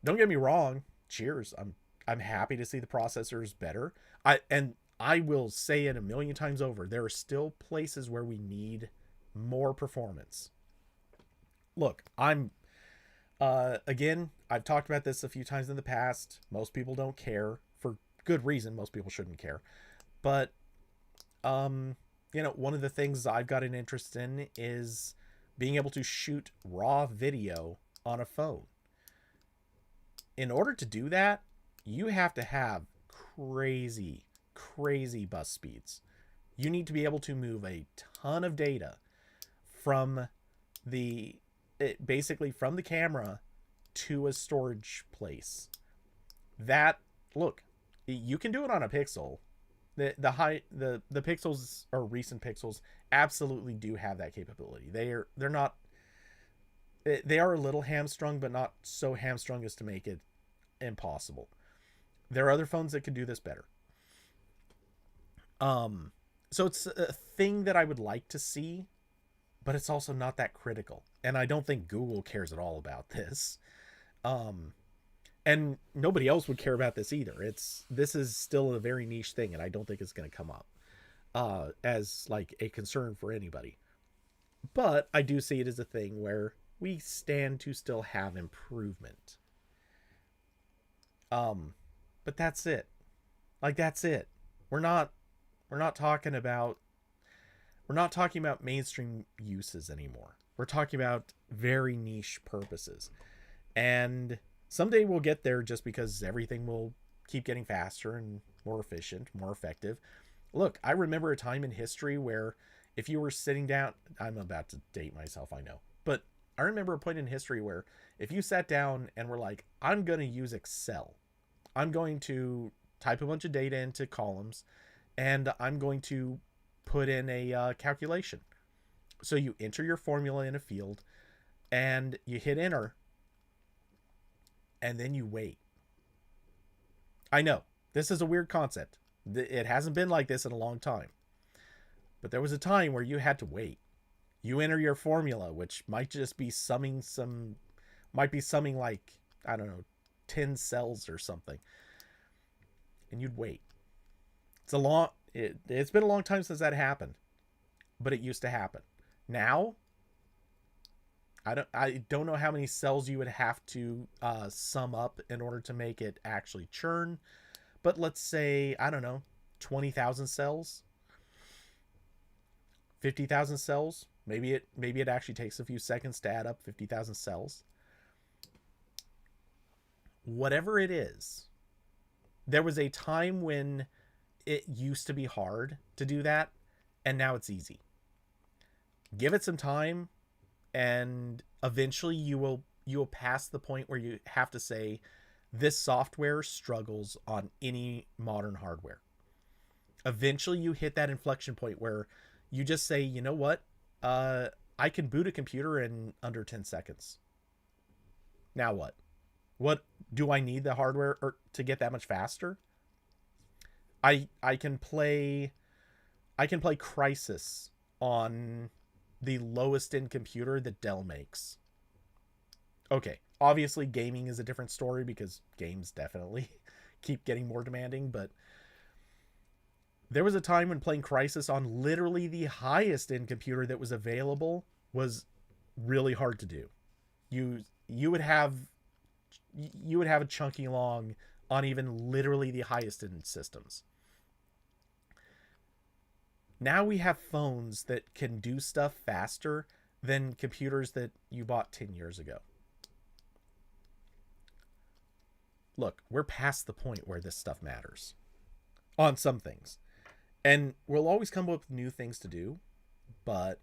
don't get me wrong. Cheers. I'm happy to see the processors better. I will say it a million times over. There are still places where we need more performance. Look, I'm again, I've talked about this a few times in the past. Most people don't care for good reason. Most people shouldn't care. But one of the things I've got an interest in is being able to shoot raw video on a phone. In order to do that, you have to have crazy, crazy bus speeds. You need to be able to move a ton of data from basically from the camera to a storage place. That, look, you can do it on a Pixel. The Pixels, or recent Pixels, absolutely do have that capability. They're not, they are a little hamstrung, but not so hamstrung as to make it impossible. There are other phones that can do this better. So it's a thing that I would like to see, but it's also not that critical. And I don't think Google cares at all about this. And nobody else would care about this either. This is still a very niche thing, and I don't think it's going to come up as like a concern for anybody. But I do see it as a thing where we stand to still have improvement. But that's it. Like, that's it. We're not we're not talking about we're not talking about mainstream uses anymore. We're talking about very niche purposes. And someday we'll get there just because everything will keep getting faster and more efficient, more effective. Look, I remember a time in history where if you were sitting down, I'm about to date myself, I know, but I remember a point in history where if you sat down and were like, I'm going to use Excel, I'm going to type a bunch of data into columns, and I'm going to put in a calculation. So you enter your formula in a field and you hit enter, and then you wait. I know this is a weird concept. It hasn't been like this in a long time. But there was a time where you had to wait. You enter your formula, which might just be summing some Might be something like, I don't know, 10 cells or something. And you'd wait. It's been a long time since that happened, but it used to happen. Now, I don't know how many cells you would have to sum up in order to make it actually churn, but let's say, I don't know, 20,000 cells, 50,000 cells. Maybe it actually takes a few seconds to add up 50,000 cells. Whatever it is, there was a time when it used to be hard to do that, and now it's easy. Give it some time, and eventually you will pass the point where you have to say this software struggles on any modern hardware. Eventually you hit that inflection point where you just say, you know what, I can boot a computer in under 10 seconds. Now what do I need the hardware to get that much faster? I can play Crisis on the lowest end computer that Dell makes. Okay, obviously gaming is a different story because games definitely keep getting more demanding, but there was a time when playing Crisis on literally the highest end computer that was available was really hard to do. You would have a chunky long on even literally the highest end systems. Now we have phones that can do stuff faster than computers that you bought 10 years ago. Look, we're past the point where this stuff matters on some things. And we'll always come up with new things to do, but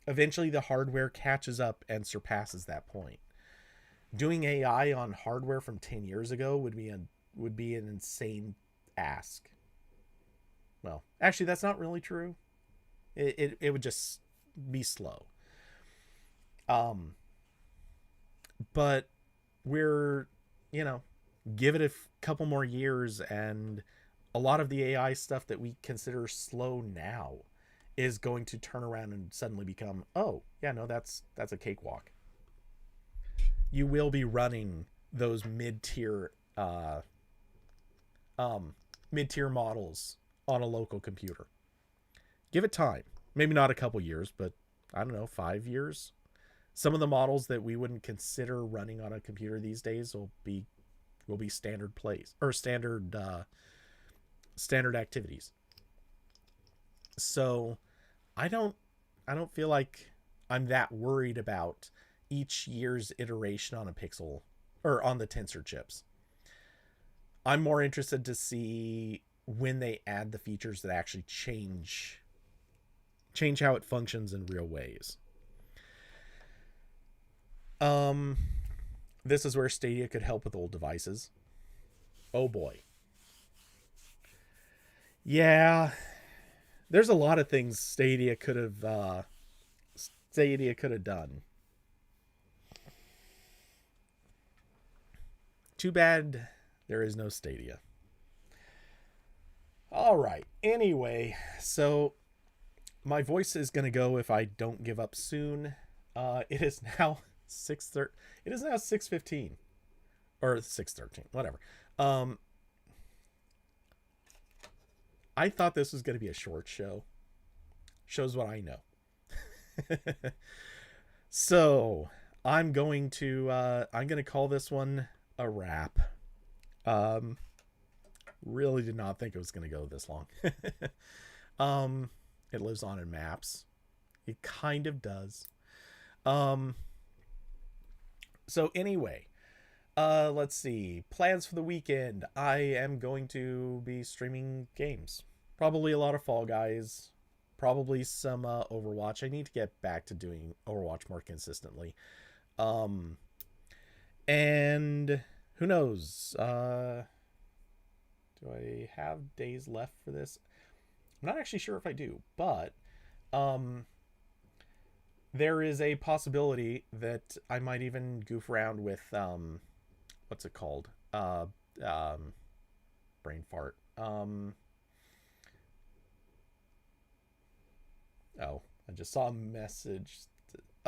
eventually the hardware catches up and surpasses that point. Doing AI on hardware from 10 years ago would be an insane ask. Well, actually, that's not really true. It would just be slow. But we're, give it a couple more years, and a lot of the AI stuff that we consider slow now is going to turn around and suddenly become, oh, yeah, no, that's a cakewalk. You will be running those mid-tier models on a local computer. Give it time. Maybe not a couple years, but I don't know, 5 years. Some of the models that we wouldn't consider running on a computer these days will be standard plays or standard activities. So I don't feel like I'm that worried about each year's iteration on a Pixel or on the tensor chips. I'm more interested to see when they add the features that actually change how it functions in real ways. This is where Stadia could help with old devices. Oh boy. Yeah, there's a lot of things Stadia could have done. Too bad there is no Stadia. All right. Anyway, so my voice is going to go if I don't give up soon. It is now 6:30. It is now 6:15 or 6:13, whatever. I thought this was going to be a short show. Shows what I know. So, I'm going to call this one a wrap. Really did not think it was going to go this long. It lives on in maps. It kind of does. So anyway, let's see. Plans for the weekend. I am going to be streaming games. Probably a lot of Fall Guys. Probably some Overwatch. I need to get back to doing Overwatch more consistently. And who knows? Do I have days left for this? I'm not actually sure if I do, but there is a possibility that I might even goof around with what's it called? Brain fart. Oh, I just saw a message.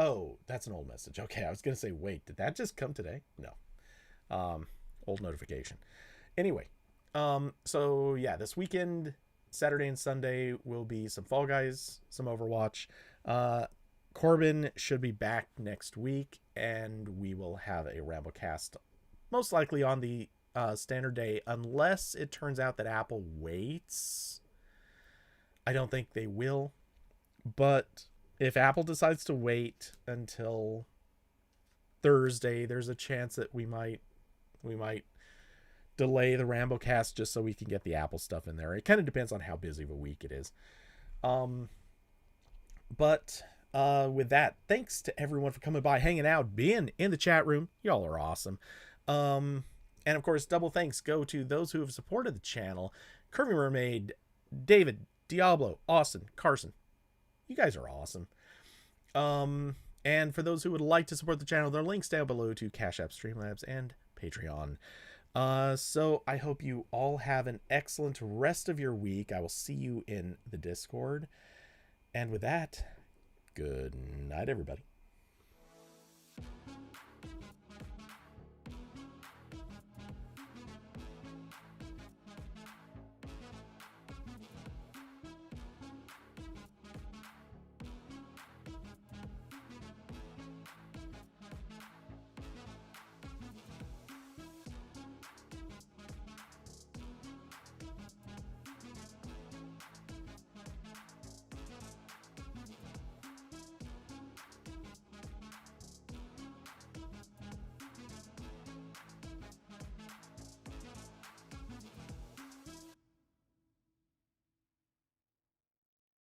Oh, that's an old message. Okay, I was gonna say, wait, did that just come today? No. Old notification. Anyway, so yeah, this weekend, Saturday and Sunday will be some Fall Guys, some Overwatch. Uh, Corbin should be back next week, and we will have a RambleCast most likely on the standard day, unless it turns out that Apple waits. I don't think they will, but if Apple decides to wait until Thursday, there's a chance that we might delay the RambleCast just so we can get the Apple stuff in there. It kind of depends on how busy of a week it is. But with that, thanks to everyone for coming by, hanging out, being in the chat room. Y'all are awesome. And of course, double thanks go to those who have supported the channel: Curvy Mermaid, David, Diablo, Austin, Carson. You guys are awesome. And for those who would like to support the channel, there are links down below to Cash App, Streamlabs, and Patreon. So I hope you all have an excellent rest of your week. I will see you in the Discord. And with that, good night, everybody.